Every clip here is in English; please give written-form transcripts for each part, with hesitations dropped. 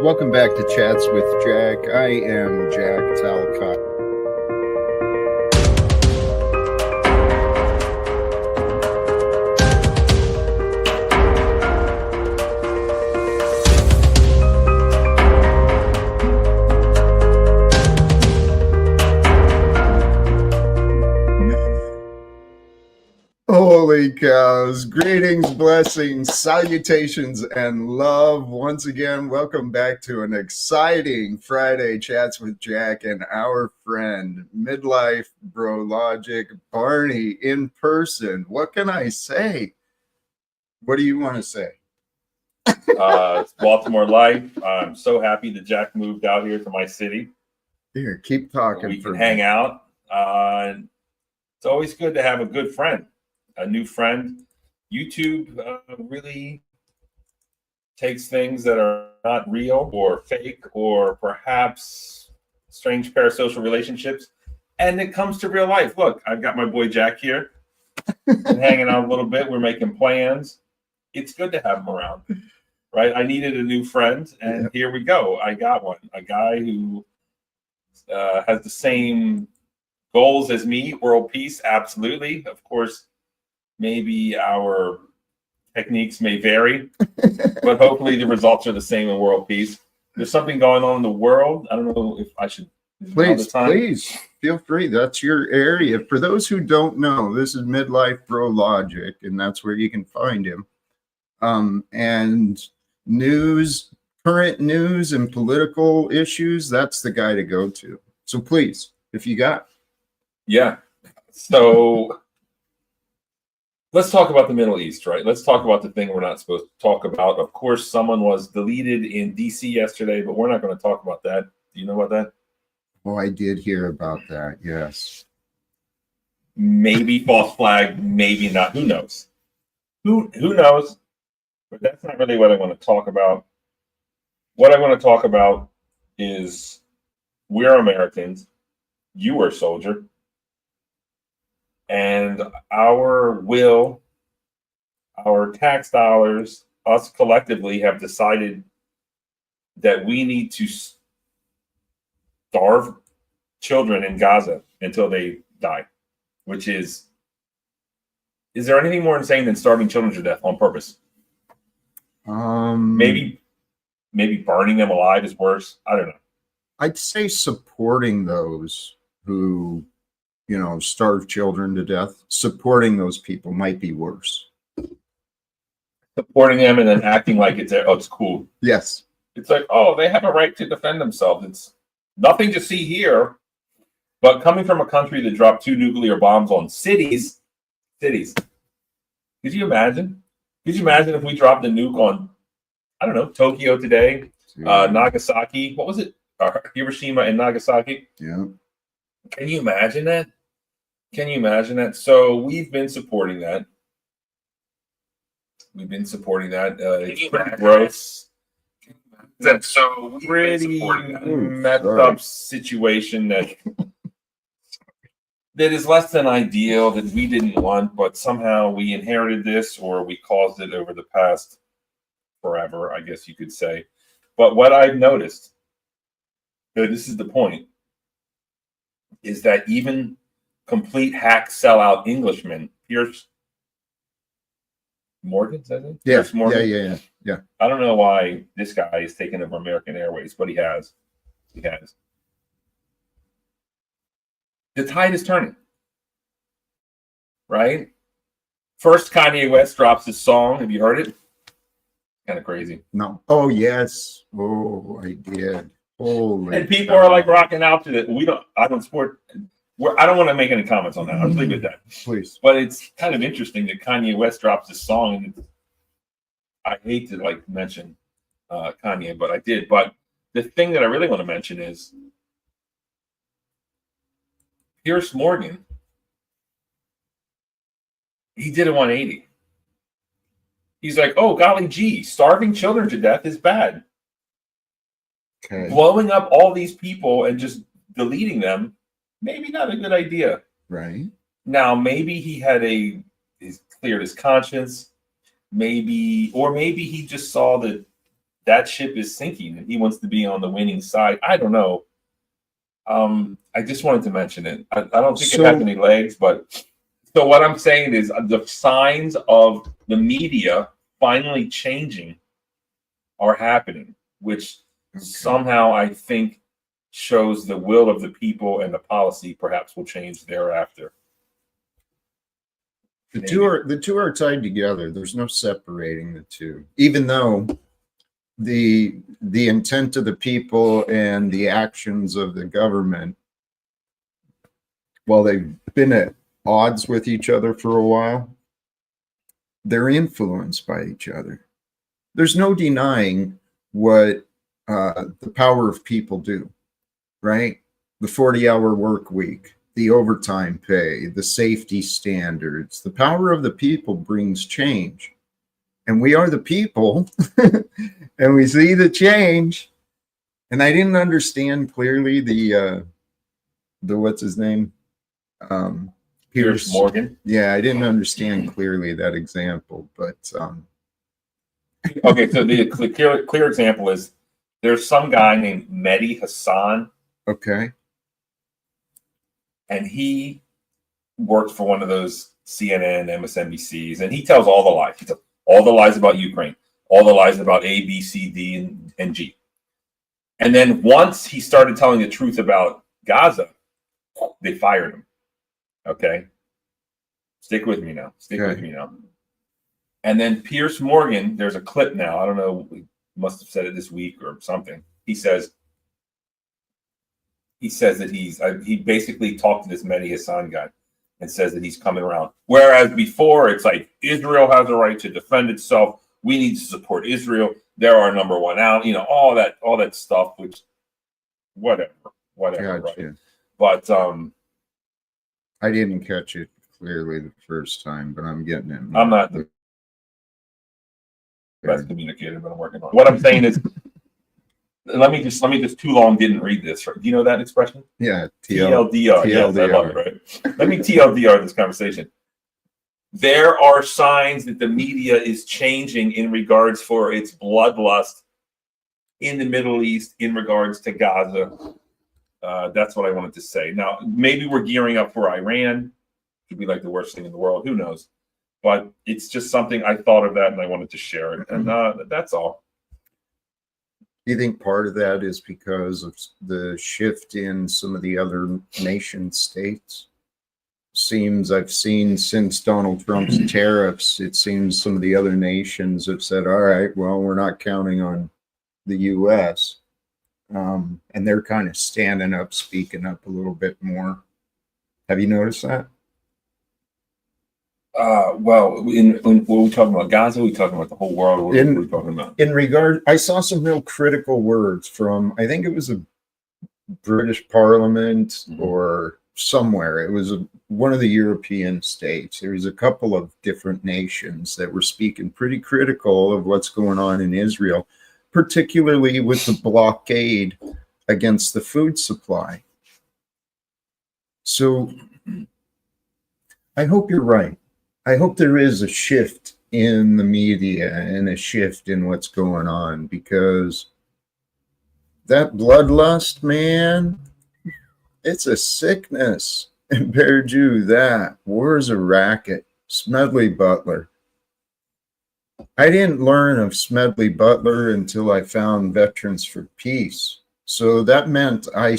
Welcome back to Chats with Jack. I am Jack Talcott. Holy cows. Greetings, blessings, salutations, and love. Once again, welcome back to an exciting Friday Chats with Jack and our friend, Midlife Bro Logic, Barney, in person. What can I say? What do you want to say? It's Baltimore life. I'm so happy that Jack moved out here to my city. Here, keep talking. We can hang out. It's always good to have a good friend. A new friend. YouTube really takes things that are not real or fake or perhaps strange parasocial relationships, and it comes to real life. Look, I've got my boy Jack here. Been hanging out a little bit. We're making plans. It's good to have him around, right? I needed a new friend, and Here we go. I got one. A guy who has the same goals as me. World peace, absolutely. Of course. Maybe our techniques may vary, but hopefully the results are the same in world peace. There's something going on in the world. I don't know if I should. Please feel free. That's your area. For those who don't know, this is Midlife Bro Logic, and that's where you can find him. And news, current news and political issues, that's the guy to go to. So please, if you got. Yeah. So let's talk about the Middle East, right? Let's talk about the thing we're not supposed to talk about. Of course, someone was deleted in DC yesterday, but we're not going to talk about that. Do you know about that? Oh, I did hear about that. Yes. Maybe false flag, maybe not. Who knows? Who knows? But that's not really what I want to talk about. What I want to talk about is we're Americans. You are a soldier. And our will, our tax dollars, us collectively have decided that we need to starve children in Gaza until they die, which is there anything more insane than starving children to death on purpose? Maybe burning them alive is worse. I don't know. I'd say supporting those who, starve children to death, supporting those people might be worse. Supporting them and then acting like it's cool. Yes. It's like, oh, they have a right to defend themselves. It's nothing to see here. But coming from a country that dropped 2 nuclear bombs on cities. Could you imagine? Could you imagine if we dropped a nuke on, I don't know, Tokyo today, Nagasaki? What was it? Hiroshima and Nagasaki? Yeah. Can you imagine that? So we've been supporting that. It's pretty gross. That's so pretty messed up situation that is less than ideal, that we didn't want, but somehow we inherited this, or we caused it over the past forever, I guess you could say. But what I've noticed, this is the point, is that even complete hack sellout Englishmen, Piers Morgan, says it? Yeah. Piers Morgan? Yeah. I don't know why this guy is taking over American Airways, but he has. The tide is turning, right? First, Kanye West drops his song. Have you heard it? Kind of crazy. No. Oh, yes. Oh, I did. Holy and people are like rocking out to it. I don't want to make any comments on that. I'll just leave it at that. Please. But it's kind of interesting that Kanye West drops this song, and I hate to mention Kanye, but I did. But the thing that I really want to mention is Piers Morgan. He did a 180. He's like, oh, golly gee, starving children to death is bad. Okay. Blowing up all these people and just deleting them, maybe not a good idea. Right. Now, maybe he had cleared his conscience. Maybe he just saw that that ship is sinking and he wants to be on the winning side. I don't know. I just wanted to mention it. I don't think it has any legs, but so what I'm saying is the signs of the media finally changing are happening, which somehow I think shows the will of the people, and the policy perhaps will change thereafter. The two are tied together. There's no separating the two, even though the intent of the people and the actions of the government, while they've been at odds with each other for a while, they're influenced by each other. There's no denying what the power of people do, right? The 40-hour work week, the overtime pay, the safety standards. The power of the people brings change. And we are the people, and we see the change. And I didn't understand clearly the what's his name? Piers Morgan. Yeah, I didn't understand clearly that example, but okay. So the clear example is there's some guy named Mehdi Hassan. Okay. And he works for one of those CNN, MSNBCs, and he tells all the lies. He tells all the lies about Ukraine, all the lies about A, B, C, D, and G. And then once he started telling the truth about Gaza, they fired him. Okay? Stick with me now. With me now. And then Piers Morgan, there's a clip now. I don't know. We must have said it this week or something. He says that he basically talked to this Mehdi Hassan guy and says that he's coming around. Whereas before, it's like Israel has a right to defend itself. We need to support Israel. They're our number one out. You know, all that stuff. Which, whatever. Gotcha. Right? But I didn't catch it clearly the first time, but I'm getting it. I'm not the best communicator, but I'm working on it. What I'm saying is, let me just too long didn't read this. Right? Do you know that expression? Yeah, TLDR. Yes, I love it. Right. Let me TLDR this conversation. There are signs that the media is changing in regards for its bloodlust in the Middle East in regards to Gaza. That's what I wanted to say. Now, maybe we're gearing up for Iran. It could be like the worst thing in the world. Who knows? But it's just something I thought of that and I wanted to share it. And that's all. Do you think part of that is because of the shift in some of the other nation states? Seems I've seen since Donald Trump's tariffs, it seems some of the other nations have said, all right, well, we're not counting on the U.S. And they're kind of standing up, speaking up a little bit more. Have you noticed that? Well, when we're talking about Gaza, we're talking about the whole world. What are we talking about? In regard, I saw some real critical words from, I think it was a British Parliament or somewhere. It was one of the European states. There was a couple of different nations that were speaking pretty critical of what's going on in Israel, particularly with the blockade against the food supply. So I hope you're right. I hope there is a shift in the media and a shift in what's going on, because that bloodlust, man, it's a sickness. And bear Jew, that war's a racket. Smedley Butler. I didn't learn of Smedley Butler until I found Veterans for Peace. So that meant I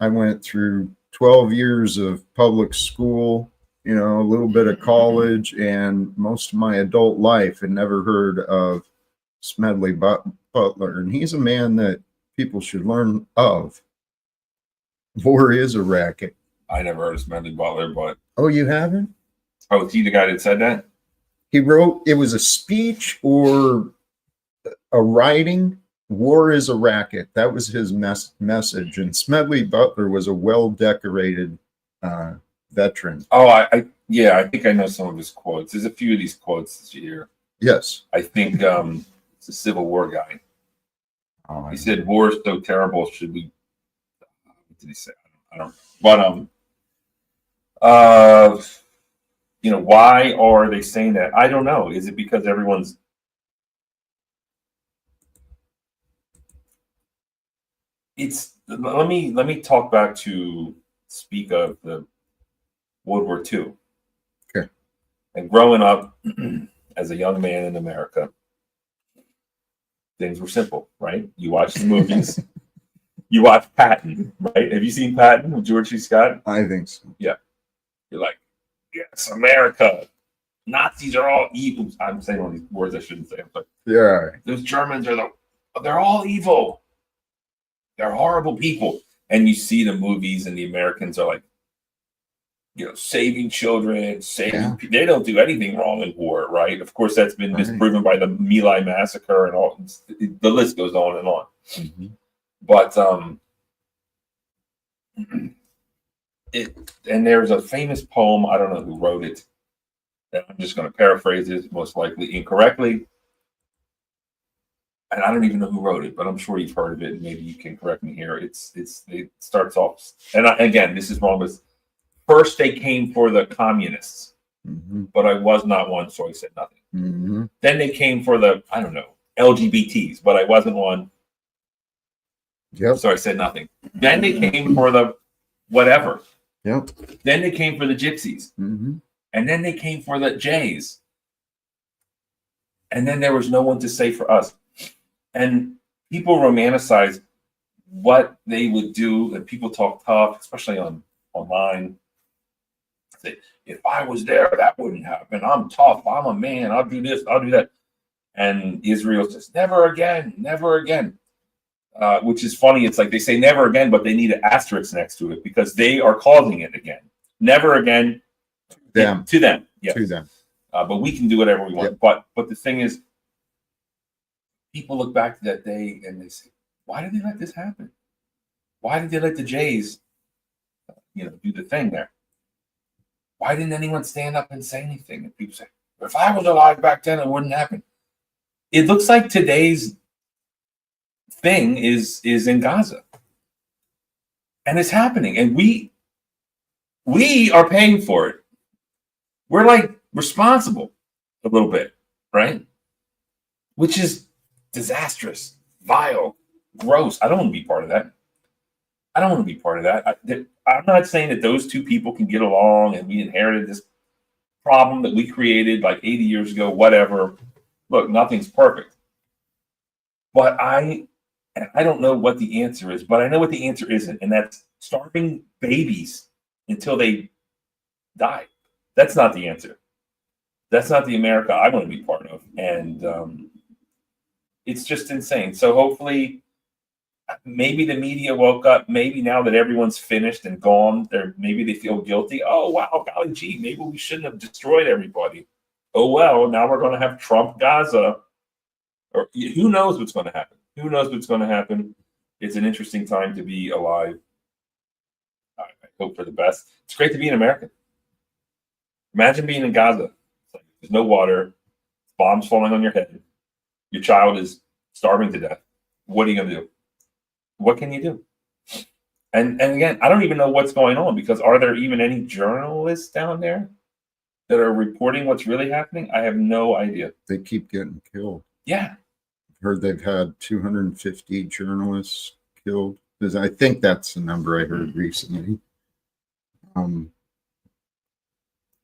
went through 12 years of public school, you know, a little bit of college, and most of my adult life, and never heard of Smedley Butler. And he's a man that people should learn of. War is a racket. I never heard of Smedley Butler, but... Oh, you haven't? Oh, is he the guy that said that? He wrote, it was a speech or a writing. War is a racket. That was his message. And Smedley Butler was a well-decorated veteran. Oh, I think I know some of his quotes. There's a few of these quotes this year. Yes. I think it's a Civil War guy. Oh, he said, "War is so terrible. Should we?" What did he say? I don't. But you know, why are they saying that? I don't know. Is it because everyone's let me talk back to speak of the World War II. Okay. And growing up as a young man in America, things were simple, right? You watch the movies, you watch Patton, right? Have you seen Patton with George C. Scott? I think so. Yeah. You're like, yes, America. Nazis are all evil. I'm saying all these words I shouldn't say, but Yeah. those Germans they're all evil. They're horrible people. And you see the movies and the Americans are like, saving children, they don't do anything wrong in war, right? Of course, that's been disproven by the My Lai massacre and all. The list goes on and on. Mm-hmm. But and there's a famous poem. I don't know who wrote it. And I'm just going to paraphrase it, most likely incorrectly. And I don't even know who wrote it, but I'm sure you've heard of it. And maybe you can correct me here. It starts off, and again, this is wrong. But first, they came for the communists, but I was not one, so I said nothing. Mm-hmm. Then they came for the, I don't know, LGBTs, but I wasn't one. Yep. So I said nothing. Then they came for the whatever. Yep. Then they came for the gypsies. Mm-hmm. And then they came for the Jays. And then there was no one to say for us. And people romanticize what they would do, and people talk tough, especially online. Say, if I was there, that wouldn't happen. I'm tough. I'm a man. I'll do this. I'll do that. And Israel says, never again, never again. Which is funny. It's like they say never again, but they need an asterisk next to it because they are causing it again. Never again. To them. Yes. To them. But we can do whatever we want. Yep. But the thing is, people look back to that day and they say, why did they let this happen? Why did they let the Jays, do the thing there? Why didn't anyone stand up and say anything? And people say, if I was alive back then, it wouldn't happen. It looks like today's thing is in Gaza. And it's happening. And we are paying for it. We're like responsible a little bit, right? Which is disastrous, vile, gross. I don't want to be part of that. I'm not saying that those two people can get along and we inherited this problem that we created like 80 years ago, whatever. Look, nothing's perfect. But I don't know what the answer is, but I know what the answer isn't, and that's starving babies until they die. That's not the answer. That's not the America I want to be part of. And it's just insane. So hopefully, maybe the media woke up. Maybe now that everyone's finished and gone, maybe they feel guilty. Oh, wow, golly gee, maybe we shouldn't have destroyed everybody. Oh, well, now we're going to have Trump Gaza. Or who knows what's going to happen? Who knows what's going to happen? It's an interesting time to be alive. I hope for the best. It's great to be in America. Imagine being in Gaza. There's no water, bombs falling on your head. Your child is starving to death. What are you going to do? What can you do? And again, I don't even know what's going on because are there even any journalists down there that are reporting what's really happening? I have no idea. They keep getting killed. Yeah. I've heard they've had 250 journalists killed. I think that's the number I heard recently.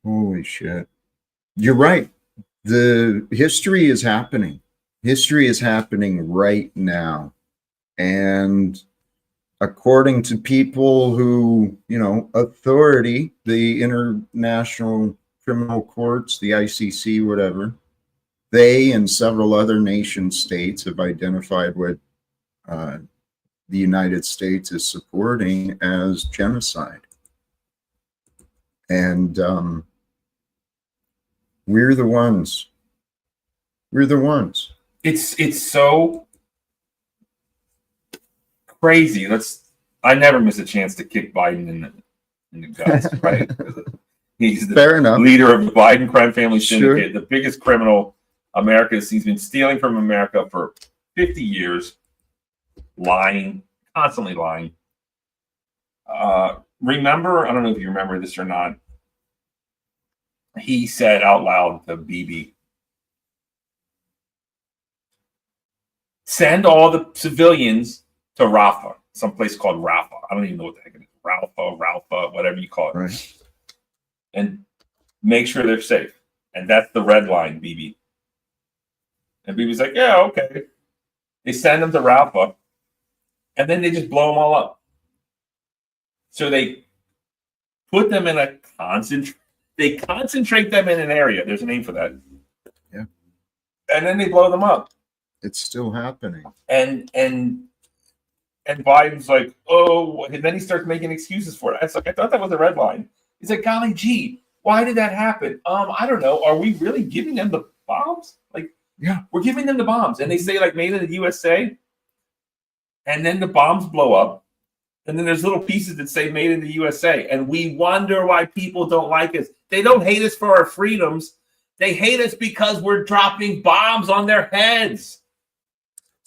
Holy shit. You're right. The history is happening. History is happening right now. And according to people who, authority, the International Criminal Courts, the ICC, whatever, they and several other nation states have identified what the United States is supporting as genocide. And we're the ones. We're the ones. It's so crazy. I never miss a chance to kick Biden in the guts, right? He's the Fair enough. Leader of the Biden crime family syndicate, Sure. The biggest criminal he's been stealing from America for 50 years, lying, constantly lying. Remember, I don't know if you remember this or not, he said out loud to Bibi, send all the civilians to Rafah. some place called Ralpha. I don't even know what the heck it is. Ralpha, whatever you call it. Right. And make sure they're safe. And that's the red line, BB. And BB's like, yeah, okay. They send them to Ralpha, and then they just blow them all up. So they put them in a they concentrate them in an area. There's a name for that. Yeah. And then they blow them up. It's still happening. And Biden's like, oh, and then he starts making excuses for it. I was like, I thought that was a red line. He's like, golly gee, why did that happen? I don't know. Are we really giving them the bombs? Like, yeah, we're giving them the bombs. And they say, like, made in the USA. And then the bombs blow up. And then there's little pieces that say made in the USA. And we wonder why people don't like us. They don't hate us for our freedoms. They hate us because we're dropping bombs on their heads.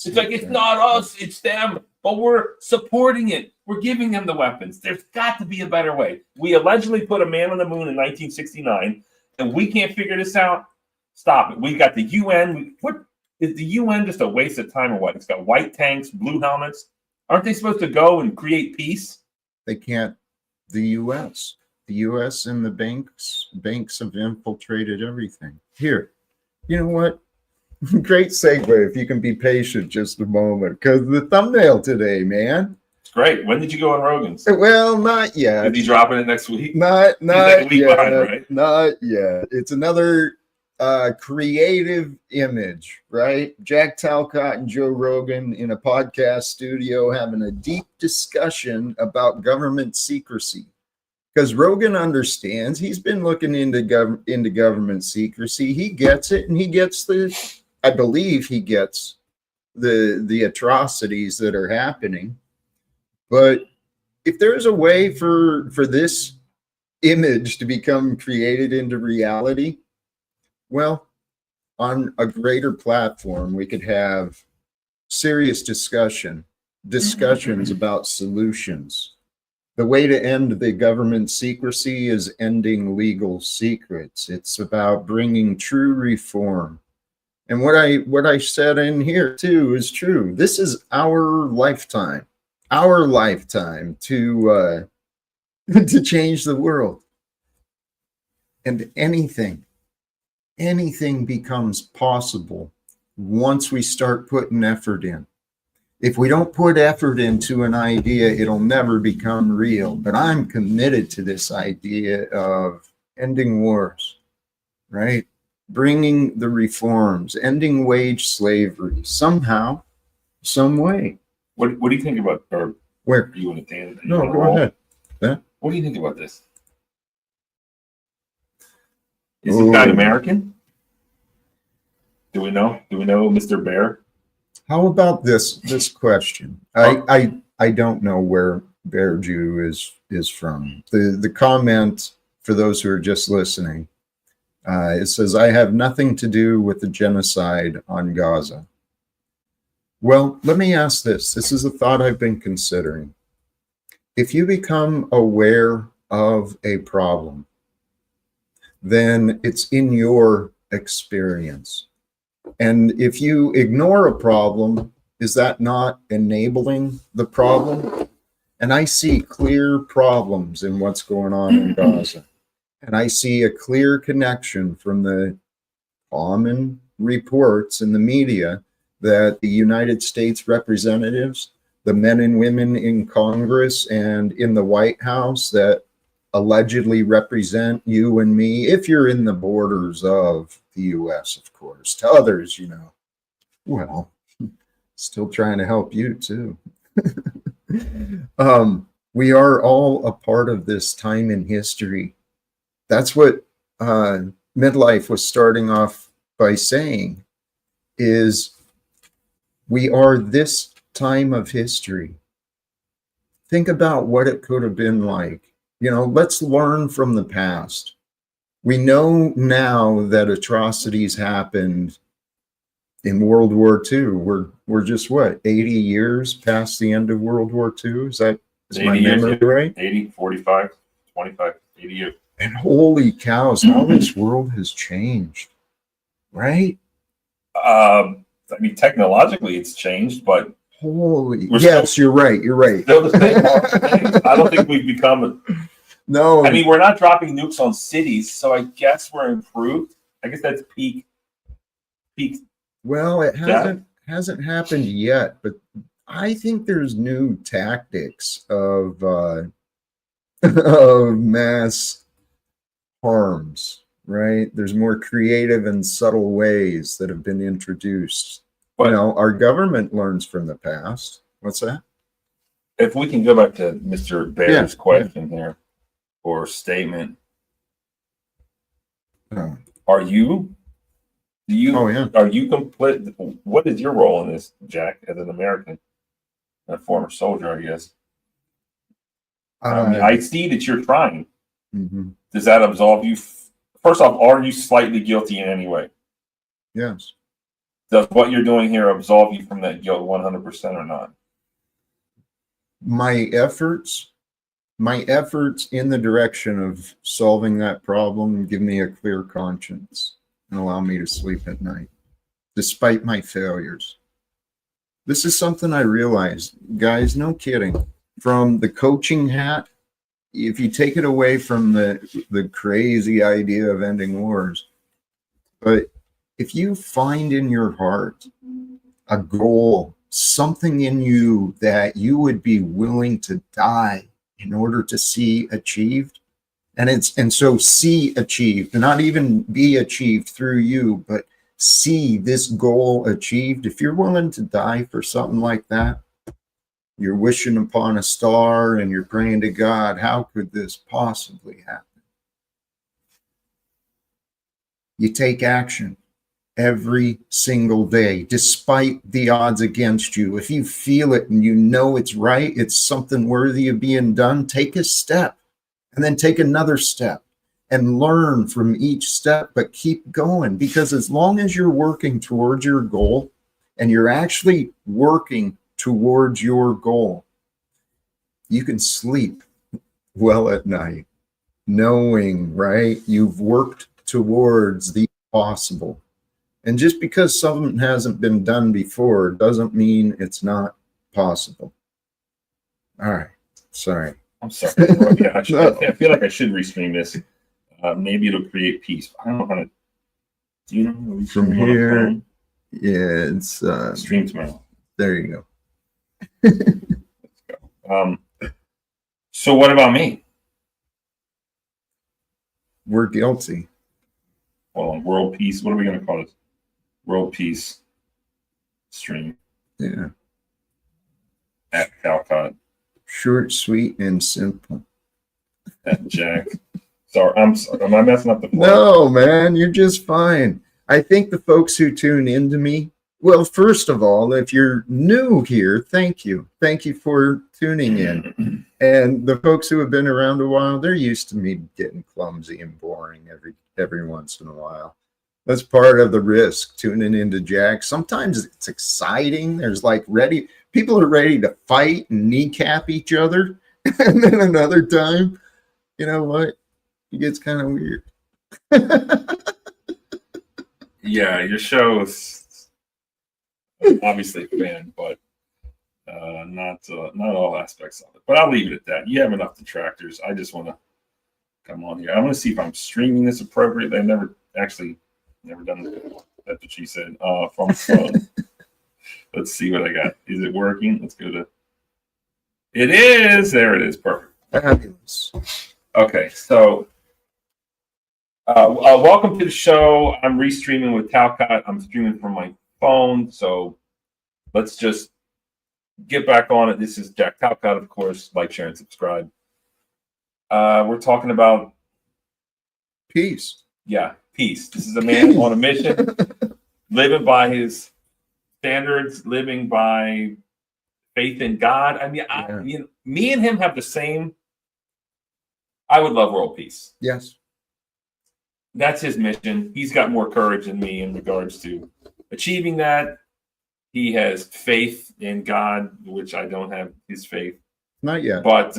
It's like, it's not us, it's them. But we're supporting it. We're giving them the weapons. There's got to be a better way. We allegedly put a man on the moon in 1969, and we can't figure this out. Stop it. We got the UN. What is the UN just a waste of time or what? It's got white tanks, blue helmets. Aren't they supposed to go and create peace? They can't. The U.S. and the banks have infiltrated everything. Here, you know what? Great segue if you can be patient just a moment, because the thumbnail today, man. It's great. When did you go on Rogan's? Well, not yet. Is he dropping it next week? Not like a week yet. behind, right? Not yet. It's another creative image, right? Jack Talcott and Joe Rogan in a podcast studio having a deep discussion about government secrecy. Because Rogan understands, he's been looking into government secrecy. He gets it, and he gets I believe he gets the atrocities that are happening. But if there's a way for this image to become created into reality, well, on a greater platform, we could have serious discussions about solutions. The way to end the government secrecy is ending legal secrets. It's about bringing true reform. And what I said in here too is true. This is our lifetime to to change the world. And anything becomes possible once we start putting effort in. If we don't put effort into an idea, it'll never become real. But I'm committed to this idea of ending wars, right? Bringing the reforms, ending wage slavery, somehow, some way. What do you think about, or where? You want to stand? No, go ahead. Yeah. What do you think about this? Is this guy American? Do we know? Do we know Mr. Bear? How about this question? I don't know where Bear Jew is from. The comment, for those who are just listening, it says, I have nothing to do with the genocide on Gaza. Well, let me ask this. This is a thought I've been considering. If you become aware of a problem, then it's in your experience. And if you ignore a problem, is that not enabling the problem? And I see clear problems in what's going on in Gaza. And I see a clear connection from the common reports in the media that the United States representatives, the men and women in Congress and in the White House that allegedly represent you and me, if you're in the borders of the U.S., of course. To others, well, still trying to help you too. We are all a part of this time in history. That's what Midlife was starting off by saying, is we are this time of history. Think about what it could have been like. Let's learn from the past. We know now that atrocities happened in World War II. We're just 80 years past the end of World War II? Is my memory right? 80, 45, 25, 80 years. And holy cows, how this world has changed, right? Technologically it's changed, but Holy. We're Yes, you're right. You're right. Still the same thing. I don't think we've become. No. I mean, we're not dropping nukes on cities, so I guess we're improved. I guess that's peak. Well, it hasn't happened yet, but I think there's new tactics of of mass harms, right? There's more creative and subtle ways that have been introduced. But, our government learns from the past. What's that? If we can go back to Mr. Bear's question here, or statement. Are you complete? What is your role in this, Jack, as an American, a former soldier, I guess? I mean, I see that you're trying. Mm-hmm. Does that absolve you? First off, are you slightly guilty in any way? Yes. Does what you're doing here absolve you from that guilt 100% or not? My efforts in the direction of solving that problem give me a clear conscience and allow me to sleep at night, despite my failures. This is something I realized, guys, no kidding. From the coaching hat, if you take it away from the crazy idea of ending wars, but if you find in your heart a goal, something in you that you would be willing to die in order to see achieved, and so see achieved, not even be achieved through you, but see this goal achieved. If you're willing to die for something like that, you're wishing upon a star and you're praying to God, how could this possibly happen? You take action every single day, despite the odds against you. If you feel it and you know it's right, it's something worthy of being done, take a step and then take another step and learn from each step, but keep going. Because as long as you're working towards your goal and you're actually working towards your goal, you can sleep well at night, knowing, right, you've worked towards the possible. And just because something hasn't been done before doesn't mean it's not possible. All right. Sorry. I'm sorry. Yeah, I feel like I should restream this. Maybe it'll create peace. I don't know how to. Do you know from here? Yeah, it's stream tomorrow. There you go. Let's go. So what about me? We're guilty. Hold on. World peace. What are we going to call this? World peace stream. Yeah. At Talcott. Short, sweet, and simple. At Jack. Sorry, am I messing up the floor? No, man, you're just fine. I think the folks who tune into me, well, first of all, if you're new here, thank you. Thank you for tuning in. And the folks who have been around a while, they're used to me getting clumsy and boring every once in a while. That's part of the risk, tuning into Jack. Sometimes it's exciting. There's people are ready to fight and kneecap each other. And then another time, you know what? It gets kind of weird. Yeah, your show is obviously a fan, but not all aspects of it. But I'll leave it at that. You have enough detractors. I just want to come on here. I want to see if I'm streaming this appropriately. I've never done this. That's what she said. From phone. Let's see what I got. Is it working? Let's go to. It is. There it is. Perfect. Fabulous. Okay, so welcome to the show. I'm restreaming with Talcott. I'm streaming from my phone, so let's just get back on it. This is Jack Talcott, of course. Like, share, and subscribe. We're talking about peace. Yeah, peace. This is a man on a mission, living by his standards, living by faith in God. I mean, me and him have the same. I would love world peace. Yes. That's his mission. He's got more courage than me in regards to achieving that. He has faith in God, which I don't have his faith. Not yet. But,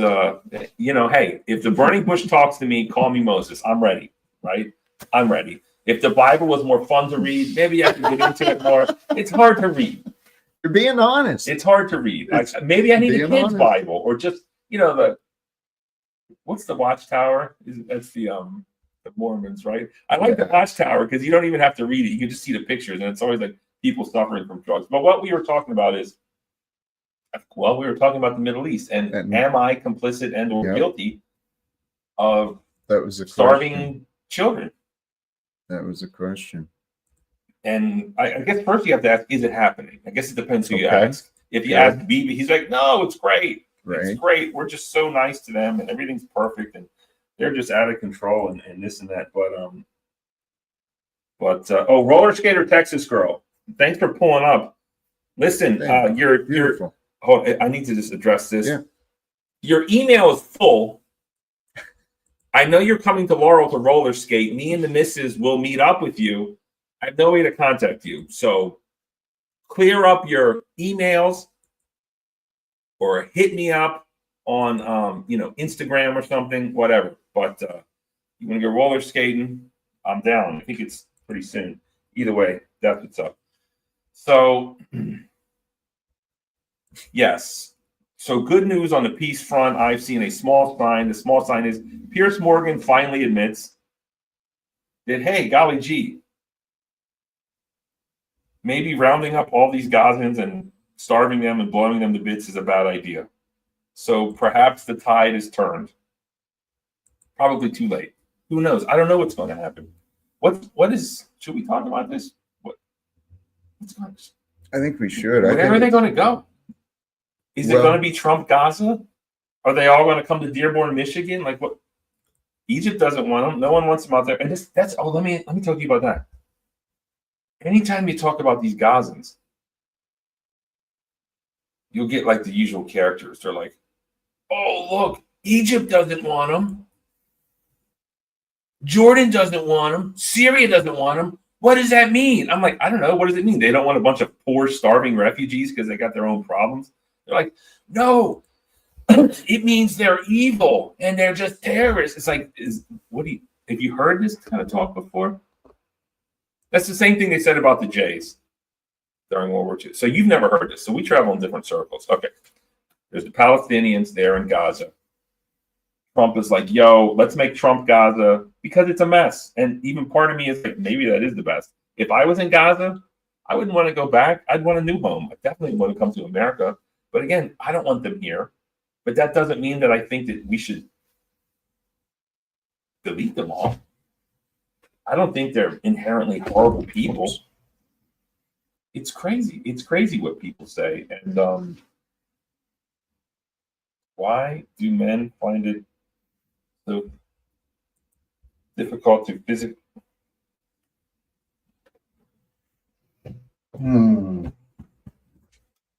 hey, if the burning bush talks to me, call me Moses. I'm ready, right? I'm ready. If the Bible was more fun to read, maybe I could get into it more. It's hard to read. You're being honest. It's hard to read. Maybe I need a being kid's honest. Bible, or just what's the Watchtower? That's the Mormons, right? I like the Watchtower because you don't even have to read it. You can just see the pictures, and it's always like people suffering from drugs. But what we were talking about is, well, we were talking about the Middle East, and am I complicit and or guilty of that was a starving question. Children? That was a question. And I guess first you have to ask, is it happening? I guess it depends who you ask. If you ask Bibi, he's like, no, it's great. Right. It's great. We're just so nice to them, and everything's perfect, and they're just out of control, and this and that. But roller skater Texas girl, thanks for pulling up. Listen, you're beautiful. I need to just address this. Yeah. Your email is full. I know you're coming to Laurel to roller skate. Me and the missus will meet up with you. I have no way to contact you. So clear up your emails or hit me up on Instagram or something, whatever. But you want to go roller skating, I'm down. I think it's pretty soon. Either way, that's what's up. So yes. So good news on the peace front. I've seen a small sign. The small sign is Piers Morgan finally admits that, hey, golly gee, maybe rounding up all these Gazans and starving them and blowing them to bits is a bad idea. So perhaps the tide is turned. Probably too late. Who knows? I don't know what's going to happen. Should we talk about this? What's going on? I think we should. Where are they going to go? Is it going to be Trump Gaza? Are they all going to come to Dearborn, Michigan? Like what? Egypt doesn't want them. No one wants them out there. And let me talk to you about that. Anytime you talk about these Gazans, you'll get like the usual characters. They're like, oh, look, Egypt doesn't want them. Jordan doesn't want them. Syria doesn't want them. What does that mean? I'm like, I don't know. What does it mean? They don't want a bunch of poor, starving refugees because they got their own problems. They're like, no, it means they're evil and they're just terrorists. It's like, have you heard this kind of talk before? That's the same thing they said about the Jays during World War II. So you've never heard this. So we travel in different circles. Okay. There's the Palestinians there in Gaza. Trump is like, yo, let's make Trump Gaza because it's a mess. And even part of me is like, maybe that is the best. If I was in Gaza, I wouldn't want to go back. I'd want a new home. I definitely want to come to America. But again, I don't want them here. But that doesn't mean that I think that we should delete them all. I don't think they're inherently horrible people. It's crazy. It's crazy what people say. And why do men find it so difficult to physically?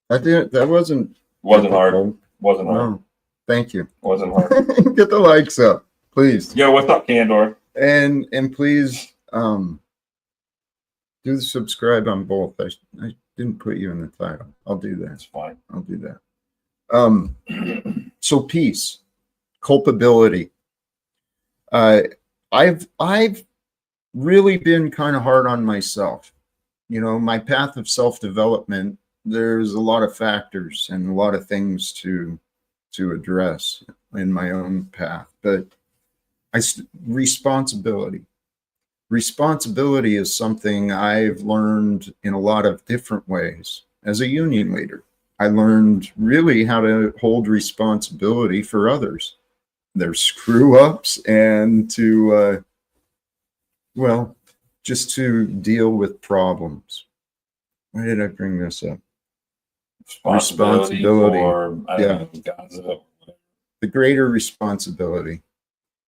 I think that wasn't hard. Wasn't hard. No, thank you. Wasn't hard. Get the likes up, please. Yo, what's up, Candor? And please do the subscribe on both. I didn't put you in the title. I'll do that. That's fine. I'll do that. So peace, culpability. I've really been kind of hard on myself. My path of self-development, there's a lot of factors and a lot of things to address in my own path, but responsibility is something I've learned in a lot of different ways. As a union leader, I learned really how to hold responsibility for others, their screw ups, and to just to deal with problems. Why did I bring this up? Responsibility. The greater responsibility.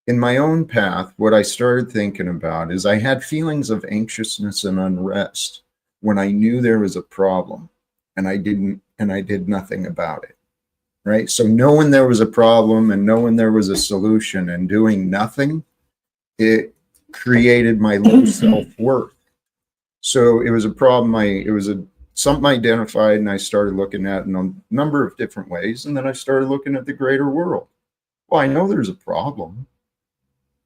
In my own path, what I started thinking about is I had feelings of anxiousness and unrest when I knew there was a problem and I did nothing about it. Right? So knowing there was a problem and knowing there was a solution and doing nothing, it created my low self-worth. So it was a problem. Something I identified, and I started looking at in a number of different ways. And then I started looking at the greater world. Well, I know there's a problem.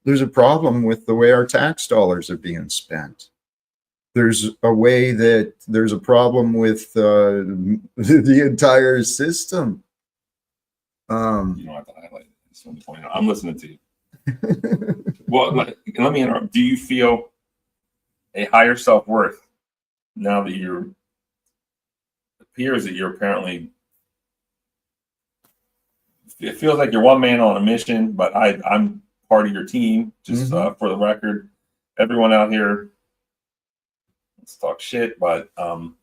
There's a problem with the way our tax dollars are being spent. there's a way that there's a problem with the entire system. You don't have to highlight it. Just want to point out. I'm listening to you. Well, let me interrupt. Do you feel a higher self-worth now that it appears that you're apparently, it feels like you're one man on a mission, but I'm part of your team, just for the record. Everyone out here, let's talk shit, but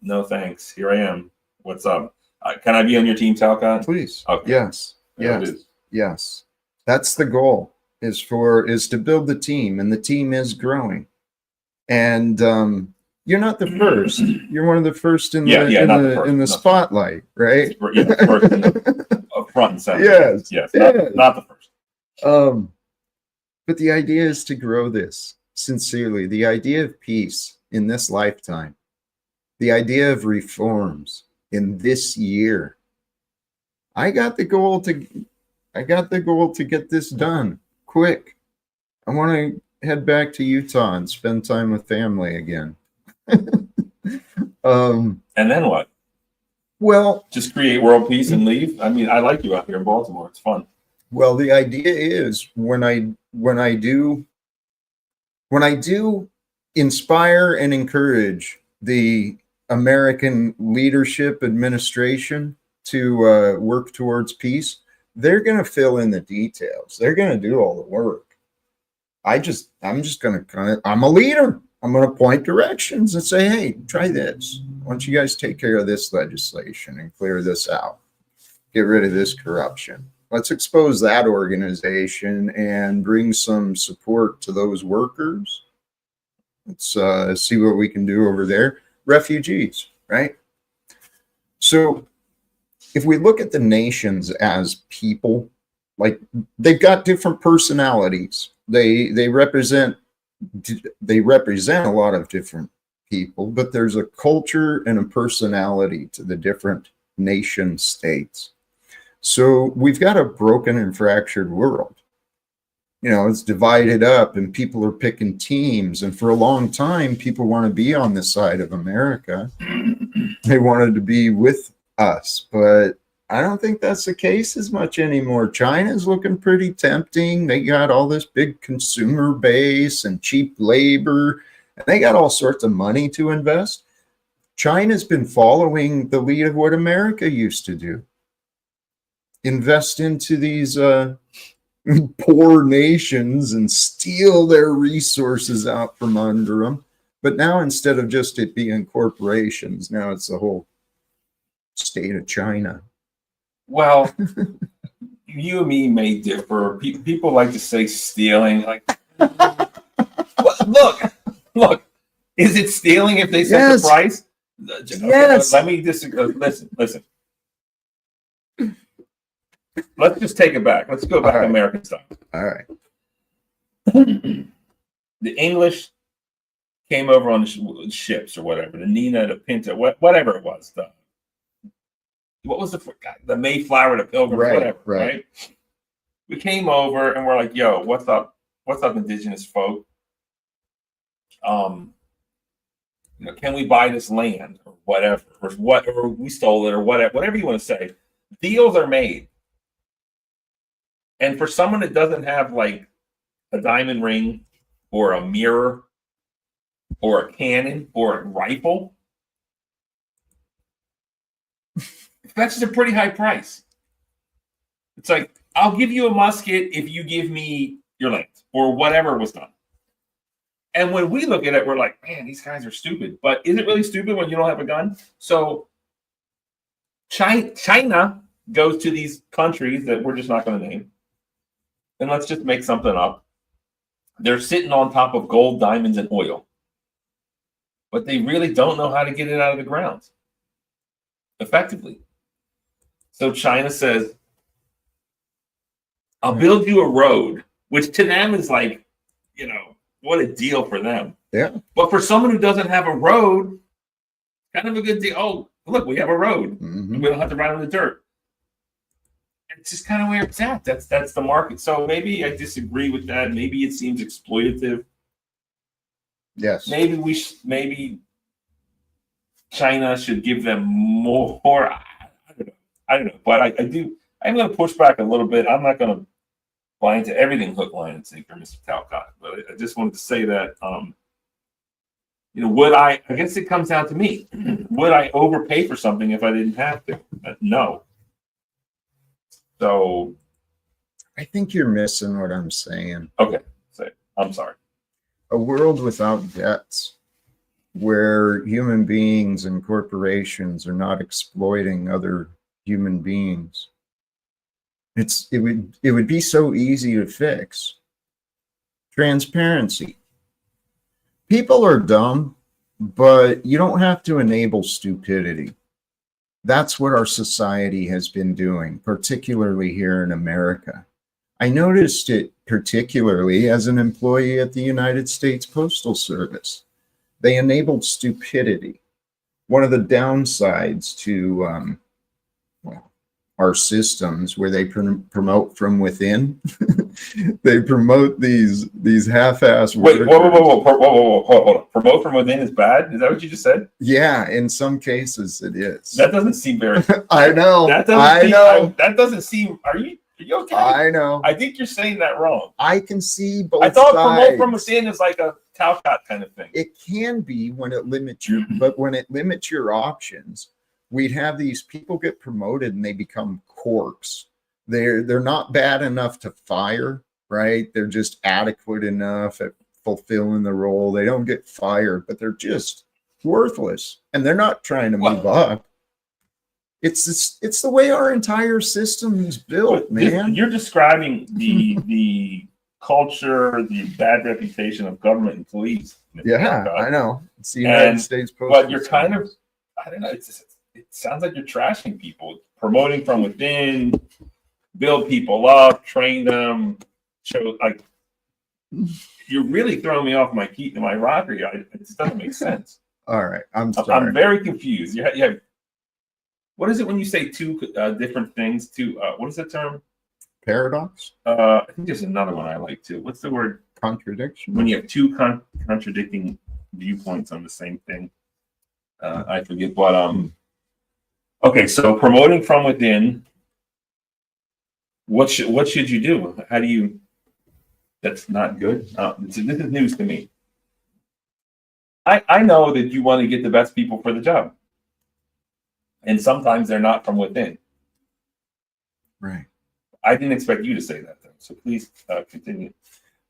no thanks. Here I am. What's up? Can I be on your team, Talcott? Please. Okay. Yes. There Yes. it is. Yes. That's the goal, is to build the team, and the team is growing. And you're not the first. You're one of the first in the spotlight, right? Yeah, first up front and center. Yes. Yes. Yes. Not the first. But the idea is to grow this sincerely. The idea of peace in this lifetime, the idea of reforms in this year. I got the goal to get this done quick. I want to head back to Utah and spend time with family again. And then what? Well, just create world peace and leave. I mean, I like you out here in Baltimore. It's fun. Well, the idea is when I do inspire and encourage the American leadership administration to work towards peace, they're going to fill in the details. They're going to do all the work. I'm just going to I'm a leader. I'm going to point directions and say, hey, try this. Why don't you guys take care of this legislation and clear this out? Get rid of this corruption. Let's expose that organization and bring some support to those workers. Let's see what we can do over there. Refugees, right? So if we look at the nations as people, like they've got different personalities. They represent a lot of different people, but there's a culture and a personality to the different nation states. So we've got a broken and fractured world. You know, it's divided up and people are picking teams. And for a long time, people want to be on the side of America. They wanted to be with us, but I don't think that's the case as much anymore. China's looking pretty tempting. They got all this big consumer base and cheap labor, and they got all sorts of money to invest. China's been following the lead of what America used to do. Invest into these poor nations and steal their resources out from under them. But now instead of just it being corporations, now it's the whole state of China. Well, you and me may differ. People like to say stealing. Like, look, is it stealing if they set the price? Yes. Let me disagree. Listen. Let's just take it back. Let's go back to American style. All right. The English came over on the ships or whatever, the Nina, the Pinta, whatever it was. What was the Mayflower, the Pilgrim, whatever, right? We came over and we're like, yo, what's up? What's up, indigenous folk? Can we buy this land or whatever, or we stole it or whatever you want to say. Deals are made. And for someone that doesn't have like a diamond ring or a mirror or a cannon or a rifle, that's just a pretty high price. It's like, I'll give you a musket if you give me your land or whatever was done. And when we look at it, we're like, man, these guys are stupid. But is it really stupid when you don't have a gun? So China goes to these countries that we're just not going to name. And let's just make something up. They're sitting on top of gold, diamonds, and oil. But they really don't know how to get it out of the ground effectively. So China says, I'll build you a road, which to them is like, what a deal for them. Yeah. But for someone who doesn't have a road, kind of a good deal. Oh, look, we have a road. Mm-hmm. We don't have to ride on the dirt. It's just kind of where it's at. That's the market. So maybe I disagree with that. Maybe it seems exploitative. Yes. Maybe China should give them more. I don't know. But I do. I'm going to push back a little bit. I'm not going to buy into everything hook, line, and sinker, Mr. Talcott. But I just wanted to say that, would I guess it comes down to me. Would I overpay for something if I didn't have to? No. So. I think you're missing what I'm saying. Okay. I'm sorry. A world without debts, where human beings and corporations are not exploiting other human beings. It would be so easy to fix. Transparency. People are dumb, but you don't have to enable stupidity. That's what our society has been doing, particularly here in America. I noticed it particularly as an employee at the United States Postal Service. They enabled stupidity. One of the downsides to our systems, where they promote from within, they promote these half-ass workers. Wait, whoa, hold on. Promote from within is bad? Is that what you just said? Yeah, in some cases it is. That doesn't seem very. I know. That doesn't seem. Are you okay? I know. I think you're saying that wrong. I can see both. I thought promote from within is like a Talcott kind of thing. It can be when it limits your, but when it limits your options, we'd have these people get promoted and they become corks. They're not bad enough to fire, right? They're just adequate enough at fulfilling the role. They don't get fired, but they're just worthless, and they're not trying to move up. It's the way our entire system is built, man. You're describing the culture, the bad reputation of government employees. Yeah, I know. It's the United States Post. But you're kind of, I don't know. It sounds like you're trashing people, promoting from within, build people up, train them, show like. You're really throwing me off my rocker here. It just doesn't make sense. All right, I'm sorry. I'm very confused. You have what is it when you say two different things? What is the term? Paradox? I think there's another one I like too. What's the word? Contradiction. When you have two contradicting viewpoints on the same thing. I forget, but okay, so promoting from within. What should you do? How do you? That's not good. This is news to me. I know that you want to get the best people for the job, and sometimes they're not from within. Right. I didn't expect you to say that, though. So please continue.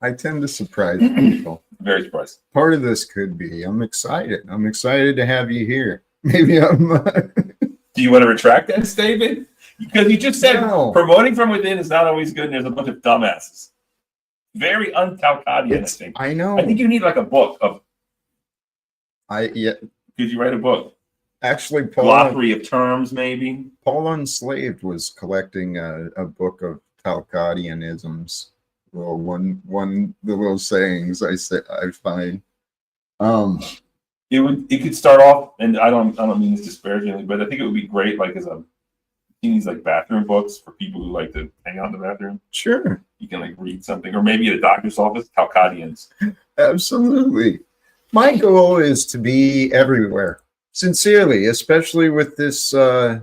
I tend to surprise people. Very surprised. Part of this could be I'm excited. I'm excited to have you here. Maybe I'm. Do you want to retract that statement? Because you just said promoting from within is not always good, and there's a bunch of dumbasses. Very un-Talcottian, I think. I know. I think you need like a book of. Could you write a book? Actually, glossary of terms, maybe. Paul Unslaved was collecting a book of Talcottianisms. Well, one the little sayings I find. It could start off, and I don't mean this disparagingly, but I think it would be great, like as these like bathroom books for people who like to hang out in the bathroom. Sure. You can like read something, or maybe at a doctor's office, Talcottians. Absolutely. My goal is to be everywhere. Sincerely, especially with this live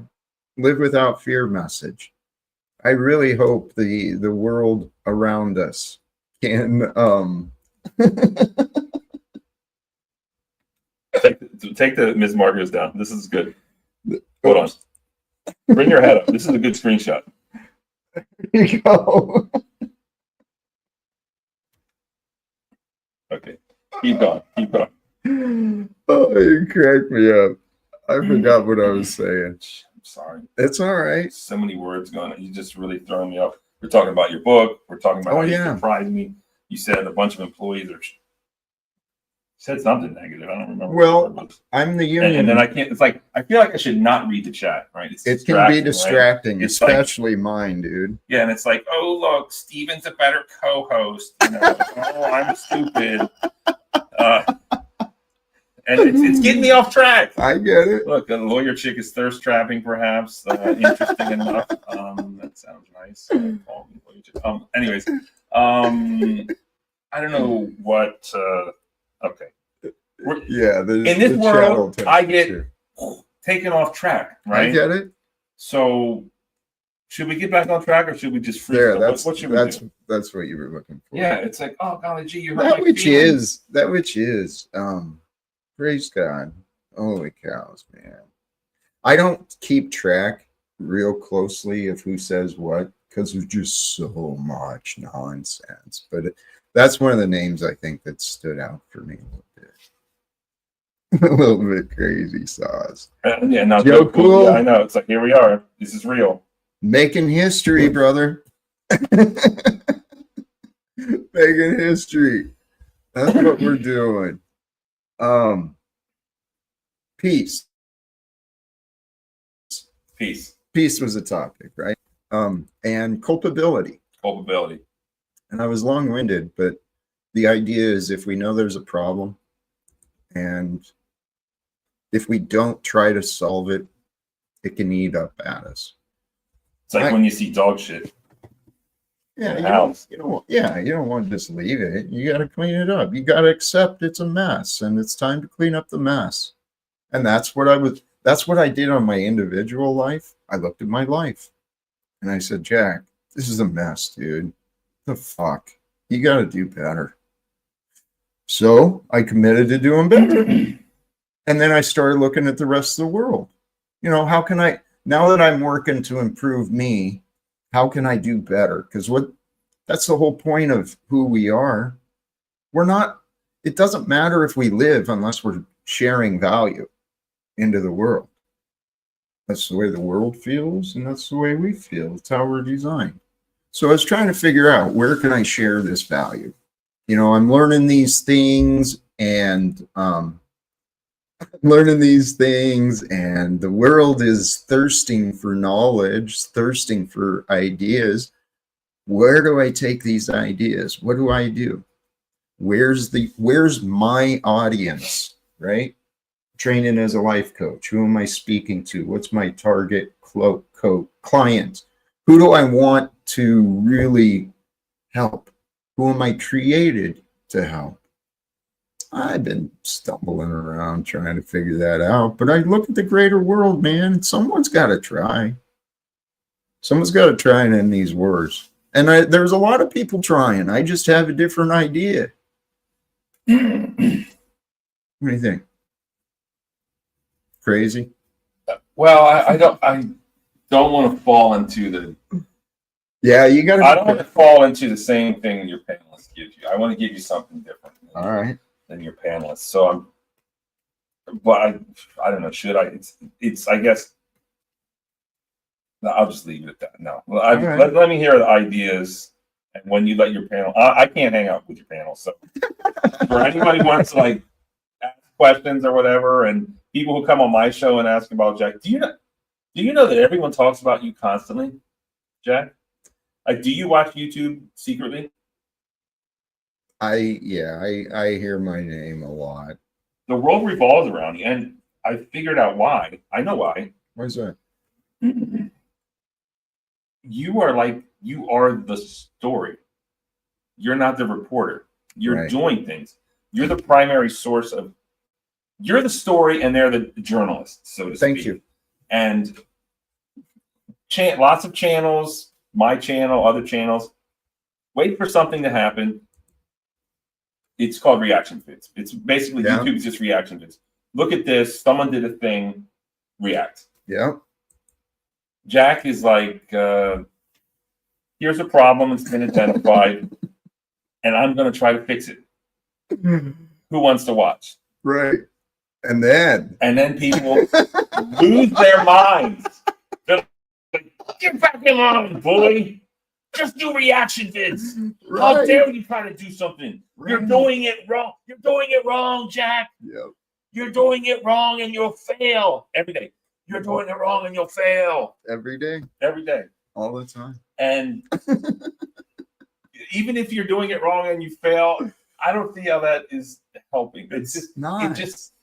without fear message. I really hope the world around us can take the Ms. Margot's down. This is good. Hold on. Bring your head up. This is a good screenshot. There you go. Okay. Keep going. Oh, you cracked me up. I forgot what I was saying. I'm sorry. It's all right. So many words going on. You just really throwing me off. We're talking about your book. We're talking about how you surprised me. You said a bunch of employees are. Said something negative. I don't remember. Well, I'm the union, and then I can't. It's like I feel like I should not read the chat. Right? It can be distracting, right? Especially like, mine, dude. Yeah, and it's like, oh look, Steven's a better co-host. Oh, I'm stupid. And it's getting me off track. I get it. Look, a lawyer chick is thirst trapping, perhaps. Interesting enough. That sounds nice. Anyways, I don't know what. Okay. Yeah. In this world, I get taken off track, right? I get it. So should we get back on track, or should we just freeze? There, What should we do? that's what you were looking for. Yeah, it's like, oh golly gee, you hurt That my which feelings. is praise God. Holy cows, man. I don't keep track real closely of who says what because there's just so much nonsense. But that's one of the names I think that stood out for me a little bit. A little bit crazy sauce. Yeah, no, Joe Cool. Yeah, I know. It's like, here we are. This is real. Making history, brother. Making history. That's what we're doing. Peace. Peace was a topic, right? And culpability. And I was long-winded, but the idea is if we know there's a problem and if we don't try to solve it, it can eat up at us. It's like when you see dog shit. Yeah, you don't want to just leave it. You got to clean it up. You got to accept it's a mess and it's time to clean up the mess. And that's what I did on my individual life. I looked at my life and I said, Jack, this is a mess, dude. The fuck? You got to do better. So I committed to doing better. And then I started looking at the rest of the world. You know, how can I, now that I'm working to improve me, how can I do better? Because that's the whole point of who we are. It doesn't matter if we live unless we're sharing value into the world. That's the way the world feels, and that's the way we feel. It's how we're designed. So I was trying to figure out, where can I share this value? You know, I'm learning these things, and the world is thirsting for knowledge, thirsting for ideas. Where do I take these ideas? What do I do? Where's my audience, right? Training as a life coach. Who am I speaking to? What's my target client? Who do I want to really help? Who am I created to help? I've been stumbling around trying to figure that out, but I look at the greater world, man. Someone's got to try. Someone's got to try and end these wars. And there's a lot of people trying. I just have a different idea. What do you think? Crazy? Well, I don't want to fall into the. Yeah, you got to. I don't want to fall into the same thing your panelists give you. I want to give you something different. All right. Than your panelists. So I don't know. Should I? It's. I guess. No, I'll just leave it at that. No. Well, let me hear the ideas. And when you let your panel, I can't hang out with your panel. So for anybody who wants to like ask questions or whatever, and people who come on my show and ask about Jack, do you know that everyone talks about you constantly, Jack? Like, do you watch YouTube secretly? I hear my name a lot. The world revolves around you, and I figured out why. I know why. Why is that? You are the story. You're not the reporter. You're doing things. You're the primary source of. You're the story, and they're the journalists, so to speak. Thank you. And lots of channels, my channel, other channels, wait for something to happen. It's called reaction vids. It's basically YouTube is just reaction vids. Look at this. Someone did a thing. React. Yeah. Jack is like, here's a problem. It's been identified, and I'm going to try to fix it. Who wants to watch? Right. And then people lose their minds. They're like, get back in line, boy. Just do reaction vids. Right. How dare you try to do something? Right. You're doing it wrong. You're doing it wrong, Jack. Yep. You're doing it wrong and you'll fail every day. You're doing it wrong and you'll fail. Every day. Every day. All the time. And even if you're doing it wrong and you fail, I don't see how that is helping. It's just not. It just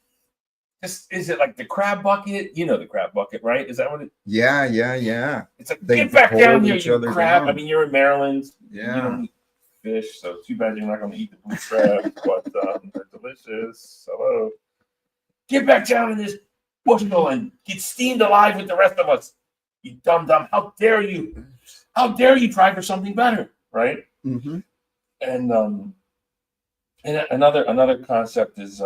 is it like the crab bucket? You know the crab bucket, right? Is that what it? Yeah. It's like, get back down here, you crab. Down. I mean, you're in Maryland. Yeah. You don't eat fish, so too bad you're not going to eat the blue crab, but they're delicious. Hello. Get back down in this. bushel and get steamed alive with the rest of us. You dumb. How dare you? How dare you try for something better, right? Mm-hmm. And another concept is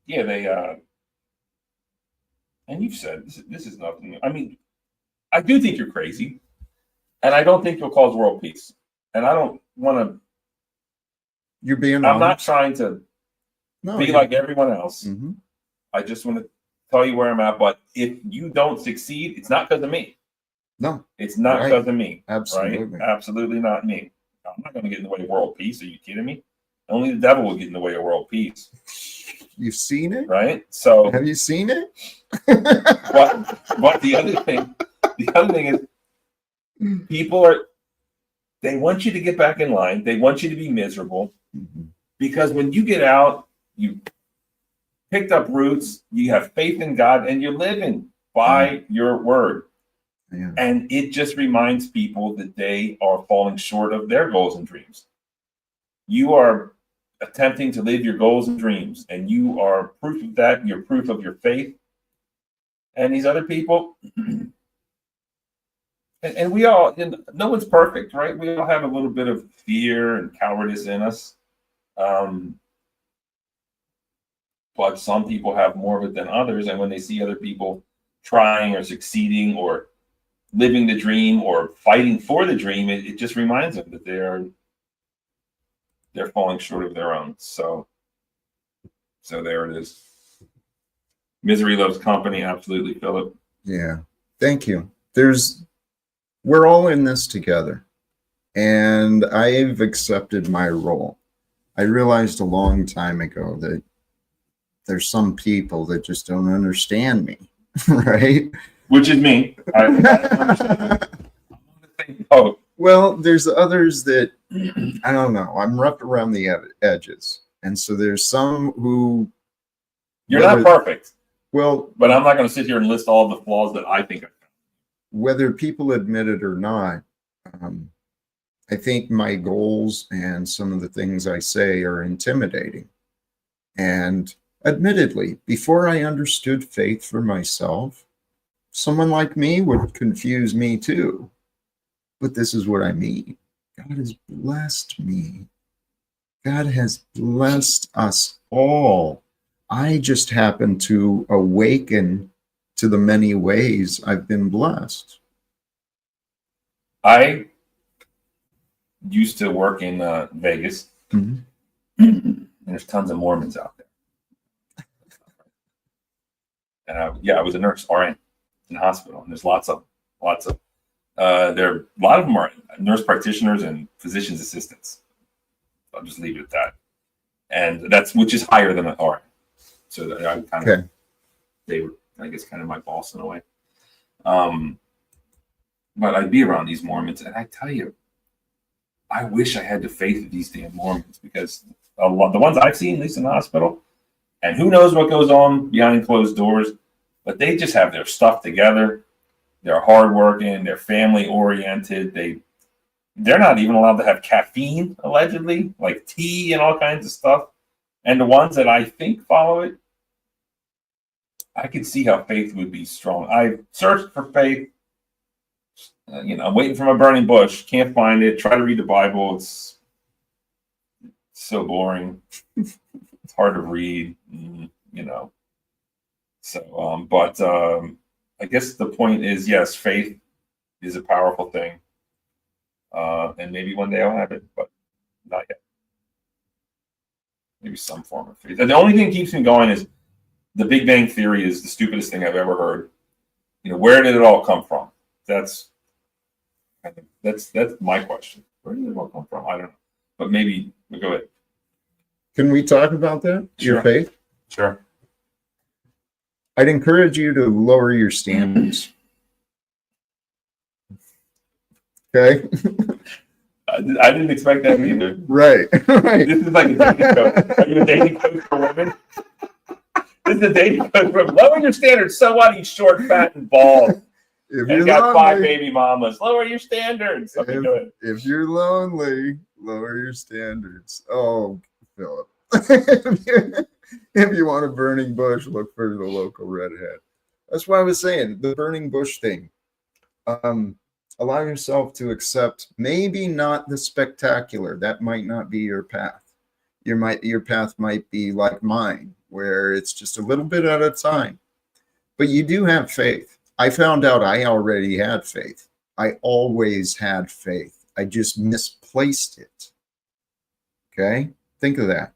they and you've said this is nothing new. I mean, I do think you're crazy, and I don't think you'll cause world peace. And I don't want to. You're being I'm not honest. trying to be you're- like everyone else. Mm-hmm. I just want to tell you where I'm at. But if you don't succeed, it's not because of me. No, It's not Right. because of me. absolutely. Right? Absolutely not me. I'm not going to get in the way of world peace. Are you kidding me? Only the devil will get in the way of world peace. You've seen it? Right? So Have you seen it? but the other thing is they want you to get back in line. They want you to be miserable. Mm-hmm. Because when you get out, you picked up roots, you have faith in God, and you're living by your word. Yeah. And it just reminds people that they are falling short of their goals and dreams. You are attempting to live your goals and dreams, and you are proof of that. You're proof of your faith. And these other people, and we all, no one's perfect, right? We all have a little bit of fear and cowardice in us. But some people have more of it than others. And when they see other people trying or succeeding or living the dream or fighting for the dream, it just reminds them that they're falling short of their own. So there it is. Misery loves company. Absolutely, Philip. Yeah. Thank you. We're all in this together. And I've accepted my role. I realized a long time ago that there's some people that just don't understand me, right? Which is me. I understand. Oh, well, there's others that, I don't know, I'm rough around the edges. And so there's some who... You're not perfect. Well... But I'm not going to sit here and list all the flaws that I think I found. Whether people admit it or not, I think my goals and some of the things I say are intimidating. And admittedly, before I understood faith for myself, someone like me would confuse me too. But this is what I mean. God has blessed me. God has blessed us all. I just happen to awaken to the many ways I've been blessed. I used to work in Vegas. Mm-hmm. And there's tons of Mormons out there. And I was a nurse, RN, in a hospital, and there's lots of. A lot of them are nurse practitioners and physician's assistants. I'll just leave it at that, and which is higher than an RN. So I kind of, they were, I guess, kind of my boss in a way. But I'd be around these Mormons, and I tell you, I wish I had the faith of these damn Mormons, because the ones I've seen, at least in the hospital, and who knows what goes on behind closed doors, but they just have their stuff together. They're hardworking. They're family oriented. They're not even allowed to have caffeine, allegedly, like tea and all kinds of stuff. And the ones that I think follow it, I can see how faith would be strong. I've searched for faith. I'm waiting for my burning bush. Can't find it. Try to read the Bible. It's so boring. It's hard to read, So, but I guess the point is, yes, faith is a powerful thing. And maybe one day I'll have it, but not yet. Maybe some form of faith. And the only thing that keeps me going is the Big Bang Theory is the stupidest thing I've ever heard. Where did it all come from? That's my question. Where did it all come from? I don't know. But maybe we'll go ahead. Can we talk about that? Sure. Your faith? Sure. I'd encourage you to lower your standards. Okay? I didn't expect that either. Right. This is like a dating coach. Are you a dating coach for women? This is a dating coach for lower your standards. So what? He's short, fat, and bald. And got 5 baby mamas. Lower your standards. Okay, go ahead. If you're lonely, lower your standards. Oh, Philip. If you want a burning bush, look for the local redhead. That's why I was saying the burning bush thing. Um, Allow yourself to accept maybe not the spectacular. That might not be your path. Your path might be like mine, where it's just a little bit at a time. But you do have faith. I found out I already had faith. I always had faith. I just misplaced it. Okay? Think of that.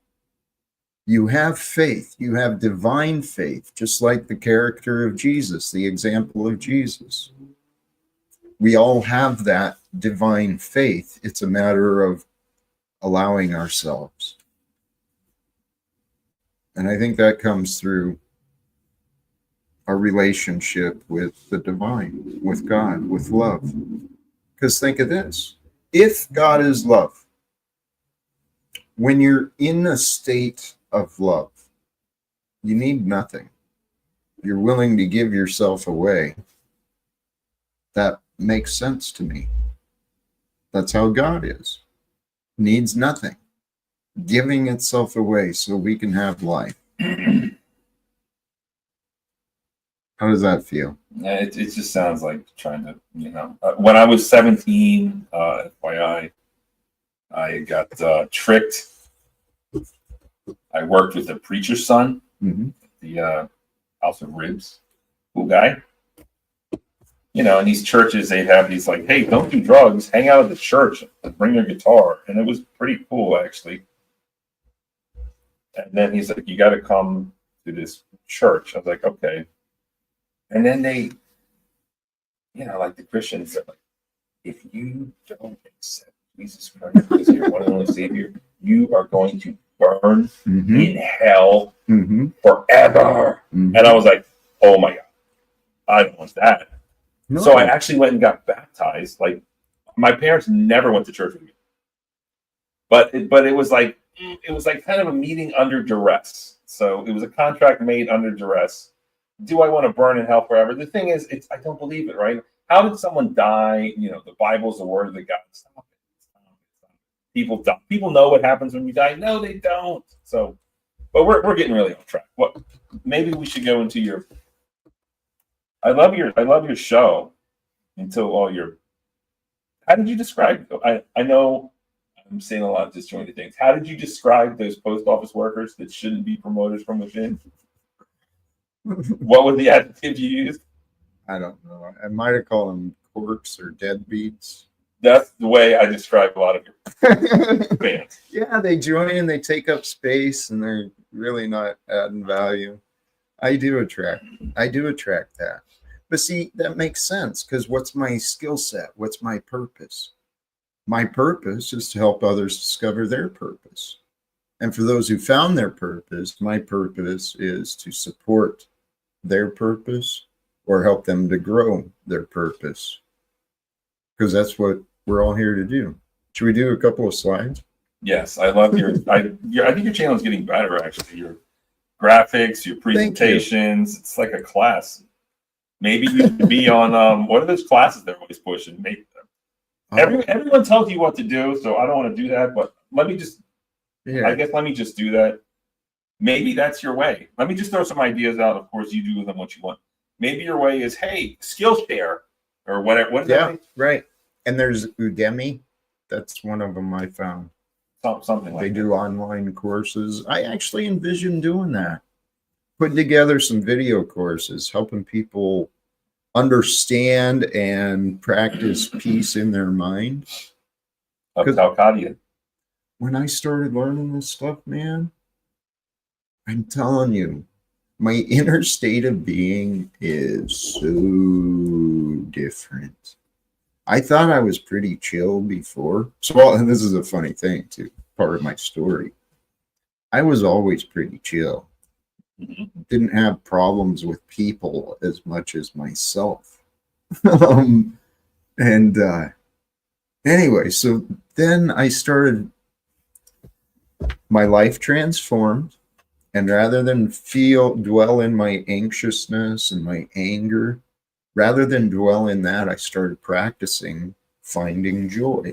You have faith. You have divine faith, just like the character of Jesus, the example of Jesus. We all have that divine faith. It's a matter of allowing ourselves. And I think that comes through our relationship with the divine, with God, with love. Because think of this. If God is love, when you're in a state of love, you need nothing. You're willing to give yourself away. That makes sense to me. That's how God is. Needs nothing. Giving itself away so we can have life. How does that feel? It just sounds like trying to, when I was 17, FYI, I got tricked. I worked with a preacher's son, the House of Ribs, cool guy. In these churches, they'd have these like, hey, don't do drugs, hang out at the church, bring your guitar. And it was pretty cool, actually. And then he's like, you got to come to this church. I was like, okay. And then they, like the Christians are like, if you don't accept Jesus Christ as your one and only Savior, you are going to burn in hell forever. And I was like, oh my God, I don't want that. No. So I actually went and got baptized. Like, my parents never went to church with me, but it was like kind of a meeting under duress. So it was a contract made under duress. Do I want to burn in hell forever? The thing is, I don't believe it, right? How did someone die? The Bible's the word of God. Stop it. People die. People know what happens when you die. No, they don't. So, but we're getting really off track. What? Maybe we should go into your. I love your show. Until all your. How did you describe it? I know I'm saying a lot of disjointed things. How did you describe those post office workers that shouldn't be promoted from within? What was the adjective you used? I don't know. I might have called them quirks or deadbeats. That's the way I describe a lot of your fans. Yeah, they join and they take up space and they're really not adding value. I do attract that. But see, that makes sense because what's my skill set? What's my purpose? My purpose is to help others discover their purpose. And for those who found their purpose, my purpose is to support their purpose or help them to grow their purpose. Because that's what we're all here to do. Should we do a couple of slides? Yes, I love I think your channel is getting better, actually. Your graphics, your presentations, it's like a class. Maybe you should be on, what are those classes they're always pushing? Maybe, everyone tells you what to do, so I don't want to do that, but let me just do that. Maybe that's your way. Let me just throw some ideas out. Of course, you do with them what you want. Maybe your way is, hey, Skillshare or whatever. What is that? Right. And there's Udemy. That's one of them I found. Something like they do online courses. I actually envision doing that. Putting together some video courses, helping people understand and practice peace in their mind. Talcott. When I started learning this stuff, man, I'm telling you, my inner state of being is so different. I thought I was pretty chill before. So, and this is a funny thing too, part of my story. I was always pretty chill. Didn't have problems with people as much as myself. Anyway, so then I started, my life transformed, and rather than dwell in my anxiousness and my anger, rather than dwell in that, I started practicing finding joy.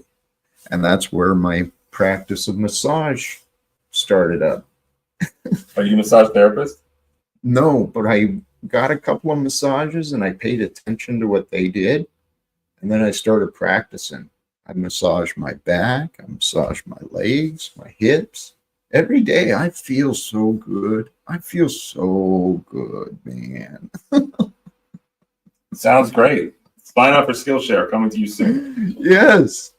And that's where my practice of massage started up. Are you a massage therapist? No, but I got a couple of massages and I paid attention to what they did. And then I started practicing. I massage my back, I massage my legs, my hips. Every day I feel so good. I feel so good, man. Sounds great. Sign up for Skillshare, coming to you soon. Yes,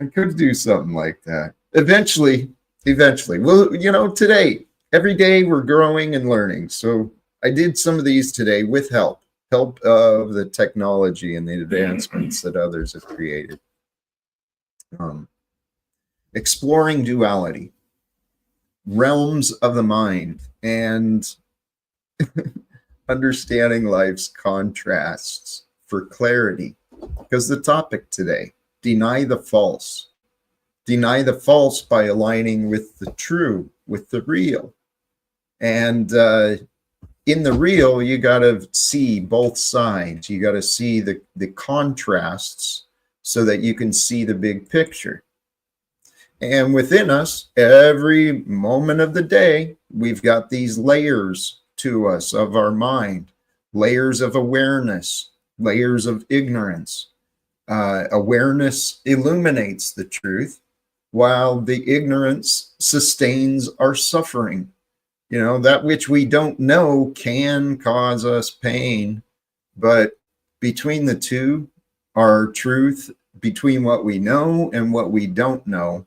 I could do something like that. Eventually. Well, today, every day we're growing and learning. So I did some of these today with help of the technology and the advancements that others have created. Exploring duality, realms of the mind, and understanding life's contrasts for clarity. Because the topic today, deny the false. Deny the false by aligning with the true, with the real. And in the real, you got to see both sides. You got to see the contrasts so that you can see the big picture. And within us, every moment of the day, we've got these layers to us of our mind, layers of awareness, layers of ignorance. Awareness illuminates the truth, while the ignorance sustains our suffering. That which we don't know can cause us pain, but between the two, our truth, between what we know and what we don't know,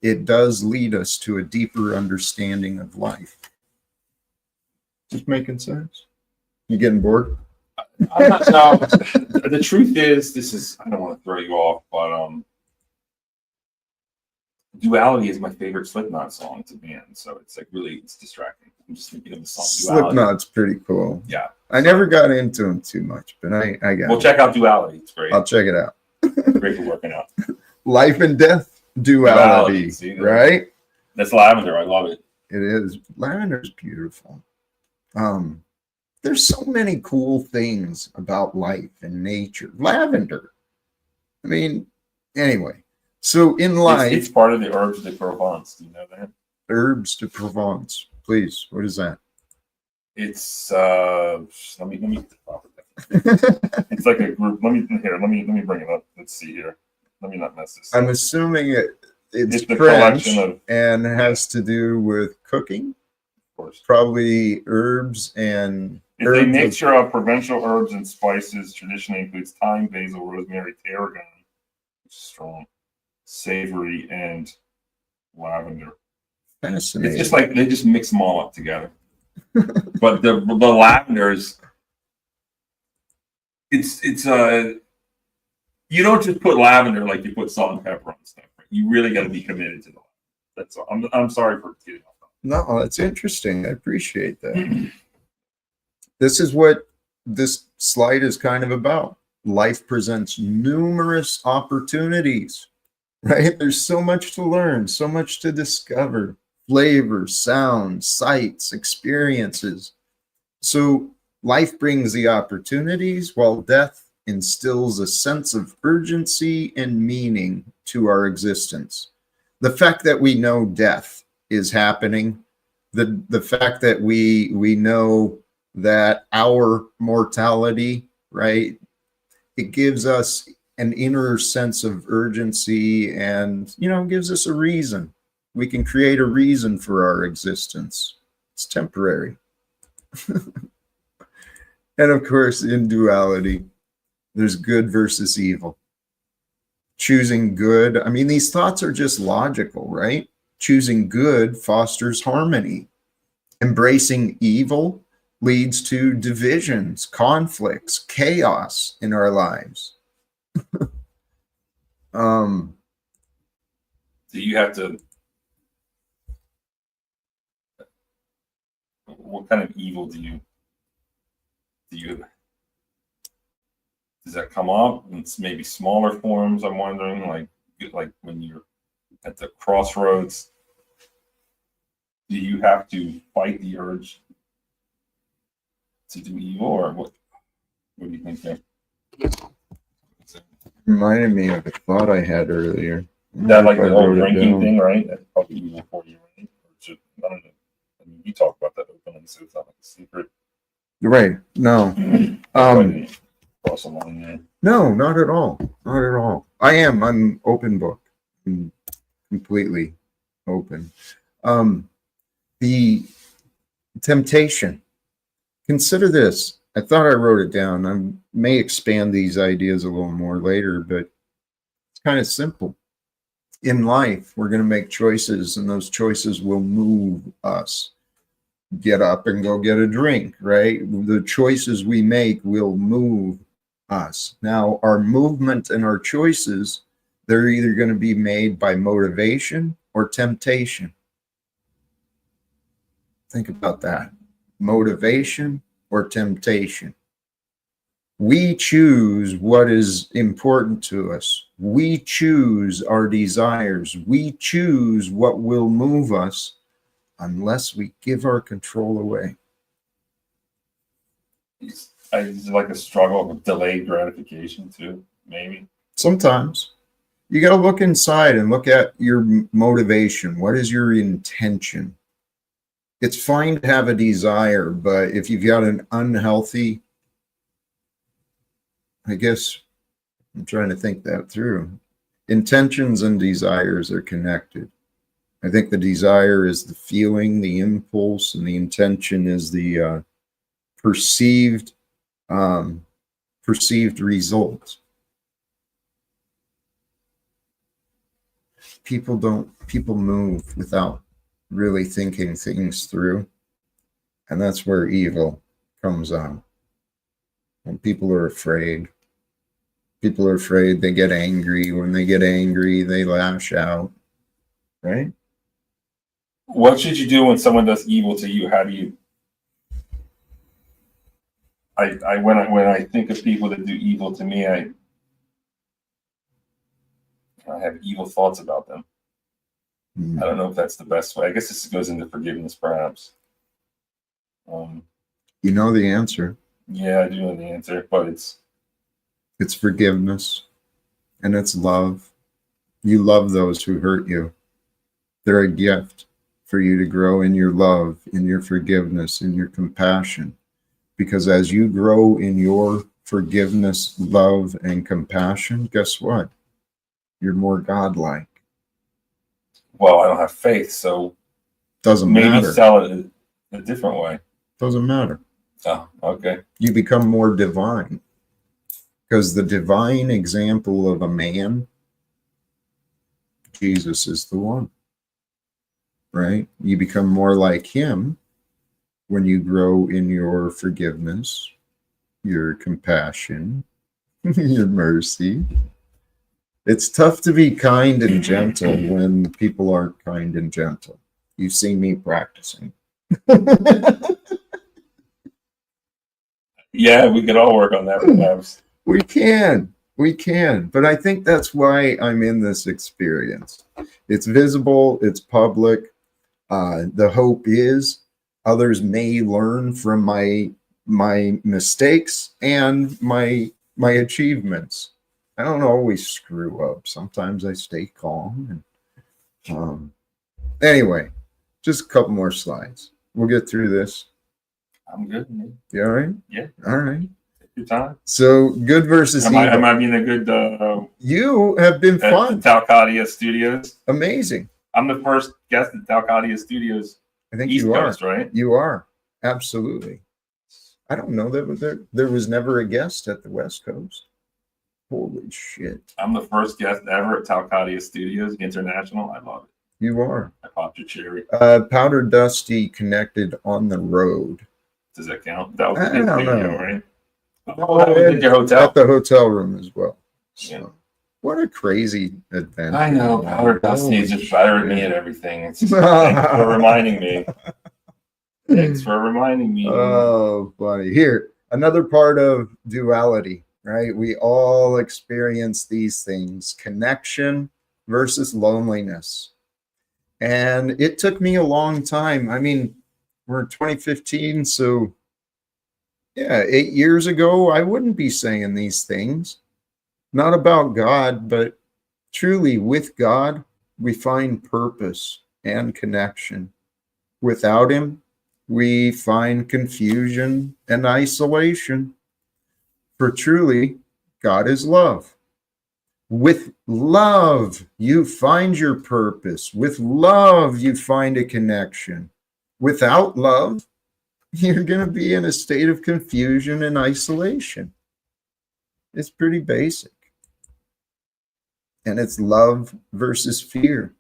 it does lead us to a deeper understanding of life. Just making sense? You getting bored? I'm not. No, the truth is, I don't want to throw you off, but Duality is my favorite Slipknot song to be in, so it's like really, it's distracting. I'm just thinking of the song Duality. Slipknot's pretty cool. Yeah. I never got into them too much, but I got Well, check out Duality. It's great. I'll check it out. Great for working out. Life and death duality, see, right? That's lavender. I love it. It is. Lavender's beautiful. There's so many cool things about life and nature. Lavender. I mean, anyway. So in life, it's part of the herbs de Provence. Do you know that? Herbs de Provence. Please, what is that? It's let me get the proper definition. It's like a group. Let me bring it up. Let's see here. Let me not mess this up. I'm assuming it's the French collection of, and has to do with cooking. Of course. Probably herbs and it's a mixture of provincial herbs and spices. Traditionally includes thyme, basil, rosemary, tarragon, which is strong, savory, and lavender. Fascinating. It's just like they just mix them all up together. But the lavender is it's you don't just put lavender like you put salt and pepper on stuff. Right? You really got to be committed to the lavender. That's all. I'm sorry for getting off. No, that's interesting. I appreciate that. This is what this slide is kind of about. Life presents numerous opportunities, right? There's so much to learn, so much to discover, flavors, sounds, sights, experiences. So life brings the opportunities while death instills a sense of urgency and meaning to our existence. The fact that we know death is happening, the fact that we know that our mortality, right, it gives us an inner sense of urgency and, gives us a reason. We can create a reason for our existence. It's temporary. And of course, in duality, there's good versus evil. Choosing good. I mean, these thoughts are just logical, right? Choosing good fosters harmony. Embracing evil leads to divisions, conflicts, chaos in our lives. Do you have to? What kind of evil do you? Does that come up? It's maybe smaller forms. I'm wondering, like when you're at the crossroads, do you have to fight the urge to do evil, or what? What do you think there? Reminded me of a thought I had earlier. That like the whole drinking thing, right? That's probably evil for you, right? Or just, I don't know. I mean, you talk about that openly, so it's not like a secret. Right. No. Cross the line there. No, not at all. Not at all. I'm open book. I'm completely open. The temptation. Consider this. I thought I wrote it down. I may expand these ideas a little more later, but it's kind of simple. In life, we're going to make choices, and those choices will move us. Get up and go get a drink, right? The choices we make will move us. Now, our movement and our choices, they're either going to be made by motivation or temptation. Think about that. Motivation or temptation. We choose what is important to us. We choose our desires. We choose what will move us unless we give our control away. It's like a struggle with delayed gratification too, maybe. Sometimes you got to look inside and look at your motivation. What is your intention? It's fine to have a desire, but if you've got an unhealthy, I guess I'm trying to think that through. Intentions and desires are connected. I think the desire is the feeling, the impulse, and the intention is the perceived result. People move without really thinking things through, and that's where evil comes out. When people are afraid, they get angry. When they get angry, they lash out, right? What should you do when someone does evil to you? How do you? When I think of people that do evil to me, I have evil thoughts about them. I don't know if that's the best way. I guess this goes into forgiveness, perhaps. You know the answer. Yeah, I do know the answer, but it's forgiveness, and it's love. You love those who hurt you. They're a gift for you to grow in your love, in your forgiveness, in your compassion. Because as you grow in your forgiveness, love, and compassion, guess what? You're more godlike. Well, I don't have faith, so doesn't maybe matter. sell it a different way. Doesn't matter. Oh, okay. You become more divine. Because the divine example of a man, Jesus is the one. Right? You become more like him when you grow in your forgiveness, your compassion, your mercy. It's tough to be kind and gentle when people aren't kind and gentle. You've seen me practicing. Yeah, we could all work on that perhaps. We can. But I think that's why I'm in this experience. It's visible, it's public. The hope is others may learn from my mistakes and my achievements. I don't always screw up. Sometimes I stay calm. And anyway, just a couple more slides. We'll get through this. I'm good, man. You all right? Yeah. All right. Take your time. So good versus evil. Am I being a good? You have been at fun. The Talcott Studios. Amazing. I'm the first guest at Talcott Studios. I think East you Coast, are. Right? You are. Absolutely. I don't know that there was never a guest at the West Coast. Holy shit. I'm the first guest ever at Talcott Studios International. I love it. You are. I popped your cherry. Powder Dusty connected on the road. Does that count? That was I don't know. Right? Oh, that was at your hotel. At the hotel room as well. So, yeah. What a crazy adventure. I know. Powder Dusty is just better at me at everything. It's just, thanks for reminding me. Thanks for reminding me. Oh, funny. Here, another part of duality, right? We all experience these things, connection versus loneliness. And it took me a long time. I mean, we're in 2015, so yeah, 8 years ago, I wouldn't be saying these things. Not about God, but truly with God, we find purpose and connection. Without him, we find confusion and isolation. For truly, God is love. With love, you find your purpose. With love, you find a connection. Without love, you're going to be in a state of confusion and isolation. It's pretty basic. And it's love versus fear.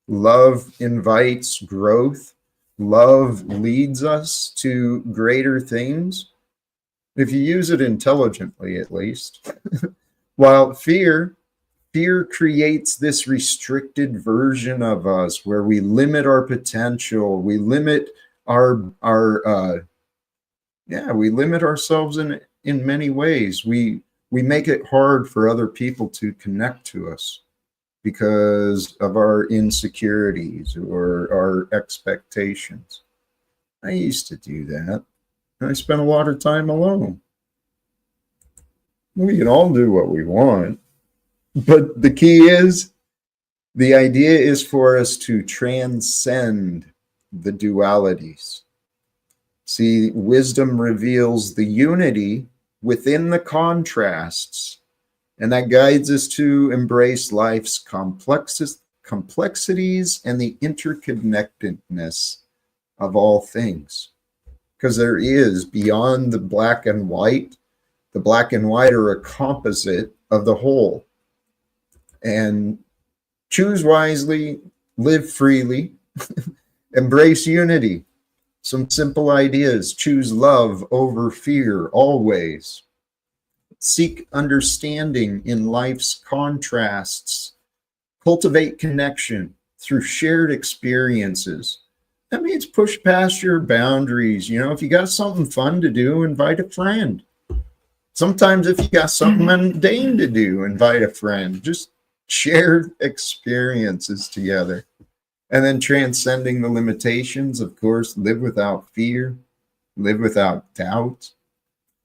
Love invites growth. Love leads us to greater things, if you use it intelligently, at least. While fear creates this restricted version of us where we limit our potential, we limit we limit ourselves in many ways. We make it hard for other people to connect to us because of our insecurities or our expectations. I used to do that. I spent a lot of time alone. We can all do what we want, but the key is, the idea is for us to transcend the dualities. See, wisdom reveals the unity within the contrasts, and that guides us to embrace life's complexities and the interconnectedness of all things. Because there is, beyond the black and white are a composite of the whole. And choose wisely, live freely, embrace unity. Some simple ideas: choose love over fear always. Seek understanding in life's contrasts. Cultivate connection through shared experiences. That means push past your boundaries. You know, if you got something fun to do, invite a friend. Sometimes if you got something mundane to do, invite a friend. Just share experiences together. And then transcending the limitations, of course, live without fear, live without doubt.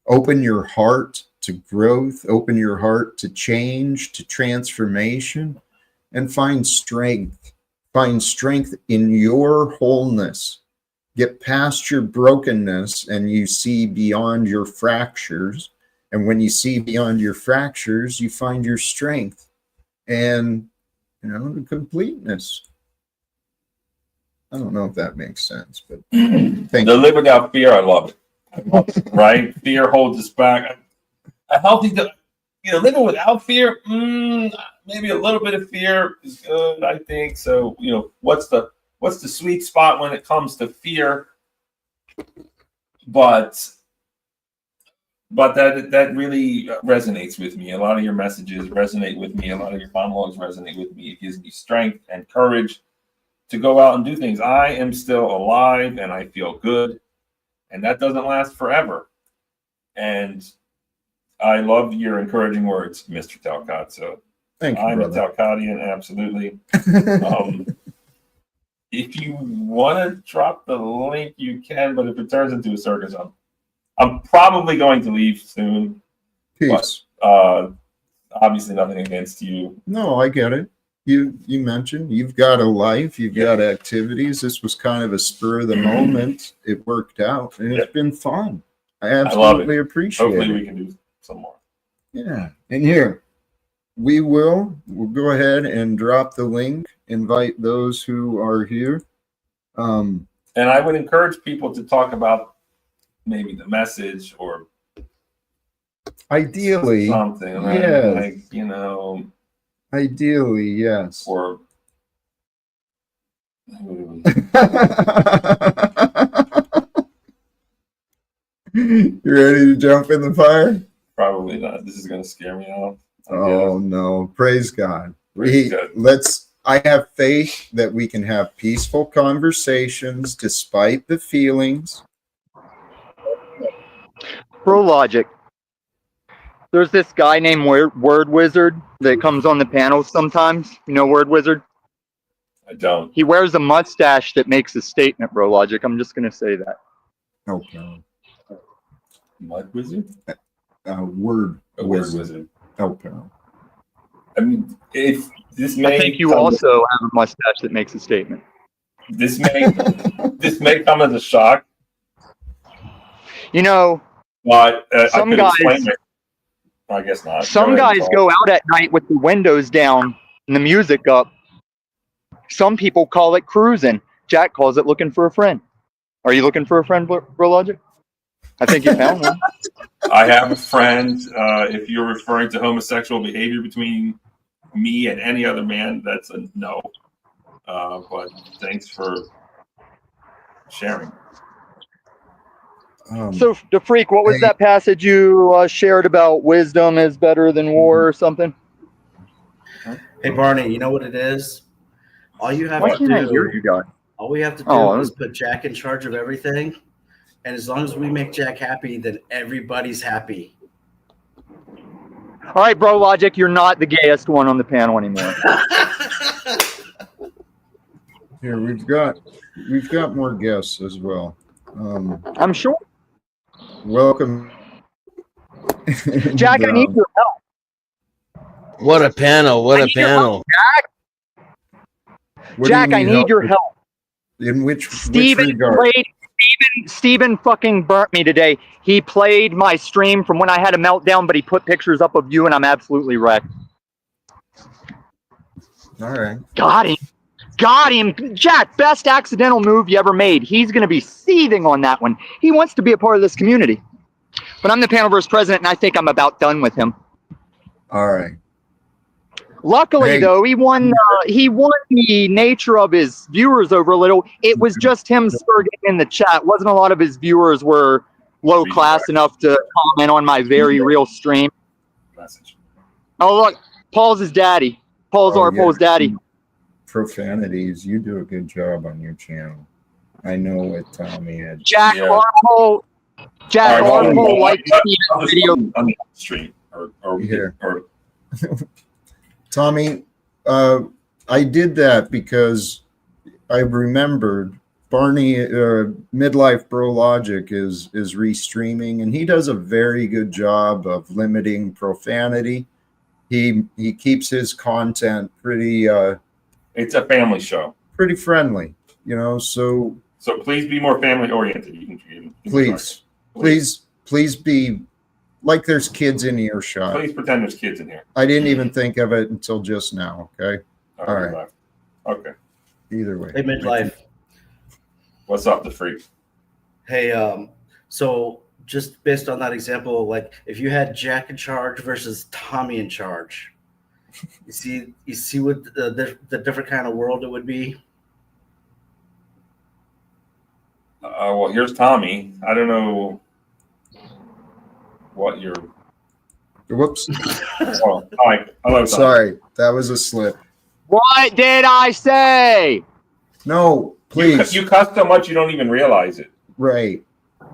Open your heart to growth, open your heart to change, to transformation, and find strength. Find strength in your wholeness. Get past your brokenness and you see beyond your fractures. And when you see beyond your fractures, you find your strength and, the completeness. I don't know if that makes sense, but live without fear, I love it. Right? Fear holds us back. A healthy, living without fear, maybe a little bit of fear is good, I think. So, what's the sweet spot when it comes to fear? But that really resonates with me. A lot of your messages resonate with me. A lot of your monologues resonate with me. It gives me strength and courage to go out and do things. I am still alive and I feel good, and that doesn't last forever. And I love your encouraging words, Mr. Talcott. So thank you, I'm brother. a Talcottian, absolutely. If you want to drop the link, you can, but if it turns into a circus, I'm probably going to leave soon. Peace. But, obviously nothing against you. No, I get it. You mentioned you've got a life, you've got activities. This was kind of a spur of the moment. It worked out, and it's been fun. I absolutely appreciate it. Hopefully we can do some more. Yeah, and here we'll go ahead and drop the link. Invite those who are here. And I would encourage people to talk about maybe the message or ideally something, right? Yes. Ideally, yes. Or you ready to jump in the fire? Probably not. This is going to scare me off. Oh no! Praise God. God. I have faith that we can have peaceful conversations despite the feelings. Pro Logic. There's this guy named Word Wizard that comes on the panels sometimes. You know Word Wizard? I don't. He wears a mustache that makes a statement, Bro Logic. I'm just going to say that. Okay. Mud Wizard? Word Wizard. Okay. I mean, if this may. I think you also have a mustache that makes a statement. This may come as a shock, You know, but Some I could guys- explain it. I guess not. some Go ahead, guys Paul. go out at night with the windows down and the music up. Some people call it cruising. Jack calls it looking for a friend. Are you looking for a friend, Bro Logic? I think you found one. I have a friend. If you're referring to homosexual behavior between me and any other man, that's a no. But thanks for sharing. So, the freak, what was Hey. that passage you shared about wisdom is better than war or something? Hey Barney, you know what it is? All you have Why to can't I hear do, you guys? all we have to do Oh, is put Jack in charge of everything, and as long as we make Jack happy, then everybody's happy. All right, Bro Logic, you're not the gayest one on the panel anymore. Here we've got more guests as well. I'm sure. Welcome, Jack, I need your help. What a panel! What a panel! What do Jack, you I need your with? help. In which Steven regard? played. Steven fucking burnt me today. He played my stream from when I had a meltdown, but he put pictures up of you, and I'm absolutely wrecked. All right. Got him. Got him. Jack, best accidental move you ever made. He's going to be seething on that one. He wants to be a part of this community. But I'm the panelverse president, and I think I'm about done with him. All right. Luckily, Hey. though, he won the nature of his viewers over a little. It was just him spurging in the chat. Wasn't a lot of his viewers were low class enough to comment on my very real stream. Message. Oh, look, Paul's his daddy. Paul's Oh, our yeah. Paul's daddy. Profanities. You do a good job on your channel. I know what Tommy had. Jack Yeah. Armhole. Jack All right, Armhole hold on. likes Steven's I'll just video. on the stream or Here. or Tommy, I did that because I remembered Barney, Midlife Bro Logic is restreaming, and he does a very good job of limiting profanity. He keeps his content pretty it's a family show. pretty friendly, you know. So So please be more family oriented. You can please be like there's kids in earshot. Please pretend there's kids in here. I didn't even think of it until just now. Okay, All right. Left. Okay. either way. Hey midlife. What's up, the freak? Hey, so just based on that example, like if you had Jack in charge versus Tommy in charge, you see what the different kind of world it would be. Well, here's Tommy. I don't know what you're. Whoops. Oh, hi. Hello, Tommy. Sorry, that was a slip. What did I say? No, please. You cuss so much you don't even realize it. Right.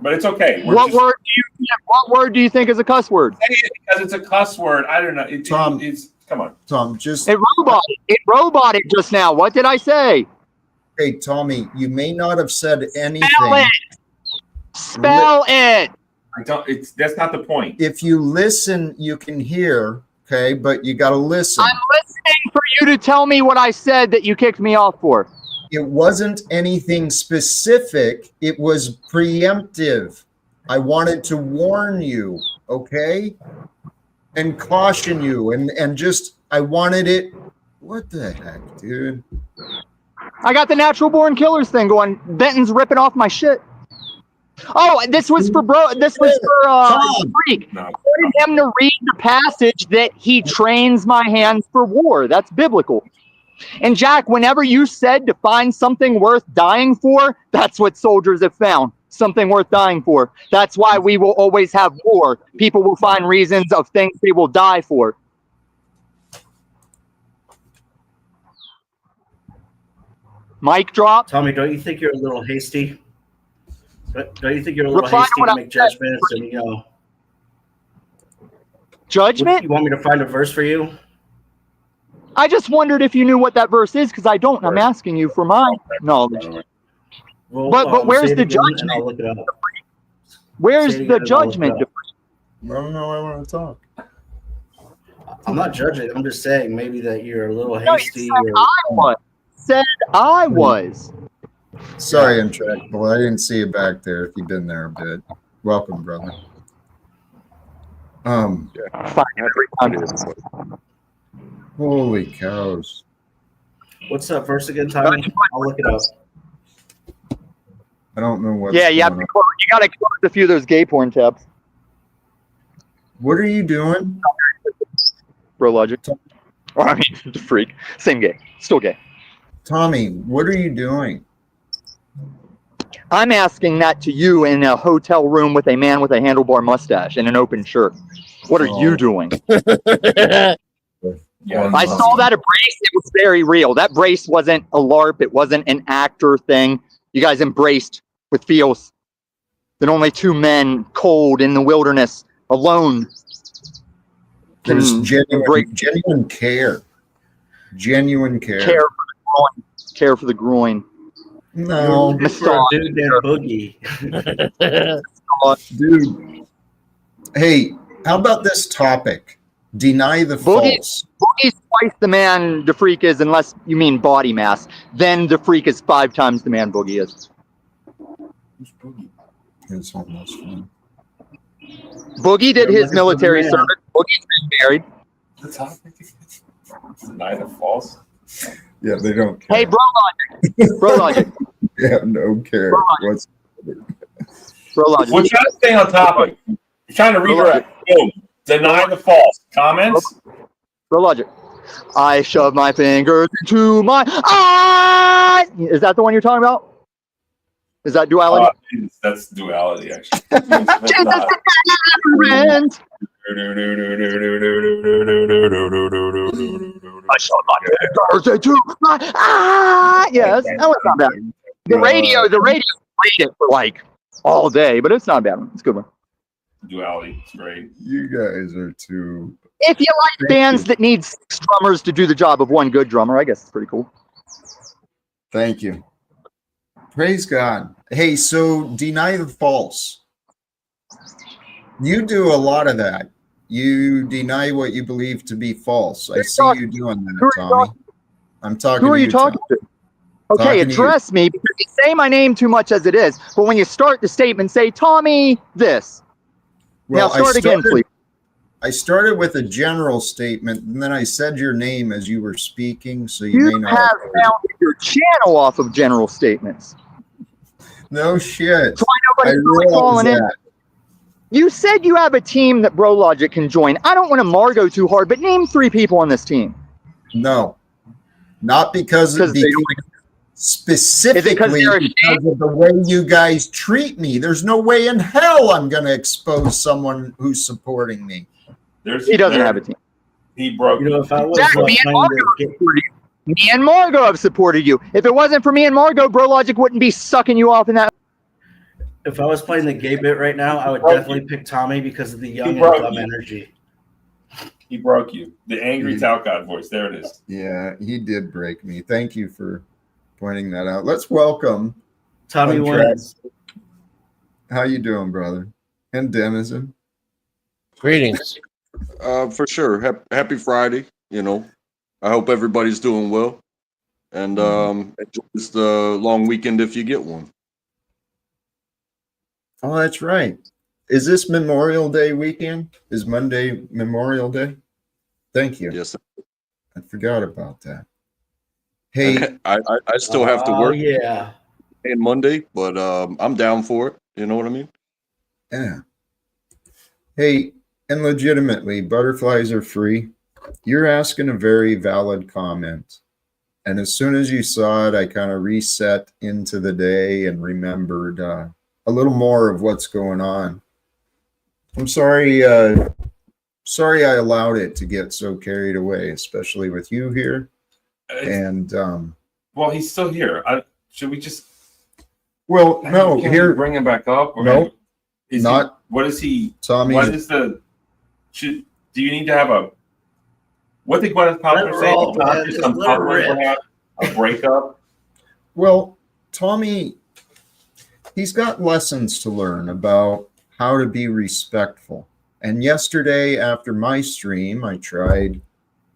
But it's okay. What word do you think is a cuss word? Because it's a cuss word. I don't know. Tom. It's come on. Tom, just It roboted just now. What did I say? hey, Tommy, you may not have said anything. Spell it. Spell it. I don't. That's not the point. If you listen, you can hear, okay, but you got to listen. I'm listening for you to tell me what I said that you kicked me off for. It wasn't anything specific, it was preemptive. I wanted to warn you, okay? And caution you, and just, I wanted it. What the heck, dude? I got the natural born killers thing going. Benton's ripping off my shit. Oh, this was for Freak. No. I wanted him to read the passage that he trains my hands for war. That's biblical. And Jack, whenever you said to find something worth dying for, that's what soldiers have found. Something worth dying for. That's why we will always have war. People will find reasons of things they will die for. Mic drop. Tommy, don't you think you're a little hasty? Don't you think you're a little Reply to hasty what to I make said. judgments? And Judgment? you want me to find a verse for you? I just wondered if you knew what that verse is, because I don't. I'm asking you for my knowledge. Well, But where's say it the again, and judgment? I'll look it up. Where's Say it the again, I'll look it judgment? up. I don't know, I want to talk. I'm not judging. I'm just saying maybe that you're a little No, you hasty. said I was. Sorry, Intractable. I didn't see you back there if you've been there a bit. Welcome, brother. Holy cows. What's that verse again, Tommy? I'll look it up. I don't know what's Yeah, you have going to on. close, you got to close a few of those gay porn tabs, What are you doing? bro. Logic. Or, I mean, the freak. Same gay. Still gay. Tommy, what are you doing? I'm asking that to you in a hotel room with a man with a handlebar mustache and an open shirt. What are you doing? Yeah, I saw that embrace. It was very real. That brace wasn't a LARP. It wasn't an actor thing. You guys embraced with feels that only two men cold in the wilderness alone can There's embrace. genuine care. Genuine care. Care for the groin. Care for the groin. No, You're looking for a dude named Boogie. dude. Hey, how about this topic? Deny the false. Boogie's twice the man the freak is, unless you mean body mass. Then the freak is 5 times the man Boogie is. Who's Boogie? It's almost fun. Boogie did his military service. Boogie's been married. The topic is deny the false. Yeah, they don't care. Hey, bro logic. Bro logic. They have no care. What's Bro logic. We're trying to stay on topic. You're trying to redirect. Boom. Deny the false. Comments? Bro logic. I shove my fingers into my eye. Is that the one you're talking about? Is that duality? That's duality, actually. Jesus friend. I shove my fingers into my eye. Yes, that was not bad. The radio played it for like all day, but it's not a bad one. It's a good one. Duality. It's great. You guys are too. If you like bands that need 6 drummers to do the job of one good drummer, I guess it's pretty cool. Thank you. Praise God. Hey, so deny the false. You do a lot of that. You deny what you believe to be false. I see you doing that, Tommy. I'm talking to you. Who are you talking to? Okay, address me because you say my name too much as it is. But when you start the statement, say, Tommy, this. Well, now start again, please. I started with a general statement, and then I said your name as you were speaking, so you may not have founded your channel off of general statements. No shit. So I nobody's really calling in. You said you have a team that Bro Logic can join. I don't want to Margo too hard, but name 3 people on this team. No. Not because of specifically because of the way you guys treat me. There's no way in hell I'm going to expose someone who's supporting me. He doesn't have a team. He broke. You know, if I was me and Margo have supported you. If it wasn't for me and Margo, Bro Logic wouldn't be sucking you off in that. If I was playing the gay bit right now, I would definitely pick Tommy because of the young and dumb energy. He broke you. The angry Talcott voice. There it is. Yeah, he did break me. Thank you for pointing that out. Let's welcome Tommy Wins. How you doing, brother? And Denizen. Greetings. For sure. Happy Friday. You know, I hope everybody's doing well, and enjoy this long weekend if you get one. Oh, that's right. Is this Memorial Day weekend? Is Monday Memorial Day? Thank you. Yes, sir. I forgot about that. Hey, I still have to work. Yeah. And Monday, but I'm down for it. You know what I mean? Yeah. Hey, and legitimately, butterflies are free. You're asking a very valid comment. And as soon as you saw it, I kind of reset into the day and remembered a little more of what's going on. I'm sorry. Sorry I allowed it to get so carried away, especially with you here. And well, he's still here. Should we just? Well, no. Can Here, we bring him back up. Or no, is not. What is he? Tommy. What is the? Do you need to have a? What did Gwyneth Paltrow say? A breakup. Well, Tommy, he's got lessons to learn about how to be respectful. And yesterday after my stream, I tried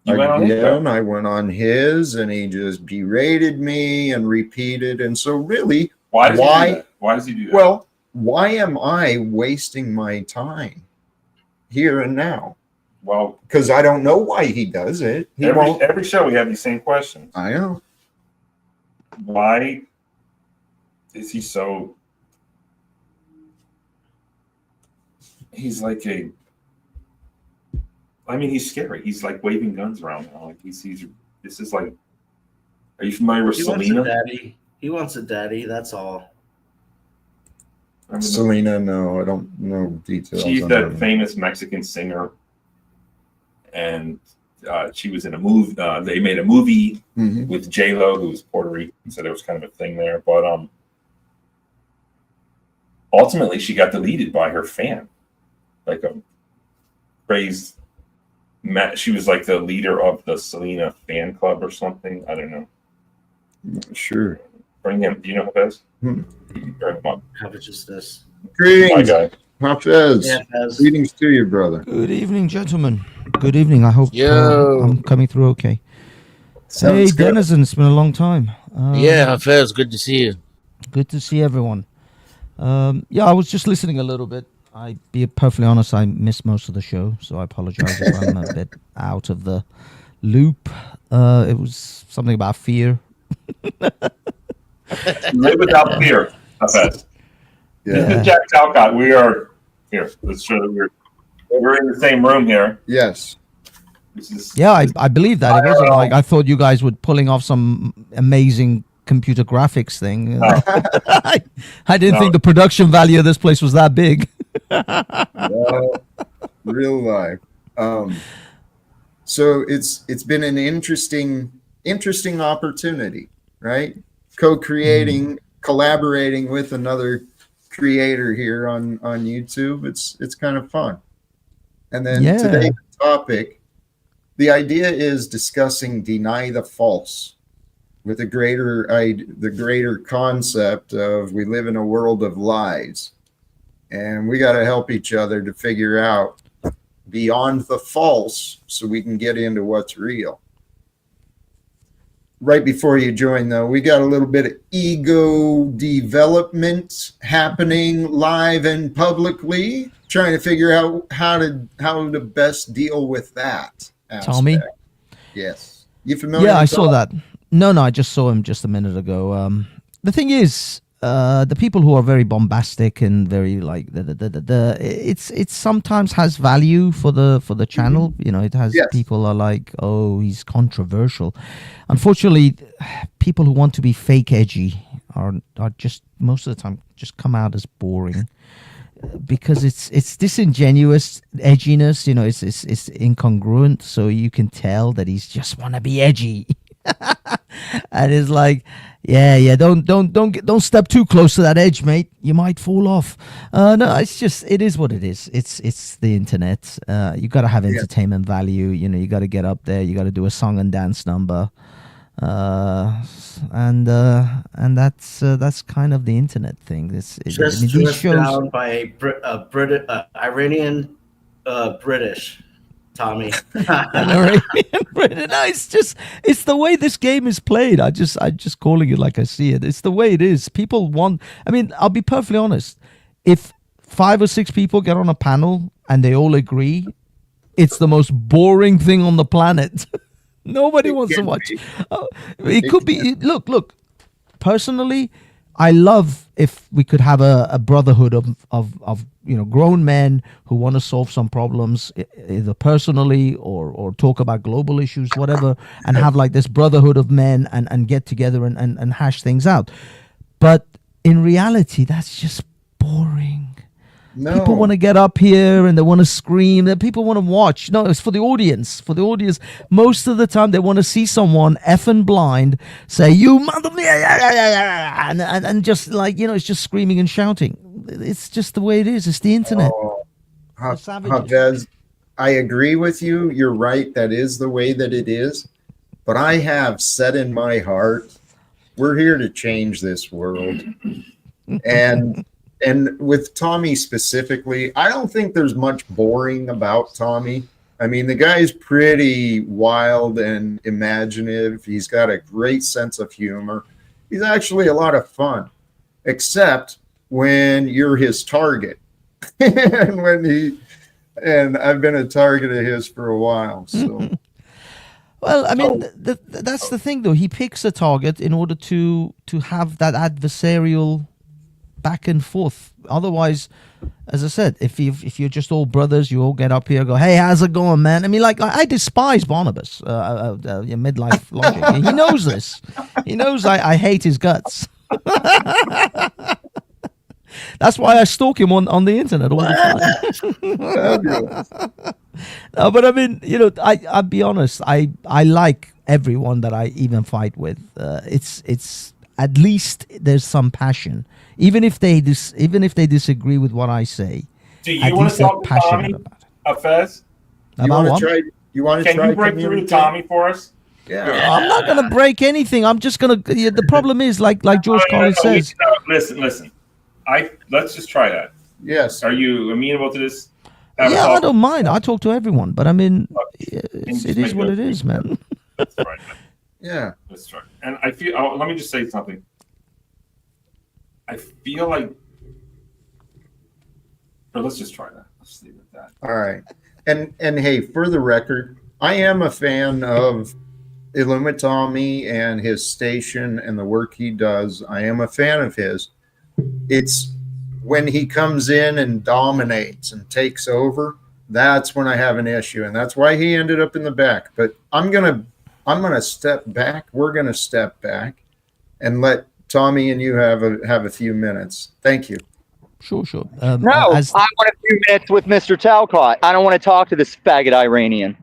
You went on his show? I went on his, and he just berated me and repeated. And so, really, Why does he do that? Why does he do that? Well, why am I wasting my time here and now? Well, because I don't know why he does it. Every show we have these same questions. I know. Why is he so? He's like a. I mean, he's scary. He's like waving guns around now. Like he's. This is like. Are you familiar with Selena? Daddy. He wants a daddy. That's all. Selena, no, I don't know details. She's that famous Mexican singer, and she was in a movie. They made a movie with J-Lo, who was Puerto Rican, so there was kind of a thing there. But ultimately, she got deleted by her fan, like a crazed. She was like the leader of the Selena fan club or something. I don't know. Sure. Bring him. Do you know who that is? Bring him up. How much is this? Greetings, guy. Hafez. Yeah, Fez. Greetings to you, brother. Good evening, gentlemen. Good evening. I hope I'm coming through okay. Sounds good. Denizen, it's been a long time. Yeah, Fez, good to see you. Good to see everyone. Yeah, I was just listening a little bit. I be perfectly honest, I missed most of the show, so I apologize if I'm a bit out of the loop. It was something about fear. Live without fear. That's Yeah. This is Jack Talcott. We are here. Let's show that we're in the same room here. Yes. This is Yeah, I believe that. It wasn't like I thought you guys were pulling off some amazing computer graphics thing. No. I didn't think the production value of this place was that big. Well, real life. So it's been an interesting opportunity, right? Co-creating, collaborating with another creator here on YouTube. It's kind of fun. And then today's topic, the idea is discussing deny the false with the greater concept of we live in a world of lies. And we got to help each other to figure out beyond the false so we can get into what's real. Right before you join, though, we got a little bit of ego development happening live and publicly, trying to figure out how to best deal with that aspect. Tommy? Yes. You familiar Yeah, I with saw Tom? that. No, I just saw him just a minute ago. The thing is, the people who are very bombastic and very like it sometimes has value for the channel. You know, it has people are like, oh, he's controversial. Unfortunately, people who want to be fake edgy are just most of the time just come out as boring. Because it's disingenuous edginess, you know, it's incongruent, so you can tell that he's just want to be edgy. And it's like, yeah, don't step too close to that edge, mate. You might fall off. No, it is what it is. It's the internet. You got to have entertainment value. You know, you got to get up there. You got to do a song and dance number. And that's kind of the internet thing. These shows down by Iranian British. Tommy. No, it's the way this game is played. I just calling it like I see it. It's the way it is. People want. I mean, I'll be perfectly honest. If 5 or 6 people get on a panel and they all agree, it's the most boring thing on the planet. Nobody wants to watch. It could be. Look. Personally, I love if we could have a brotherhood of you know, grown men who want to solve some problems either personally or talk about global issues, whatever, and have like this brotherhood of men and get together and hash things out. But in reality, that's just boring. No. People want to get up here and they want to scream. That people want to watch. No, it's for the audience. For the audience, most of the time they want to see someone effing blind say "you mother," and just like, you know, it's just screaming and shouting. It's just the way it is. It's the internet. Hafez, I agree with you. You're right. That is the way that it is. But I have said in my heart, we're here to change this world. And with Tommy specifically, I don't think there's much boring about Tommy. I mean, the guy's pretty wild and imaginative. He's got a great sense of humor. He's actually a lot of fun, except when you're his target. and I've been a target of his for a while. So, Well, I mean, that's the thing, though. He picks a target in order to have that adversarial back and forth. Otherwise, as I said, if you're just all brothers, you all get up here and go, "Hey, how's it going, man?" I mean, like I despise Barnabas, your midlife logic. He knows this. He knows I hate his guts. That's why I stalk him on the internet all the time. No, but I mean, I'll be honest. I like everyone that I even fight with. It's at least there's some passion, even if they disagree with what I say. Do you want to talk to Tommy, Fez? You want to try? Can you break through to Tommy for us? Yeah. I'm not gonna break anything. I'm just gonna. The problem is, like George Carlin says. Listen. Let's just try that. Yes. Are you amenable to this? Yeah, I don't mind. I talk to everyone, but I mean, it is what it is, man. That's right. Yeah. That's right. And I feel. Let me just say something. I feel like. Or let's just try that. Let's leave it at that. All right. And hey, for the record, I am a fan of Illumitami and his station and the work he does. I am a fan of his. It's when he comes in and dominates and takes over, that's when I have an issue, and that's why he ended up in the back. But I'm gonna step back. We're gonna step back and let Tommy and you have a few minutes. Thank you. Sure. I want a few minutes with Mr. Talcott. I don't want to talk to this faggot Iranian.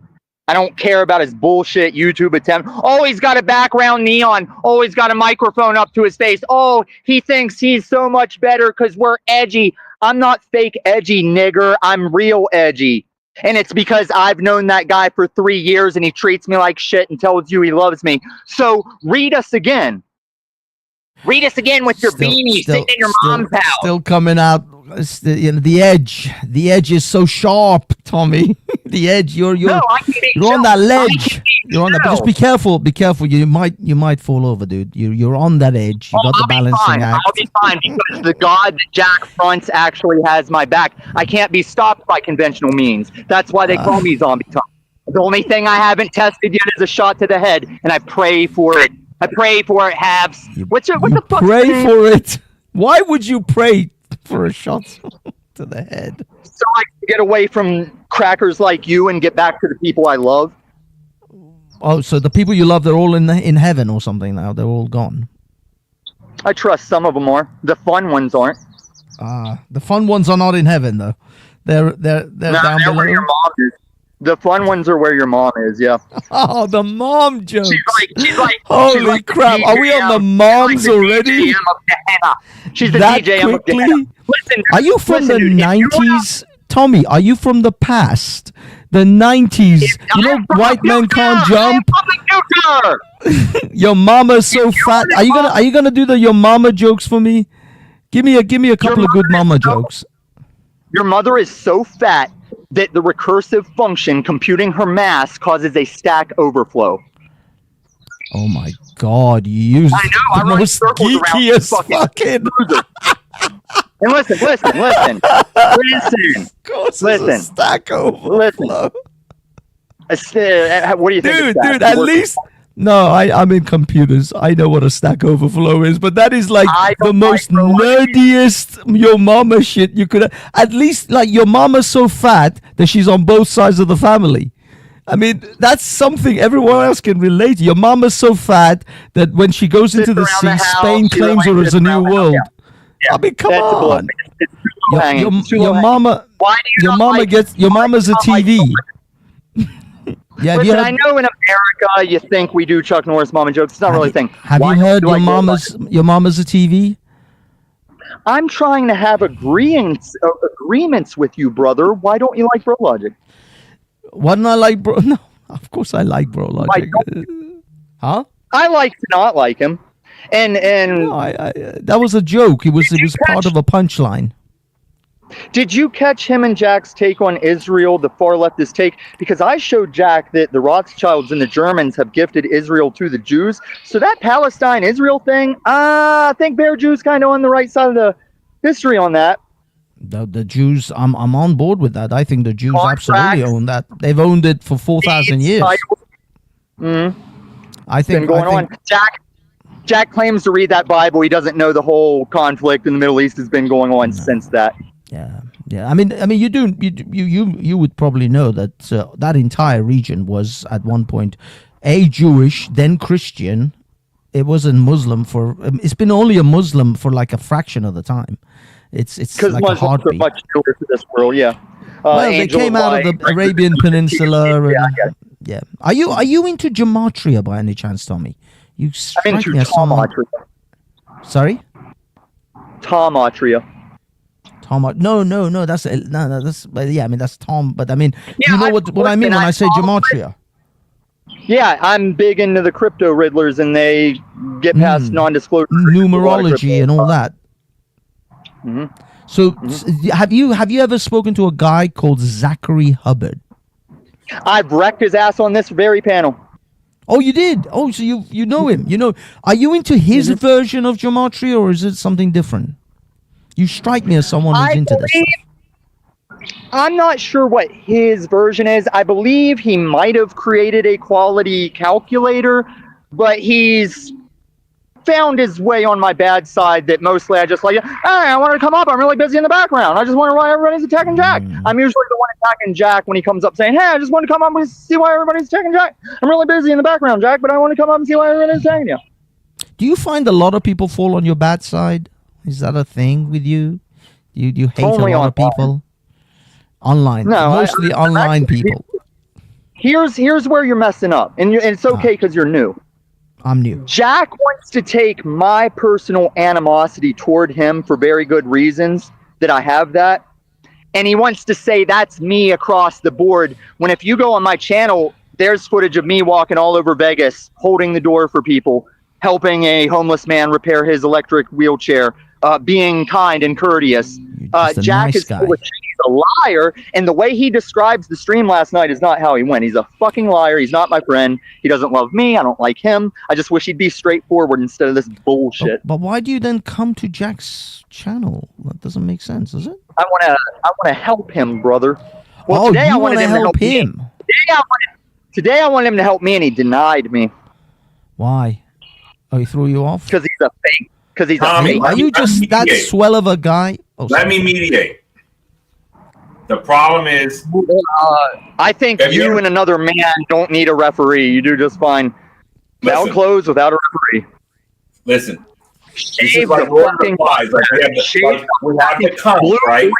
I don't care about his bullshit YouTube attempt. Oh, he's got a background neon. Oh, he's got a microphone up to his face. Oh, he thinks he's so much better because we're edgy. I'm not fake edgy, nigger. I'm real edgy. And it's because I've known that guy for 3 years and he treats me like shit and tells you he loves me. So read us again. Read us again with your beanie sitting in your mom's house. Still coming out. The edge. The edge is so sharp, Tommy. The edge. You're on that ledge. You're on that. But just be careful. Be careful. You might fall over, dude. You're on that edge. You got the balancing act. I'll be fine because the God that Jack fronts actually has my back. I can't be stopped by conventional means. That's why they call me Zombie Tom. The only thing I haven't tested yet is a shot to the head, and I pray for it. I pray for it, Habs. What the fuck? Pray for it. Why would you pray for a shot to the head? So I can get away from crackers like you and get back to the people I love. Oh, so the people you love, they're all in heaven or something now. They're all gone. I trust some of them more. The fun ones aren't. The fun ones are not in heaven though. They're down below. Where your mom is. The fun ones are where your mom is, yeah. Oh, the mom jokes. She's like holy crap. Are we on the moms already? She's the that DJ quickly? Listen, are you from the 90s? Tommy, are you from the past? The 90s. You know white men can't jump? Your mama's so fat. Are you gonna do the your mama jokes for me? Give me a couple of good mama jokes. Your mother is so fat that the recursive function computing her mass causes a stack overflow. Oh my God! You use the most geekiest fucking. And listen. Of course, listen. Stack overflow. What do you think? Dude, at least. No, I'm in computers. I know what a stack overflow is, but that is like the most nerdiest your mama shit you could. At least, like, your mama's so fat that she's on both sides of the family. I mean, that's something everyone else can relate to. Your mama's so fat that when she goes into the sea, Spain claims her as a new world. Yeah, I mean, come on. Your mama gets. Your mama's a TV. Yeah, listen, I know in America you think we do Chuck Norris mama jokes. It's not really a thing. Have you heard your mama's a TV? I'm trying to have agreements with you, brother. Why don't you like Bro Logic? Why don't I like Bro? No, of course I like Bro Logic. Huh? I like to not like him, and no, I that was a joke. It was part of a punchline. Did you catch him and Jack's take on Israel, the far leftist take? Because I showed Jack that the Rothschilds and the Germans have gifted Israel to the Jews. So that Palestine-Israel thing, I think Bear Jew's kind of on the right side of the history on that. The Jews, I'm on board with that. I think the Jews Contracts. absolutely own that. They've owned it for 4,000 years. I think Been going on. Jack claims to read that Bible. He doesn't know the whole conflict in the Middle East has been going on since that. Yeah. I mean, you would probably know that that entire region was at one point Jewish, then Christian. It wasn't Muslim for. It's been only a Muslim for like a fraction of the time. It's like a heartbeat. Are much newer to this world, yeah. Well, they came out of the Arabian Peninsula. Yeah. Are you into gematria by any chance, Tommy? You strike I'm into me as someone. Sorry. Tomatria. No. That's yeah. I mean, that's Tom. But I mean, you know what I mean when I say gematria. Yeah, I'm big into the crypto riddlers, and they get past non-disclosure numerology and all that. So, have you ever spoken to a guy called Zachary Hubbard? I've wrecked his ass on this very panel. Oh, you did? Oh, so you know him? Are you into his version of gematria, or is it something different? You strike me as someone who's into this stuff. I'm not sure what his version is. I believe he might have created a quality calculator, but he's found his way on my bad side that mostly I just like, hey, I wanted to come up. I'm really busy in the background. I just wonder why everybody's attacking Jack. I'm usually the one attacking Jack when he comes up saying, hey, I just want to come up and see why everybody's attacking Jack. I'm really busy in the background, Jack, but I want to come up and see why everybody's attacking you. Do you find a lot of people fall on your bad side? Is that a thing with you? Do you hate Only a lot of people? Online. No, mostly online people. Here's where you're messing up. And it's okay because you're new. I'm new. Jack wants to take my personal animosity toward him for very good reasons that I have that. And he wants to say that's me across the board. When if you go on my channel, there's footage of me walking all over Vegas, holding the door for people, helping a homeless man repair his electric wheelchair, being kind and courteous. Jack is full of shit. He's a liar, and the way he describes the stream last night is not how he went. He's a fucking liar. He's not my friend. He doesn't love me. I don't like him. I just wish he'd be straightforward instead of this bullshit. But why do you then come to Jack's channel? That doesn't make sense, does it? I want to help him, brother. Well, today I wanted him to help him. Today I wanted him to help me, and he denied me. Why? Oh, he threw you off? Because he's a fake. Because he's Tommy, a fake. Are you just that swell of a guy? Oh, let me mediate. The problem is, I think you and another man don't need a referee. You do just fine. Without clothes, without a referee. Listen. Shave like the fucking flies. Like we have the conch, right?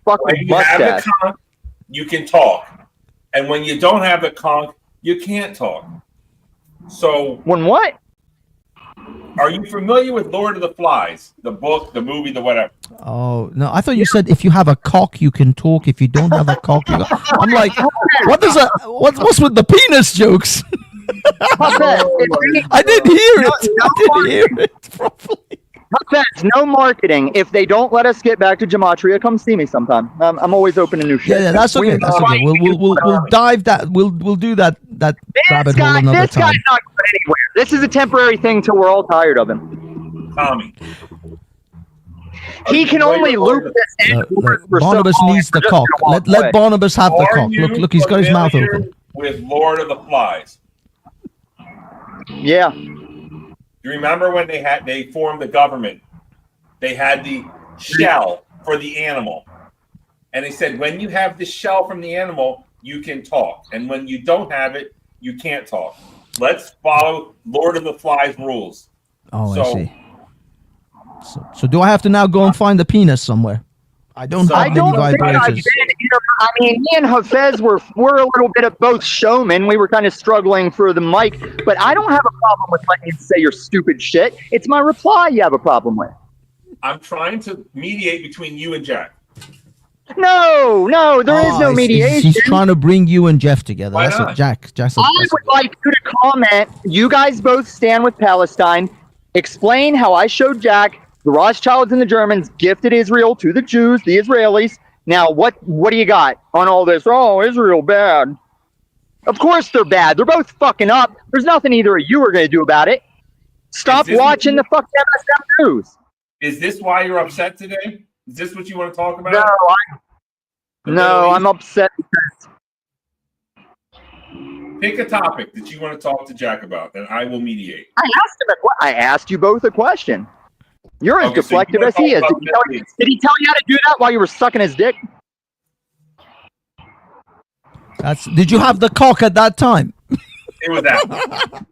When you have the conch, you can talk. And when you don't have the conch, you can't talk. So when what? Are you familiar with Lord of the Flies? The book, the movie, the whatever. Oh no! I thought you said if you have a cock, you can talk. If you don't have a cock, I'm like, what does that? What's with the penis jokes? I didn't hear it. I didn't hear it properly. No marketing. If they don't let us get back to gematria, come see me sometime. I'm always open to new shit. Yeah, that's okay. That's okay. We'll dive that. We'll do that rabbit hole another this time. This guy's not going anywhere. This is a temporary thing till we're all tired of him. Tommy. He can only loop this in. Barnabas needs the cock. Let Barnabas have the cock. Look, he's got his mouth open. With Lord of the Flies. Yeah. You remember when they formed the government? They had the shell for the animal. And they said, when you have the shell from the animal, you can talk. And when you don't have it, you can't talk. Let's follow Lord of the Flies rules. Oh, I see. So do I have to now go and find the penis somewhere? I don't have many vibrators. I mean, me and Hafez were a little bit of both showmen. We were kind of struggling for the mic, but I don't have a problem with letting you say your stupid shit. It's my reply you have a problem with. I'm trying to mediate between you and Jack. No, there is no mediation. He's trying to bring you and Jeff together. Why that's not? what Jack. I would like you to comment. You guys both stand with Palestine. Explain how I showed Jack The Rothschilds and the Germans gifted Israel to the Jews, the Israelis. Now, what do you got on all this? Oh, Israel bad. Of course they're bad. They're both fucking up. There's nothing either of you are going to do about it. Stop watching the fucking MSM news. Is this why you're upset today? Is this what you want to talk about? No, I'm upset because pick a topic that you want to talk to Jack about, and I will mediate. I asked you both a question. You're as deflective as he is. Did he tell you how to do that while you were sucking his dick? Did you have the cock at that time? It was that.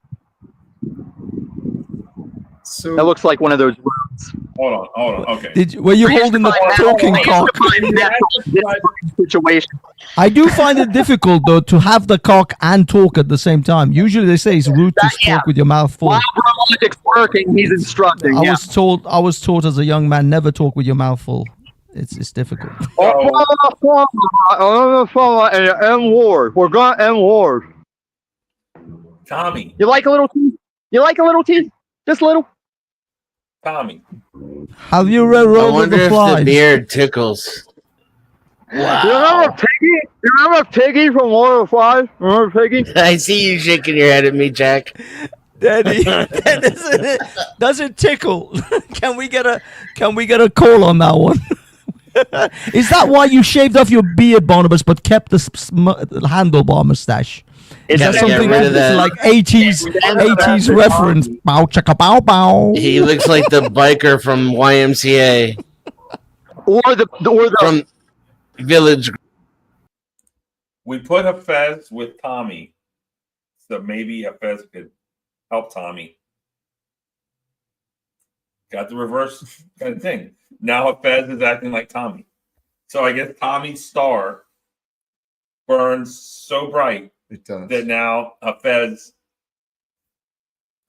So That looks like one of those words. Hold on. Okay. Were you holding the talking cock? Situation. I do find it difficult though to have the cock and talk at the same time. Usually they say it's rude to talk with your mouth full. While Brologic's working, he's instructing. I was taught as a young man never talk with your mouth full. It's difficult. End war. We're gonna end war. Tommy. You like a little tea? Just a little. Tommy. Have you read I Roll with wonder the if Flies? the beard tickles. Wow. You remember Piggy from War of Flies? Remember Piggy? I see you shaking your head at me, Jack. Daddy, does it tickle? Can we get a call on that one? Is that why you shaved off your beard, Barnabas, but kept the handlebar mustache? Is that something that's like 80s reference? Bow chaka bow bow. He looks like the biker from YMCA. Or the From Village. We put Hafez with Tommy, so maybe Hafez could help Tommy. Got the reverse kind of thing. Now Hafez is acting like Tommy. So I guess Tommy's star burns so bright it does. that now Hafez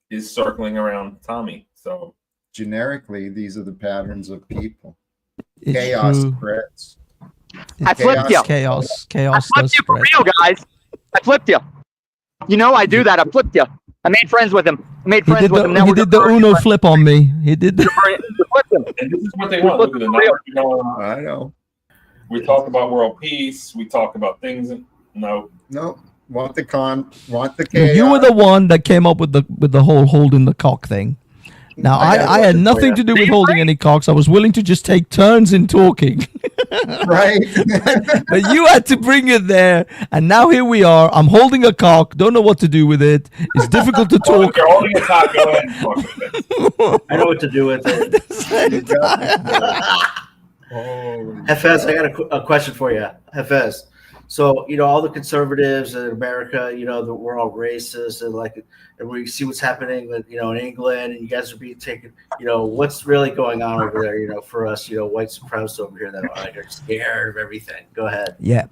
is circling around Tommy. So Generically, these are the patterns of people. It's Chaos true. spreads. I flipped you. Chaos I does flipped you for spread. real, guys. I flipped you. You know I do that. I flipped you. I made friends with him. He did the Uno flip on me. He did the and this is what they want. Look at the numbers going on. I know. We talk about world peace. We talk about things. No. Want the chaos. You were the one that came up with the whole holding the cock thing. Now I had nothing to do with holding any cocks. I was willing to just take turns in talking. Right. But you had to bring it there, and now here we are. I'm holding a cock, don't know what to do with it. It's difficult to talk. You're holding a cock. Go ahead and talk with it. I know what to do with it. Hafez, I got a question for you. Hafez. So, all the conservatives in America, we're all racist and and we see what's happening with, in England, and you guys are being taken, what's really going on over there, for us, white supremacists over here that are scared of everything. Go ahead. Yeah.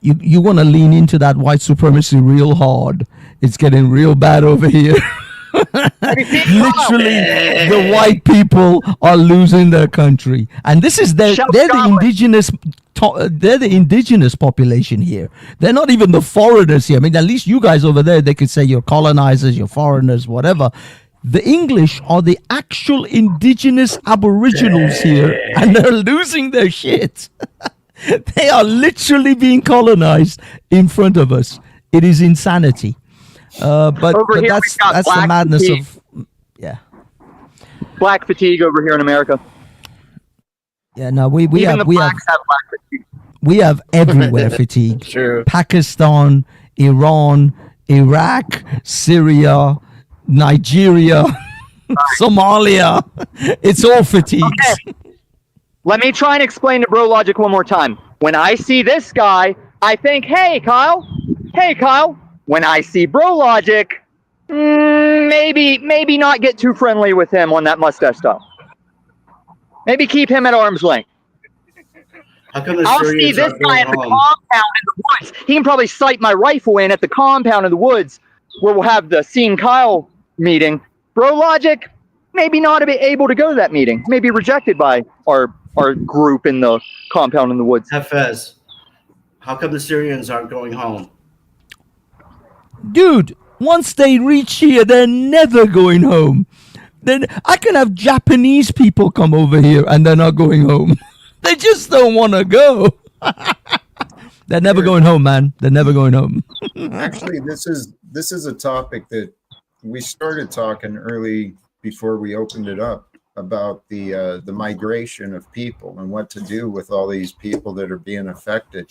You want to lean into that white supremacy real hard. It's getting real bad over here. Literally, the white people are losing their country, and this is they're the indigenous population here. They're not even the foreigners here. I mean, at least you guys over there, they could say you're colonizers, you're foreigners, whatever. The English are the actual indigenous aboriginals here, and they're losing their shit. They are literally being colonized in front of us. It is insanity. But that's the madness fatigue. Black fatigue over here in America. Yeah, no, we Even have the blacks have black fatigue. We have everywhere fatigue. True. Pakistan, Iran, Iraq, Syria, Nigeria, Somalia. It's all fatigue. Okay. Let me try and explain to Bro Logic one more time. When I see this guy, I think, hey, Kyle. When I see Bro Logic, maybe not get too friendly with him on that mustache stuff. Maybe keep him at arm's length. I'll see this guy at the compound in the woods. He can probably sight my rifle in at the compound in the woods where we'll have the Scene Kyle meeting. Bro Logic, maybe not able to go to that meeting. Maybe rejected by our group in the compound in the woods. Hafez, how come the Syrians aren't going home? Dude, once they reach here, they're never going home. then I can have Japanese people come over here and they're not going home. They just don't want to go. They're never going home, man. They're never going home. Actually, this is a topic that we started talking early before we opened it up about the migration of people and what to do with all these people that are being affected.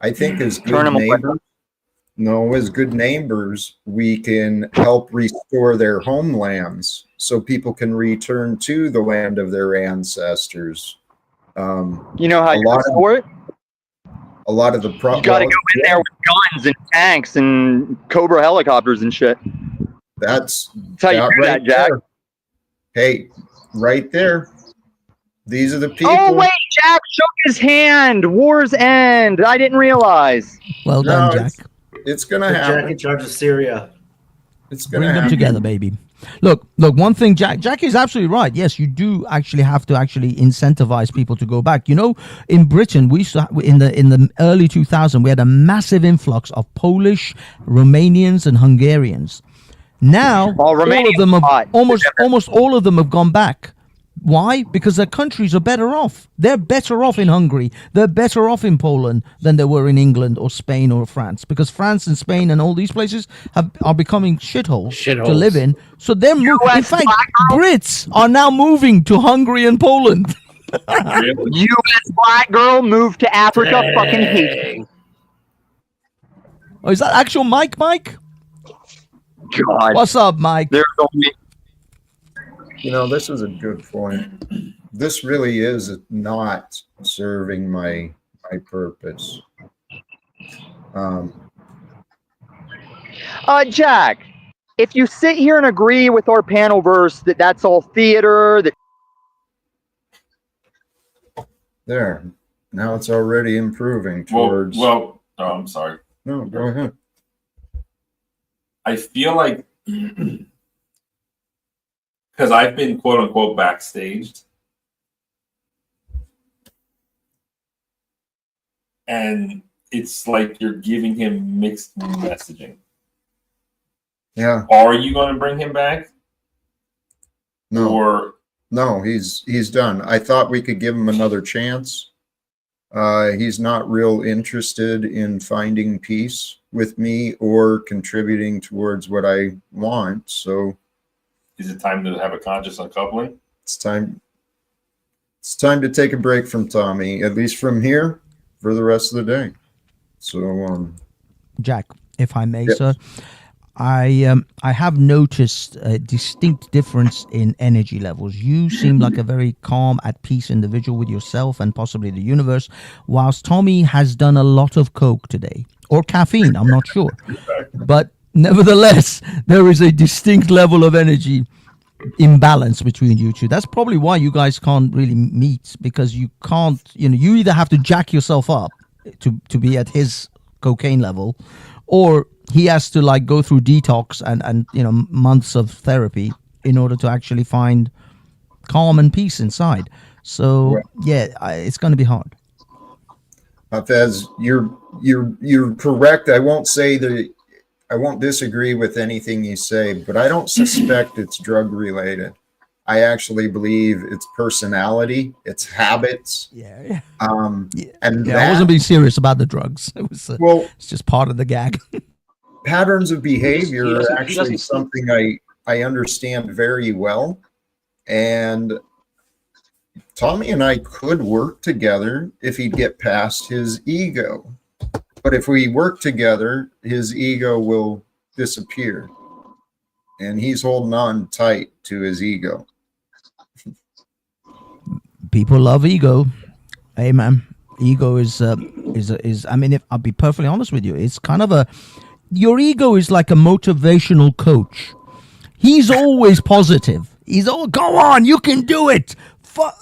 I think as good neighbors, as good neighbors, we can help restore their homelands so people can return to the land of their ancestors. You know how you restore it? A lot of the You got to go in there with guns and tanks and Cobra helicopters and shit. That's how you do that, Jack. There. Hey, right there. These are the people. Oh, wait, Jack shook his hand. War's end. I didn't realize. Well done, Jack. It's going to happen. Jack in charge of Syria. It's going to Bring happen. them together, baby. Look, one thing, Jack is absolutely right. Yes, you do actually have to actually incentivize people to go back. You know, in Britain, we used to, in the early 2000s, we had a massive influx of Polish, Romanians, and Hungarians. Now, all of them have, almost all of them have gone back. Why? Because their countries are better off. They're better off in Hungary. They're better off in Poland than they were in England or Spain or France. Because France and Spain and all these places are becoming shitholes to live in. So they're moving. In fact, Brits are now moving to Hungary and Poland. U.S. black girl moved to Africa. Dang. Fucking hate. Oh, is that actual Mike? God. What's up, Mike? There's only. You know, this is a good point. This really is not serving my purpose. Jack, if you sit here and agree with our panel verse that that's all theater, that there, now it's already improving towards. Well, I'm sorry. No, go ahead. I feel like. Because I've been quote unquote backstaged. And it's like you're giving him mixed messaging. Yeah. Are you going to bring him back? No. Or no, he's done. I thought we could give him another chance. He's not real interested in finding peace with me or contributing towards what I want. So is it time to have a conscious uncoupling? It's time to take a break from Tommy, at least from here, for the rest of the day. So, Jack, if I may, sir, I have noticed a distinct difference in energy levels. You seem like a very calm, at peace individual with yourself and possibly the universe, whilst Tommy has done a lot of coke today, or caffeine, I'm not sure. But nevertheless, there is a distinct level of energy imbalance between you two. That's probably why you guys can't really meet, because you can't, you either have to jack yourself up to be at his cocaine level, or he has to like go through detox and months of therapy in order to actually find calm and peace inside. So it's going to be hard. Hafez, you're correct. I won't disagree with anything you say, but I don't suspect it's drug related. I actually believe it's personality, it's habits. Yeah. And I wasn't being serious about the drugs. It was it's just part of the gag. Patterns of behavior are actually something I understand very well. And Tommy and I could work together if he'd get past his ego. But if we work together, his ego will disappear. And he's holding on tight to his ego. People love ego. Hey, man. Ego is I mean, if I'll be perfectly honest with you, it's kind of your ego is like a motivational coach. He's always positive. He's all, go on, you can do it.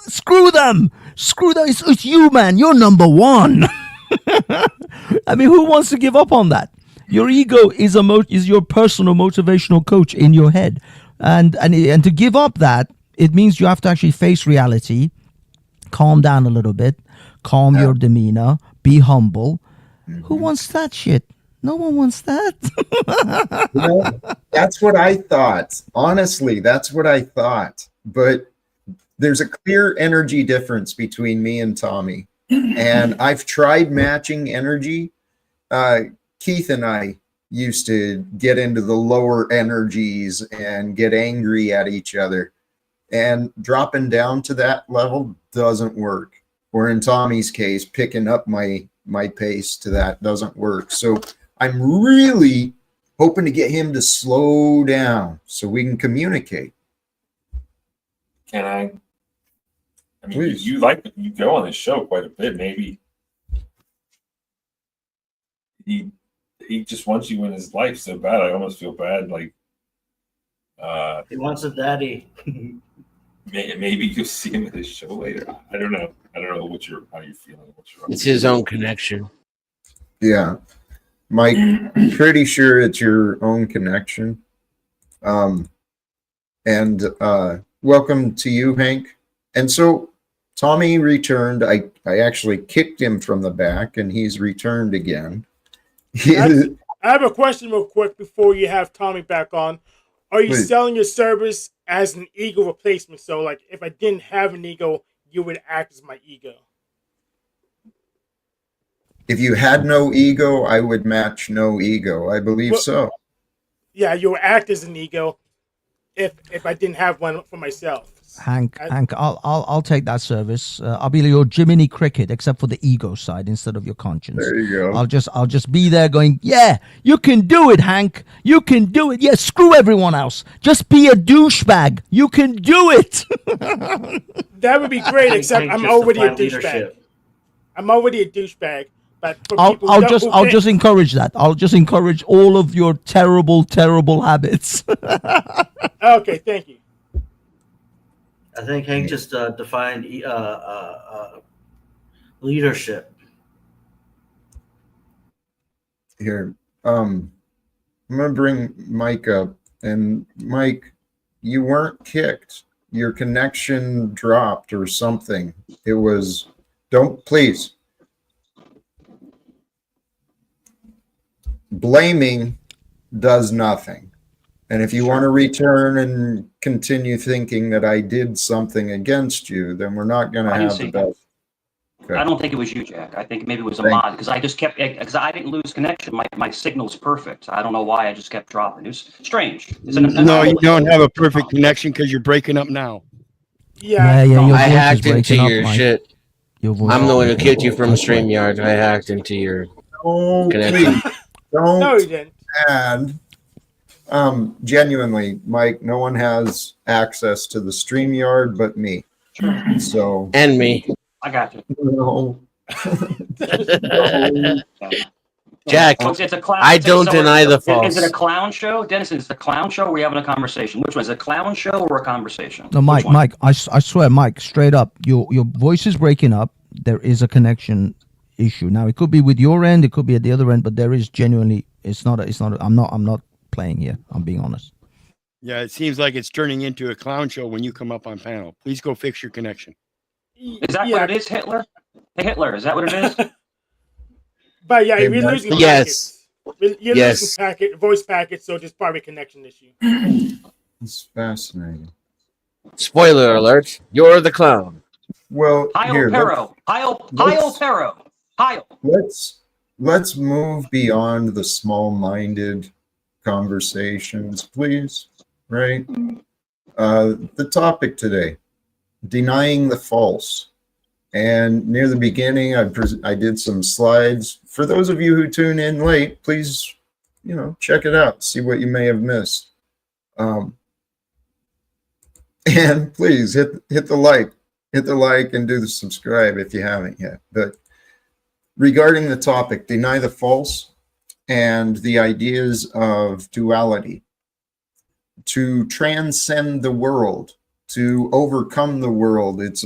Screw them. It's you, man. You're number one. I mean, who wants to give up on that? Your ego is your personal motivational coach in your head, and to give up that, it means you have to actually face reality, calm down a little bit, calm your demeanor, be humble. Mm-hmm. Who wants that shit? No one wants that. You know, that's what I thought. Honestly, that's what I thought. But there's a clear energy difference between me and Tommy. And I've tried matching energy. Keith and I used to get into the lower energies and get angry at each other. And dropping down to that level doesn't work. Or in Tommy's case, picking up my pace to that doesn't work. So I'm really hoping to get him to slow down so we can communicate. Can I? I mean, Please. you go on this show quite a bit. Maybe he just wants you in his life so bad. I almost feel bad. Like He wants a daddy. maybe you'll see him at his show later. I don't know. I don't know how you're feeling. It's his own connection. Yeah. Mike, pretty sure it's your own connection. And welcome to you, Hank. And so Tommy returned. I actually kicked him from the back, and he's returned again. I have a question real quick before you have Tommy back on. Are you Please. selling your service as an ego replacement? So, like, if I didn't have an ego, you would act as my ego. If you had no ego, I would match no ego. I believe so. Yeah, you would act as an ego if I didn't have one for myself. Hank, I'll take that service. I'll be your Jiminy Cricket, except for the ego side instead of your conscience. There you go. I'll just be there going, yeah, you can do it, Hank. You can do it. Yeah, screw everyone else. Just be a douchebag. You can do it. That would be great, except I'm already a douchebag. Leadership. I'm already a douchebag. But for people I'll just encourage that. I'll just encourage all of your terrible, terrible habits. Okay, thank you. I think Hank just defined leadership. Here, I'm gonna bring Mike up, and Mike, you weren't kicked. Your connection dropped or something. It was. Don't please. Blaming does nothing. And if you want to return and continue thinking that I did something against you, then we're not going to have the best. Okay. I don't think it was you, Jack. I think maybe it was a Thank mod because I just kept, because I didn't lose connection. My signal's perfect. I don't know why I just kept dropping. It was strange. No, you don't have a perfect connection because you're breaking up now. Yeah. Your I voice is hacked into breaking up, your Mike. shit. Your voice I'm the is one who breaking kicked you up. from StreamYard. I hacked into your Oh, connection. please, don't. No, you didn't. And genuinely, Mike, no one has access to the StreamYard but me. So, And me. I got you. no. Jack, So it's a clown. I don't deny the Is it false. a clown show, Dennis? Is it a clown show? Or are we having a conversation? Which one is it, a clown show or a conversation? No, Which one? Mike, I swear, Mike, straight up, your voice is breaking up. There is a connection issue. Now, it could be with your end, it could be at the other end, but there is genuinely, I'm not playing here. I'm being honest. Yeah, it seems like it's turning into a clown show when you come up on panel. Please go fix your connection. Is that what it is, Hitler? Hey, Hitler, is that what it is? But yeah, Hey, we're Mike. losing Yes. packets. You're Yes. losing voice packets, so just probably a connection issue. It's fascinating. Spoiler alert, you're the clown. Well, Heil here, Pero. Heil let's- Pero. Heil. let's move beyond the small-minded conversations, please. Right? The topic today, denying the false. And near the beginning, I did some slides. For those of you who tune in late, please, check it out, see what you may have missed. And please hit the like and do the subscribe if you haven't yet. But regarding the topic, deny the false and the ideas of duality, to transcend the world, to overcome the world, it's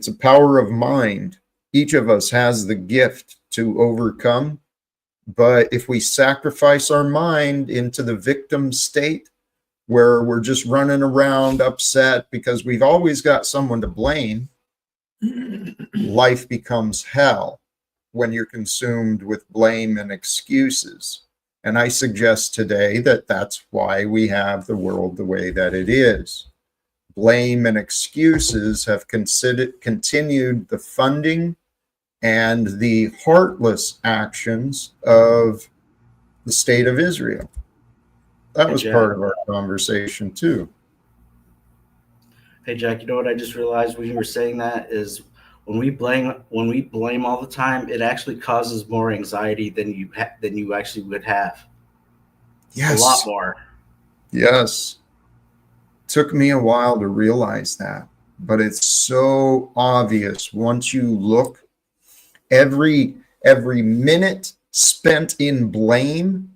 a power of mind. Each of us has the gift to overcome, but if we sacrifice our mind into the victim state, where we're just running around upset because we've always got someone to blame, life becomes hell. when you're consumed with blame and excuses. And I suggest today that that's why we have the world the way that it is. Blame and excuses have continued the funding and the heartless actions of the state of Israel. That was part of our conversation too. Hey Jack, you know what I just realized when you were saying that is when we blame all the time, it actually causes more anxiety than you actually would have. Yes. A lot more. Yes. Took me a while to realize that, but it's so obvious once you look. Every minute spent in blame,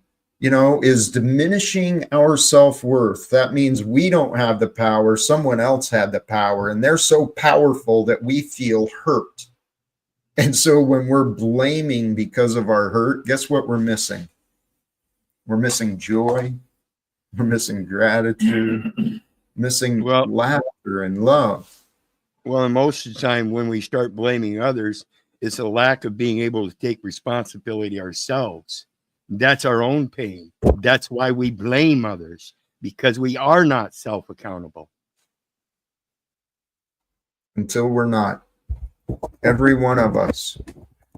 is diminishing our self-worth. That means we don't have the power, someone else had the power, and they're so powerful that we feel hurt. And so when we're blaming because of our hurt, guess what we're missing? We're missing joy, we're missing gratitude, missing laughter and love. Well, and most of the time when we start blaming others, it's a lack of being able to take responsibility ourselves. That's our own pain. That's why we blame others, because we are not self-accountable. Until we're not. Every one of us.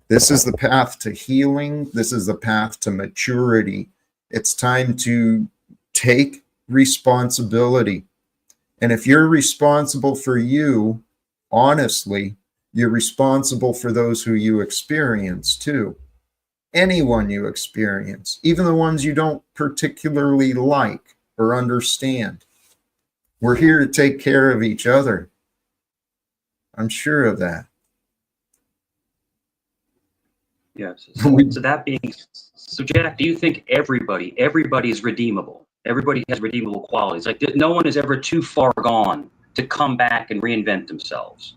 This is the path to healing. This is the path to maturity. It's time to take responsibility. And if you're responsible for you, honestly, you're responsible for those who you experience too. Anyone you experience, even the ones you don't particularly like or understand. We're here to take care of each other. I'm sure of that. Yes. So Jack, do you think everybody is redeemable? Everybody has redeemable qualities. Like no one is ever too far gone to come back and reinvent themselves.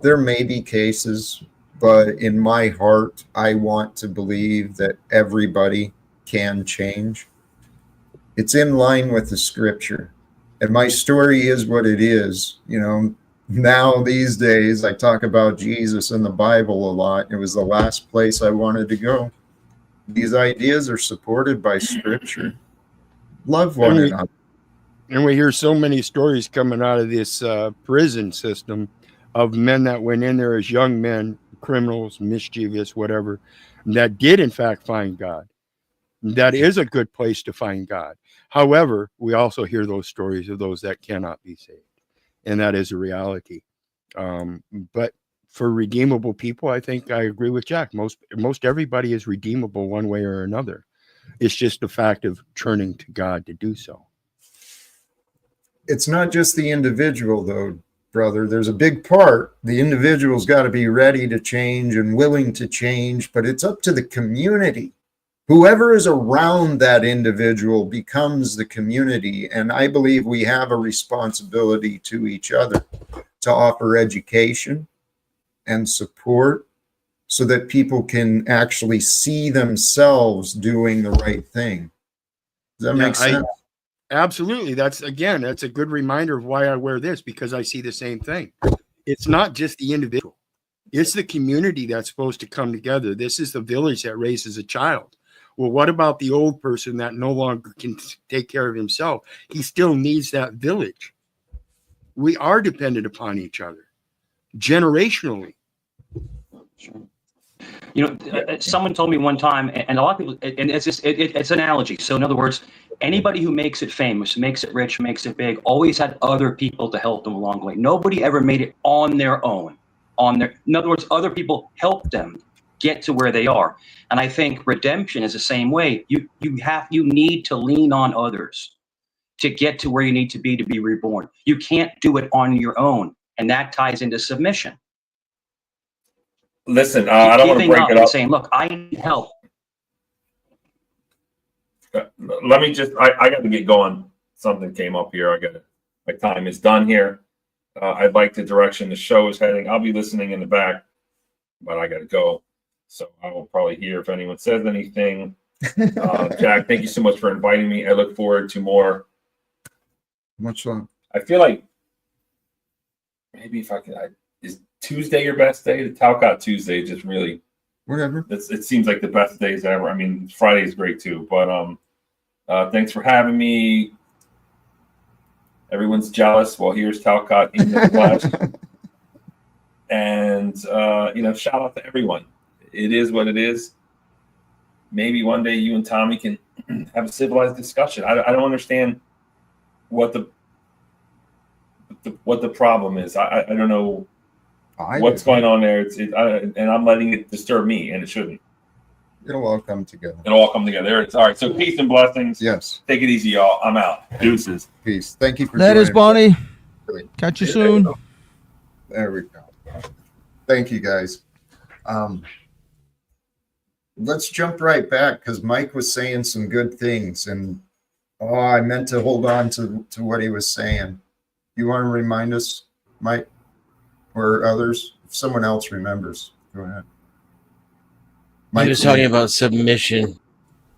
There may be cases, but in my heart, I want to believe that everybody can change. It's in line with the scripture. And my story is what it is. Now these days, I talk about Jesus in the Bible a lot. It was the last place I wanted to go. These ideas are supported by scripture. Love one another. And we hear so many stories coming out of this prison system of men that went in there as young men, criminals, mischievous, whatever, that did in fact find God. That is a good place to find God. However, we also hear those stories of those that cannot be saved. And that is a reality. But for redeemable people, I think I agree with Jack. Most everybody is redeemable one way or another. It's just the fact of turning to God to do so. It's not just the individual, though, brother. There's a big part. The individual's got to be ready to change and willing to change, but it's up to the community. Whoever is around that individual becomes the community. And I believe we have a responsibility to each other to offer education and support so that people can actually see themselves doing the right thing. Does that make sense? Absolutely. That's a good reminder of why I wear this, because I see the same thing. It's not just the individual. It's the community that's supposed to come together. This is the village that raises a child. Well, what about the old person that no longer can take care of himself? He still needs that village. We are dependent upon each other generationally. Sure. Someone told me one time, and a lot of people, and it's an analogy. So in other words, anybody who makes it famous, makes it rich, makes it big, always had other people to help them along the way. Nobody ever made it on their own. In other words, other people helped them get to where they are. And I think redemption is the same way. You need to lean on others to get to where you need to be reborn. You can't do it on your own, and that ties into submission. Listen, I don't want to break it up. Saying, look, I need help. Let me just, I got to get going. Something came up here. My time is done here. I'd like the direction the show is heading. I'll be listening in the back, but I got to go. So I will probably hear if anyone says anything. Jack, thank you so much for inviting me. I look forward to more. Much love. I feel like maybe if I could, Tuesday your best day? The Talcott Tuesday just really Whatever. it seems like the best days ever. I mean, Friday is great too, but thanks for having me. Everyone's jealous. Well, here's Talcott in the flesh. And shout out to everyone. It is what it is. Maybe one day you and Tommy can have a civilized discussion. I don't understand what the problem is. I don't know what's going on there. And I'm letting it disturb me, and it shouldn't. It'll all come together. It'll all come together. There it's all right. So peace and blessings. Yes. Take it easy, y'all. I'm out. Deuces. Peace. Thank you for Letters, joining. Bonnie. Catch you soon. There we go. Thank you, guys. Let's jump right back because Mike was saying some good things, and I meant to hold on to what he was saying. You want to remind us, Mike, or others? If someone else remembers, go ahead. He was talking about submission.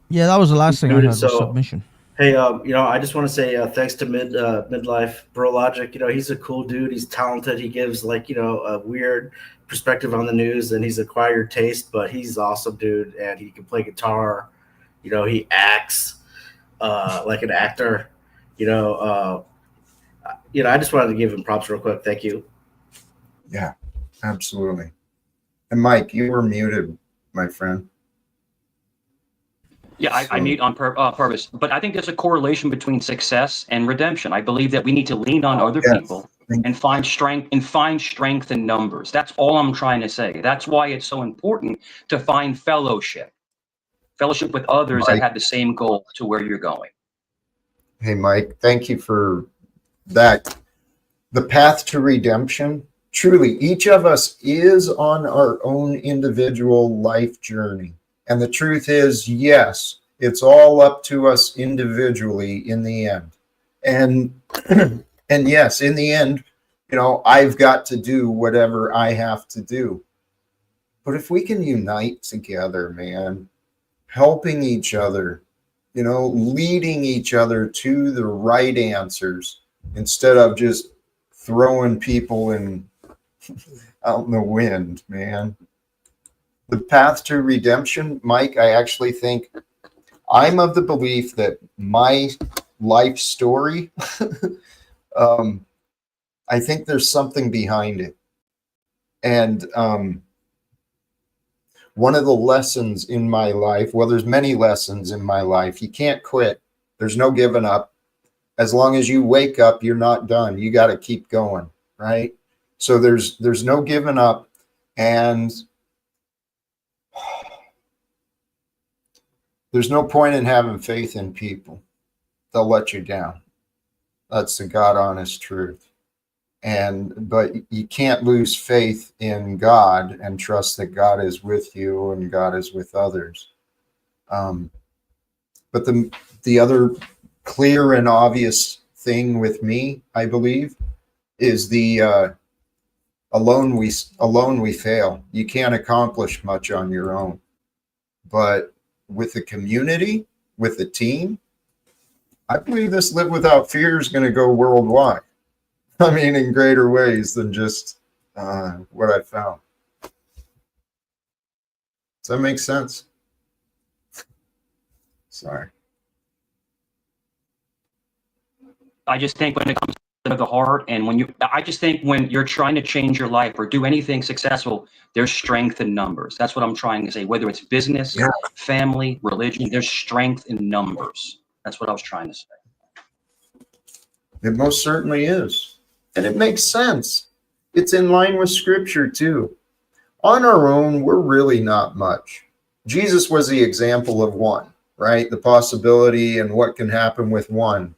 Yeah, that was the last thing I heard was So- submission. Hey, I just want to say thanks to Midlife Bro Logic. He's a cool dude. He's talented. He gives a weird perspective on the news, and he's acquired taste. But he's awesome, dude, and he can play guitar. He acts like an actor. I just wanted to give him props real quick. Thank you. Yeah, absolutely. And Mike, you were muted, my friend. Yeah, I mute on purpose, but I think there's a correlation between success and redemption. I believe that we need to lean on other Yes. people and find strength in numbers. That's all I'm trying to say. That's why it's so important to find fellowship with others that have the same goal to where you're going. Hey, Mike, thank you for that. The path to redemption, truly, each of us is on our own individual life journey. And the truth is, yes, it's all up to us individually in the end. And and yes, in the end, I've got to do whatever I have to do. But if we can unite together, man, helping each other, leading each other to the right answers instead of just throwing people out in the wind, man. The path to redemption, Mike, I actually think I'm of the belief that my life story, I think there's something behind it. And one of the lessons in my life, well, there's many lessons in my life. You can't quit. There's no giving up. As long as you wake up, you're not done. You got to keep going, right? So there's no giving up. And there's no point in having faith in people. They'll let you down. That's the God honest truth. But you can't lose faith in God and trust that God is with you and God is with others. But the other clear and obvious thing with me, I believe, is the alone we fail. You can't accomplish much on your own. But with the community, with the team, I believe this Live Without Fear is going to go worldwide. I mean, in greater ways than just what I found. Does that make sense? Sorry. I just think when it comes to the heart, and I just think when you're trying to change your life or do anything successful, there's strength in numbers. That's what I'm trying to say. Whether it's business, family, religion, there's strength in numbers. That's what I was trying to say. It most certainly is. And it makes sense. It's in line with scripture too. On our own, we're really not much. Jesus was the example of one, right? The possibility and what can happen with one.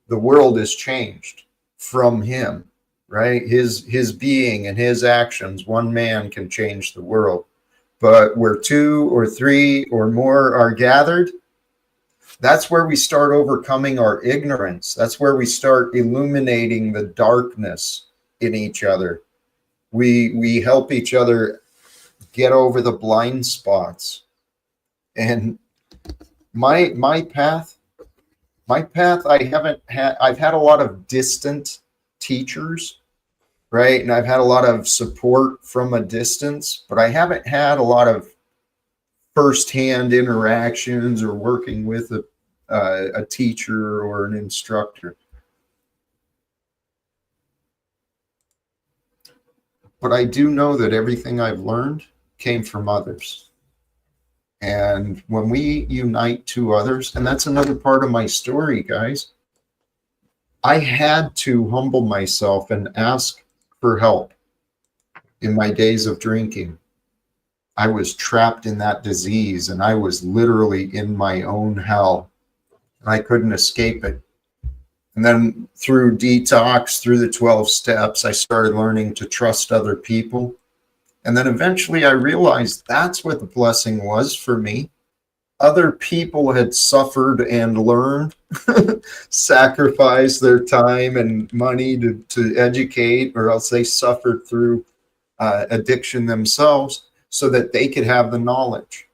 The world is changed from him, right? His being and his actions, one man can change the world. But where two or three or more are gathered, that's where we start overcoming our ignorance. That's where we start illuminating the darkness in each other. We help each other get over the blind spots. And my path, I've had a lot of distant teachers, right? And I've had a lot of support from a distance, but I haven't had a lot of firsthand interactions or working with a teacher or an instructor. But I do know that everything I've learned came from others. And when we unite to others, and that's another part of my story, guys, I had to humble myself and ask for help in my days of drinking. I was trapped in that disease and I was literally in my own hell and I couldn't escape it. And then through detox, through the 12 steps, I started learning to trust other people. And then eventually I realized that's what the blessing was for me. Other people had suffered and learned, sacrificed their time and money to educate, or else they suffered through addiction themselves so that they could have the knowledge.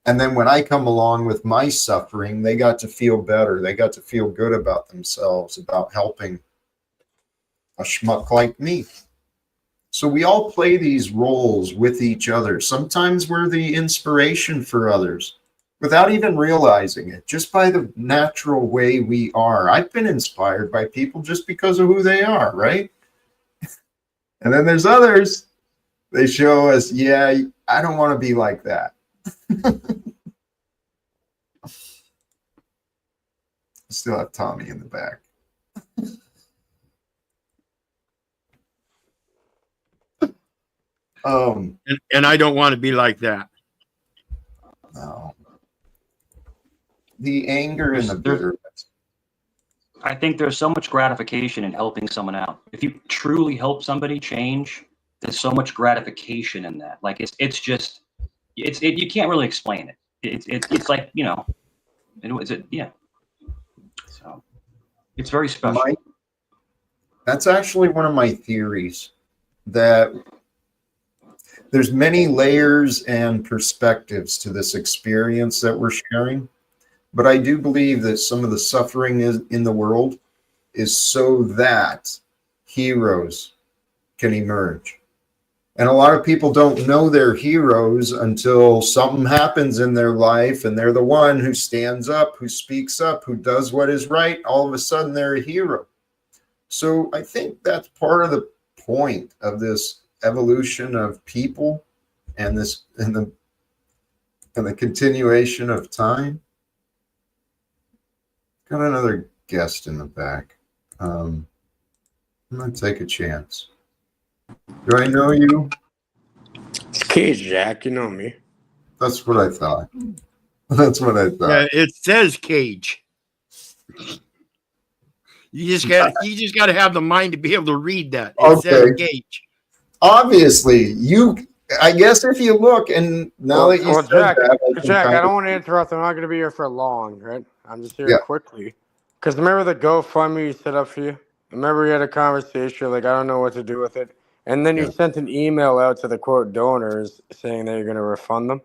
And then when I come along with my suffering, they got to feel better. They got to feel good about themselves, about helping a schmuck like me. So we all play these roles with each other. Sometimes we're the inspiration for others without even realizing it, just by the natural way we are. I've been inspired by people just because of who they are, right? And then there's others, they show us, yeah, I don't want to be like that. Still have Tommy in the back. And I don't want to be like that. No. The anger and the bitterness. I think there's so much gratification in helping someone out. If you truly help somebody change, there's so much gratification in that. Like it's just you can't really explain it. It's like, you know, yeah. So it's very special. That's actually one of my theories, that there's many layers and perspectives to this experience that we're sharing. But I do believe that some of the suffering in the world is so that heroes can emerge. And a lot of people don't know they're heroes until something happens in their life and they're the one who stands up, who speaks up, who does what is right. All of a sudden they're a hero. So I think that's part of the point of this evolution of people and this and the continuation of time. Got another guest in the back. I'm gonna take a chance. Do I know you? It's Cage, Jack. You know me. That's what I thought. That's what I thought. Yeah, it says Cage. You just got to have the mind to be able to read that. It says Cage. Obviously, I guess if you look, and now that you said Jack, that, Jack, I don't want to interrupt. I'm not going to be here for long, right? I'm just here quickly. Because remember the GoFundMe you set up for you? Remember we had a conversation, like, I don't know what to do with it. And then you sent an email out to the quote donors saying that you're going to refund them.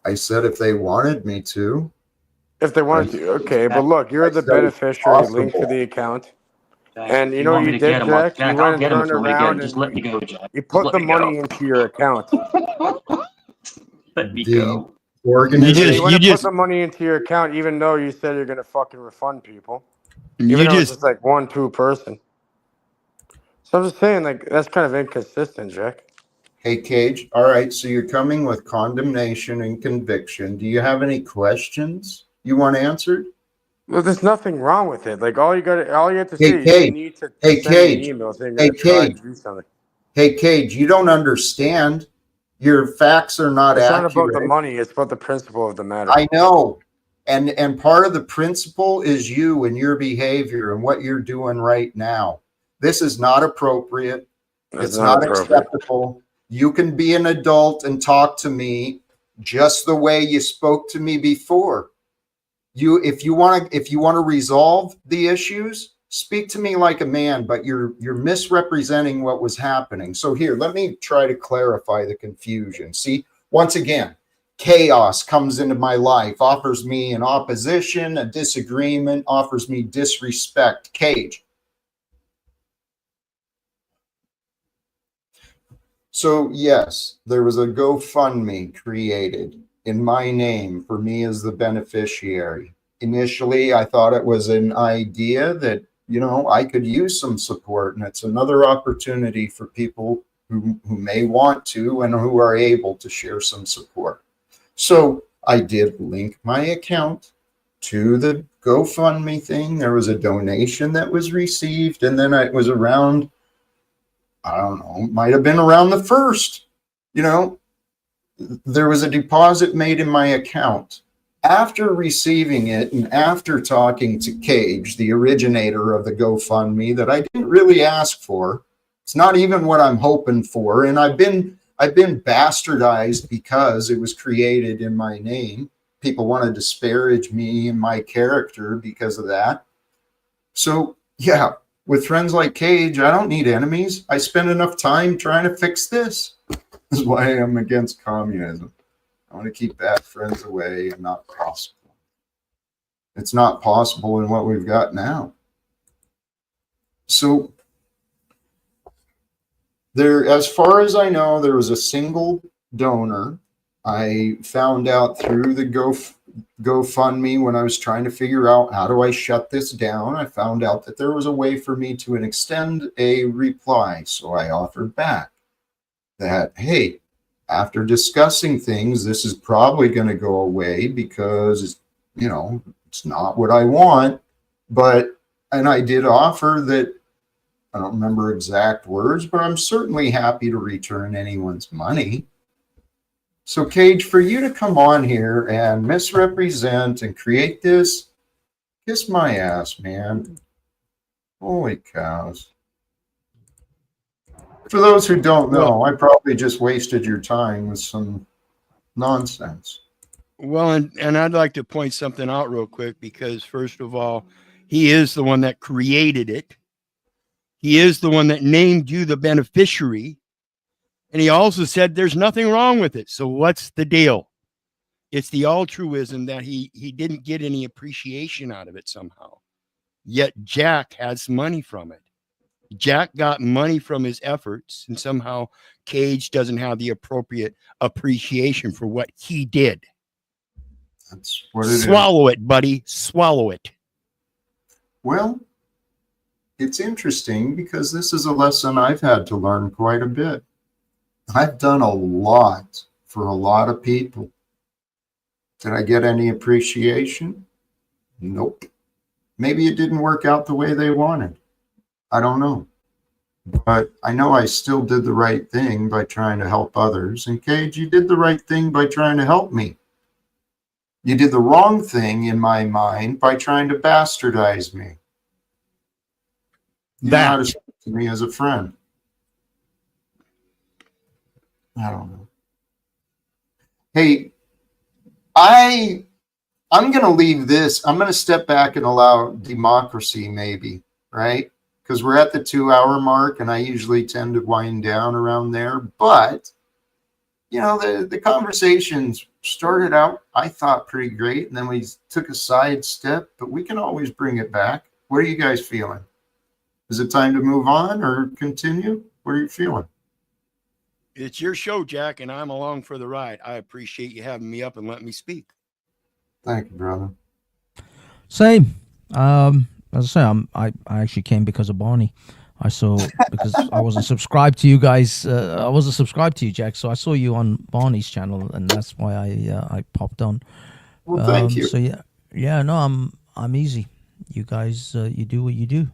I said if they wanted me to. If they wanted to, okay. But look, you're the beneficiary linked to the account. And you know what you did, Jack? You went and turned around just let me go, Jack. You put the money into your account. Let me go. You just put the money into your account, even though you said you're going to fucking refund people. Even though it's just like 1-2 person. So I'm just saying, like, that's kind of inconsistent, Jack. Hey, Cage. All right, so you're coming with condemnation and conviction. Do you have any questions you want answered? Well, there's nothing wrong with it. Like, all you have to say is you need to send an email saying you're trying to do something. Hey, Cage, you don't understand. Your facts are not accurate. It's not about the money. It's about the principle of the matter. I know. And part of the principle is you and your behavior and what you're doing right now. This is not appropriate. It's not acceptable. You can be an adult and talk to me just the way you spoke to me before. If you want to resolve the issues, speak to me like a man, but you're misrepresenting what was happening. So here, let me try to clarify the confusion. See, once again, chaos comes into my life, offers me an opposition, a disagreement, offers me disrespect. Cage, So yes, there was a GoFundMe created in my name for me as the beneficiary. Initially, I thought it was an idea that, I could use some support, and it's another opportunity for people who may want to and who are able to share some support. So I did link my account to the GoFundMe thing. There was a donation that was received, and then it was around, I don't know, might have been around the first, there was a deposit made in my account. After receiving it and after talking to Cage, the originator of the GoFundMe, that I didn't really ask for, it's not even what I'm hoping for, and I've been bastardized because it was created in my name. People want to disparage me and my character because of that. So yeah, with friends like Cage, I don't need enemies. I spend enough time trying to fix this. This is why I'm against communism. I want to keep bad friends away and not possible. It's not possible in what we've got now. So there, as far as I know, there was a single donor. I found out through the GoFundMe when I was trying to figure out how do I shut this down. I found out that there was a way for me to extend a reply. So I offered back that, hey, after discussing things, this is probably going to go away because, it's not what I want. And I did offer that, I don't remember exact words, but I'm certainly happy to return anyone's money. So Cage, for you to come on here and misrepresent and create this, kiss my ass, man. Holy cows. For those who don't know, I probably just wasted your time with some nonsense. Well, and I'd like to point something out real quick, because first of all, he is the one that created it. He is the one that named you the beneficiary. And he also said there's nothing wrong with it. So what's the deal? It's the altruism that he didn't get any appreciation out of it somehow. Yet Jack has money from it. Jack got money from his efforts, and somehow Cage doesn't have the appropriate appreciation for what he did. That's what it Swallow it, buddy. Swallow it. Well, it's interesting because this is a lesson I've had to learn quite a bit. I've done a lot for a lot of people. Did I get any appreciation? Nope. Maybe it didn't work out the way they wanted. I don't know. But I know I still did the right thing by trying to help others. And Cage, you did the right thing by trying to help me. You did the wrong thing in my mind by trying to bastardize me. You know how to speak to me as a friend. I don't know. Hey, I'm going to leave this. I'm going to step back and allow democracy, maybe, right? Because we're at the 2-hour mark, and I usually tend to wind down around there. But, the conversations started out, I thought, pretty great, and then we took a side step, but we can always bring it back. What are you guys feeling? Is it time to move on or continue? What are you feeling? It's your show, Jack, and I'm along for the ride. I appreciate you having me up and letting me speak. Thank you, brother. Same. As I say, I actually came because of Barney. Because I wasn't subscribed to you guys. I wasn't subscribed to you, Jack. So I saw you on Barney's channel, and that's why I popped on. Well, thank you. So yeah. No, I'm easy. You guys, you do what you do.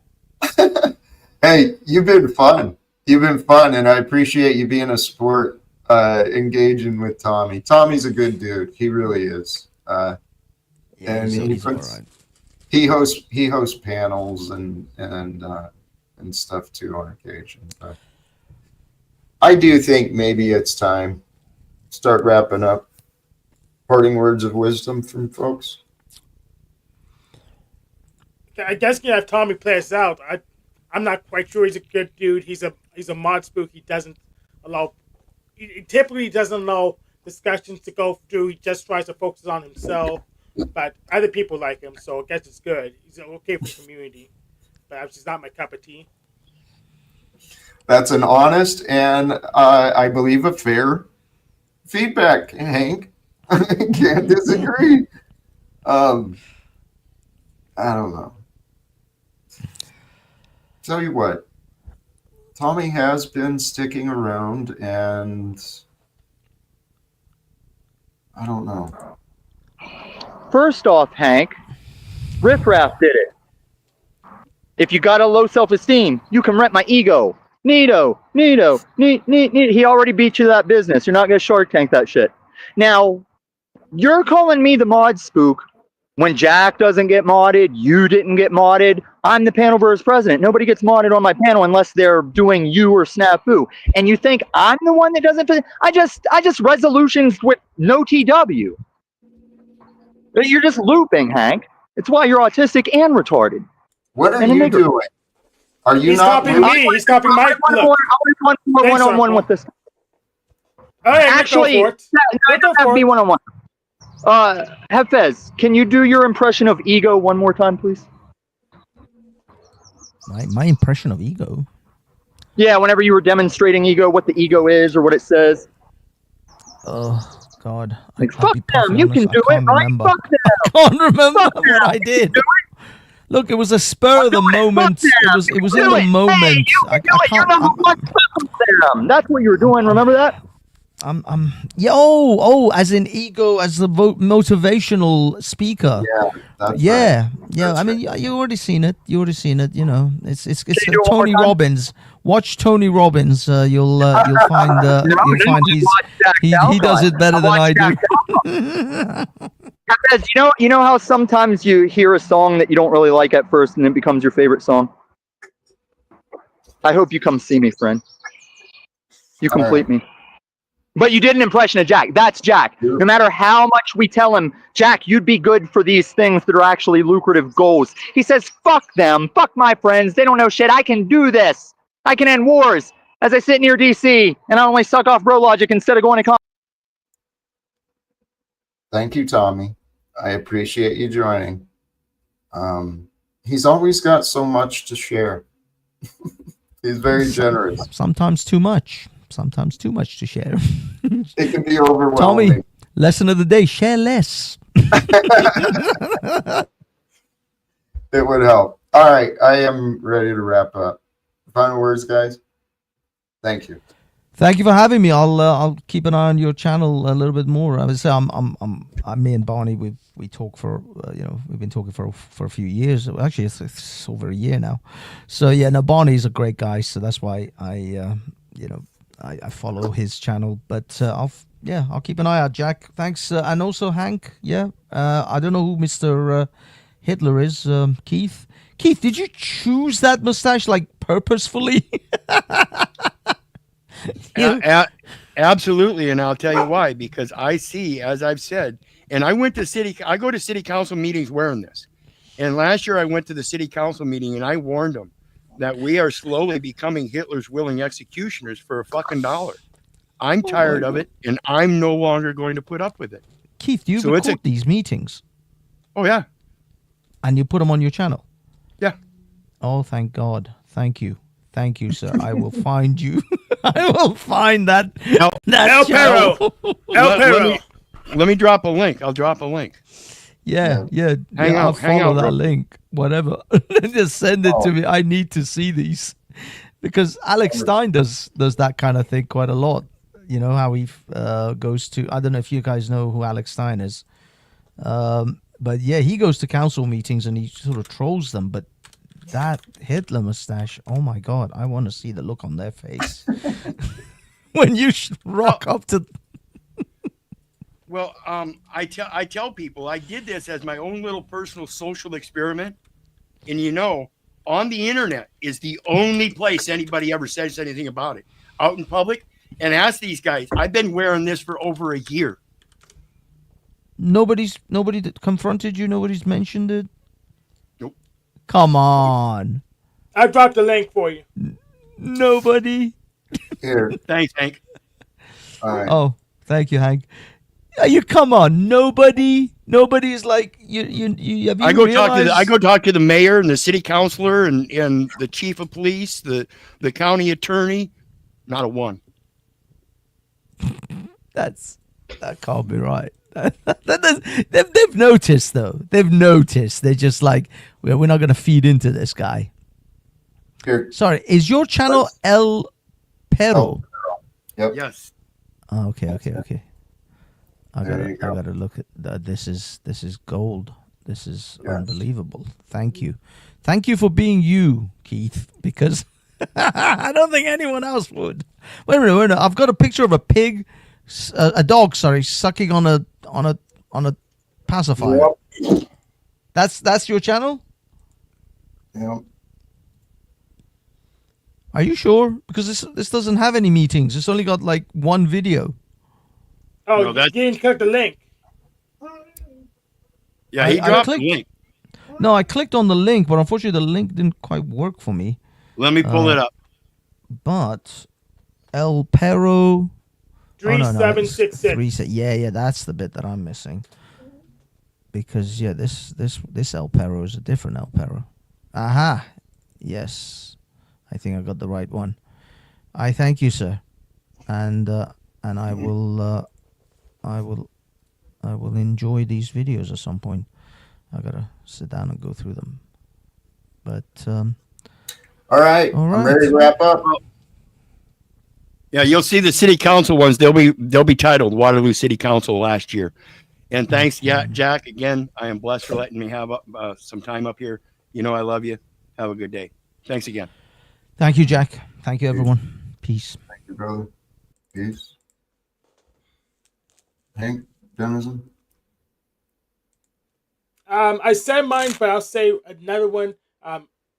Hey, you've been fun. And I appreciate you being a sport, engaging with Tommy. Tommy's a good dude. He really is. And he's all right. He hosts panels and stuff too on occasion. But I do think maybe it's time to start wrapping up. Parting words of wisdom from folks. I guess you have Tommy play us out. I'm not quite sure he's a good dude. He's a mod spook. He doesn't allow. He typically doesn't allow discussions to go through. He just tries to focus on himself. But other people like him, so I guess it's good. He's okay for the community. But it's just not my cup of tea. That's an honest and I believe a fair feedback, Hank. Can't disagree. I don't know. Tell you what, Tommy has been sticking around, and I don't know. First off, Hank, Riff Raff did it. If you got a low self-esteem, you can rent my ego. Neato. He already beat you to that business. You're not going to Shark Tank that shit. Now, you're calling me the mod spook when Jack doesn't get modded, you didn't get modded. I'm the panel versus president. Nobody gets modded on my panel unless they're doing you or Snafu. And you think I'm the one that doesn't fit? I just resolutions with no TW. You're just looping, Hank. It's why you're autistic and retarded. What are you doing? Are you He's not? copying me. He's copying my look. One-on-one with this. All right, Actually, go for it. have me one-on-one. Hefez, can you do your impression of ego one more time, please? My impression of ego? Yeah, whenever you were demonstrating ego, what the ego is or what it says. Oh, God. Like, fuck them, you can do it, right? Fuck them. I can't remember what I did. Look, it was a spur of the moment. It was in the moment. Hey, you can do it. You're number one. Fuck them. That's what you were doing. Remember that? As in ego, as the motivational speaker. Yeah. I mean, you already seen it. You know, it's Tony Robbins. Watch Tony Robbins. You'll find he does it better than I do. You know how sometimes you hear a song that you don't really like at first, and it becomes your favorite song. I hope you come see me, friend. You complete me. But you did an impression of Jack. That's Jack. No matter how much we tell him, Jack, you'd be good for these things that are actually lucrative goals. He says, fuck them. Fuck my friends. They don't know shit. I can do this. I can end wars as I sit near DC and I only suck off bro logic instead of going to Thank you, Tommy. I appreciate you joining. He's always got so much to share. He's very generous. Sometimes too much. Sometimes too much to share. It can be overwhelming. Tommy, lesson of the day, share less. It would help. All right, I am ready to wrap up. Final words, guys. Thank you. Thank you for having me. I'll keep an eye on your channel a little bit more. I would say me and Barney we talk for we've been talking for a few years. Actually, it's over a year now. So yeah, no, Barney's a great guy. So that's why I follow his channel. But I'll keep an eye out. Jack, thanks, and also Hank. Yeah, I don't know who Mr. Hitler is. Keith. Keith, did you choose that mustache like purposefully? Absolutely, and I'll tell you why. Because I see, as I've said, and I go to city council meetings wearing this. And last year I went to the city council meeting and I warned them that we are slowly becoming Hitler's willing executioners for a fucking dollar. I'm tired of it, and I'm no longer going to put up with it. Keith, do you record these meetings? Oh, yeah. And you put them on your channel? Yeah. Oh, thank God. Thank you. Thank you, sir. I will find you. I will find that. El Perro. Let me drop a link. I'll drop a link. Yeah. I'll follow that link. Whatever. Just send it to me. I need to see these because Alex Stein does that kind of thing quite a lot. You know how he goes to. I don't know if you guys know who Alex Stein is, but yeah, he goes to council meetings and he sort of trolls them. But that Hitler mustache, oh my God, I want to see the look on their face when you rock up to. Well, I tell people I did this as my own little personal social experiment, and on the internet is the only place anybody ever says anything about it. Out in public, and ask these guys. I've been wearing this for over a year. Nobody that confronted you. Nobody's mentioned it. Nope. Come on. I dropped the link for you. Nobody. Here. Thanks, Hank. All right. Oh, thank you, Hank. You come on, nobody's like you. Have you I go talk to realized- I go talk to the mayor and the city councilor and the chief of police, the county attorney. Not a one. That can't be right. They've noticed though. They've noticed. They're just like we're not going to feed into this guy. Here. Sorry, is your channel El Perro? Yep. Yes. Oh, okay. I There you go. gotta look at that. This is gold. This is unbelievable. Thank you for being you, Keith. Because I don't think anyone else would. Wait a minute. I've got a picture of a pig, a dog. Sorry, sucking on a pacifier. Yep. That's your channel. Yep. Are you sure? Because this doesn't have any meetings. It's only got like one video. Oh, No, you that- didn't click the link. Yeah, he I dropped clicked- the link. No, I clicked on the link, but unfortunately the link didn't quite work for me. Let me pull it up. But El Perro 3766. Yeah, that's the bit that I'm missing. Because this El Perro is a different El Perro. Aha. Yes. I think I got the right one. I thank you, sir. And I will enjoy these videos at some point. I gotta sit down and go through them. But All right. I'm ready to wrap up. Yeah, you'll see the city council ones. They'll be titled Waterloo City Council last year. And thanks, Jack. Again, I am blessed for letting me have some time up here. You know I love you. Have a good day. Thanks again. thank you, Jack. Thank you, everyone. Peace. Thank you, brother. Peace. Hank, Denizen. I said mine, but I'll say another one.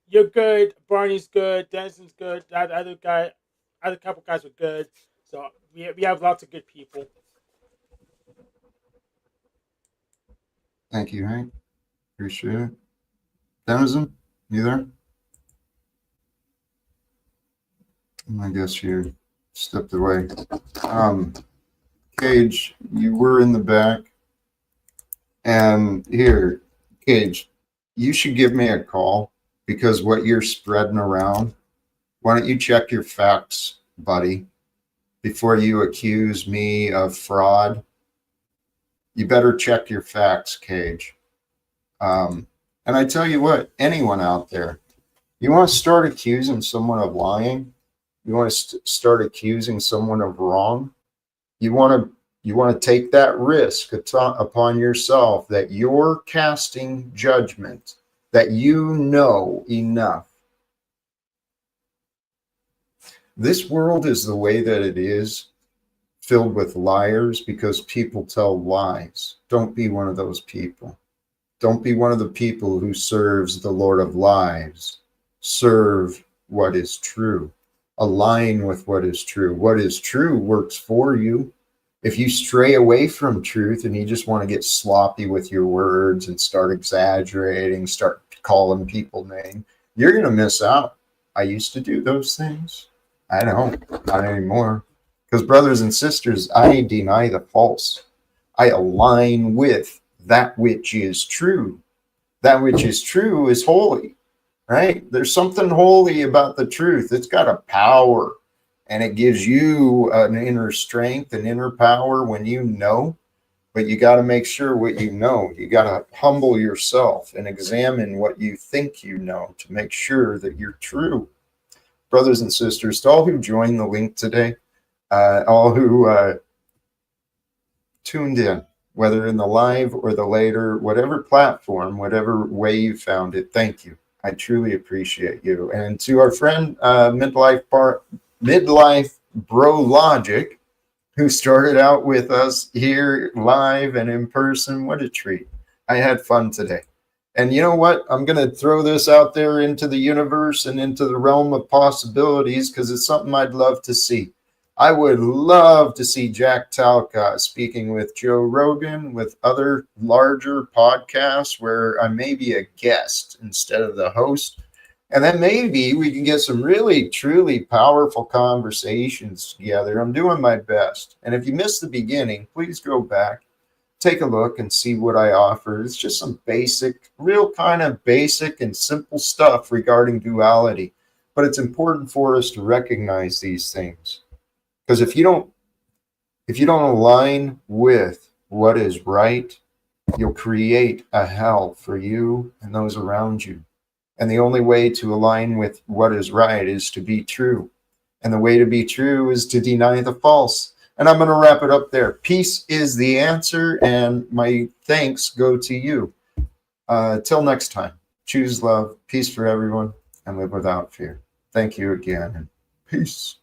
You're good. Barney's good. Denizen's good. That other couple guys were good. So we have lots of good people. Thank you, Hank. Appreciate it. Denizen, you there? I guess you stepped away. Cage, you were in the back. And here, Cage, you should give me a call because what you're spreading around, why don't you check your facts, buddy, before you accuse me of fraud? You better check your facts, Cage. And I tell you what, anyone out there, you want to start accusing someone of lying? You want to start accusing someone of wrong? You want to take that risk upon yourself that you're casting judgment, that you know enough. This world is the way that it is, filled with liars because people tell lies. Don't be one of those people. Don't be one of the people who serves the Lord of lies. Serve what is true. Align with what is true. What is true works for you. If you stray away from truth and you just want to get sloppy with your words and start exaggerating, start calling people names, you're going to miss out. I used to do those things. I don't, not anymore. Because brothers and sisters, I deny the false. I align with that which is true. That which is true is holy, right? There's something holy about the truth. It's got a power. And it gives you an inner strength, an inner power when you know, but you got to make sure what you know. You got to humble yourself and examine what you think you know to make sure that you're true. Brothers and sisters, to all who joined the link today, all who tuned in, whether in the live or the later, whatever platform, whatever way you found it, thank you. I truly appreciate you. And to our friend, Midlife Bro Logic, who started out with us here live and in person. What a treat. I had fun today. And you know what? I'm going to throw this out there into the universe and into the realm of possibilities because it's something I'd love to see. I would love to see Jack Talcott speaking with Joe Rogan, with other larger podcasts where I may be a guest instead of the host. And then maybe we can get some really, truly powerful conversations together. I'm doing my best. And if you missed the beginning, please go back, take a look and see what I offer. It's just some basic, real kind of basic and simple stuff regarding duality. But it's important for us to recognize these things. Because if you don't align with what is right, you'll create a hell for you and those around you. And the only way to align with what is right is to be true. And the way to be true is to deny the false. And I'm going to wrap it up there. Peace is the answer, and my thanks go to you. Till next time, choose love, peace for everyone, and live without fear. Thank you again, and peace.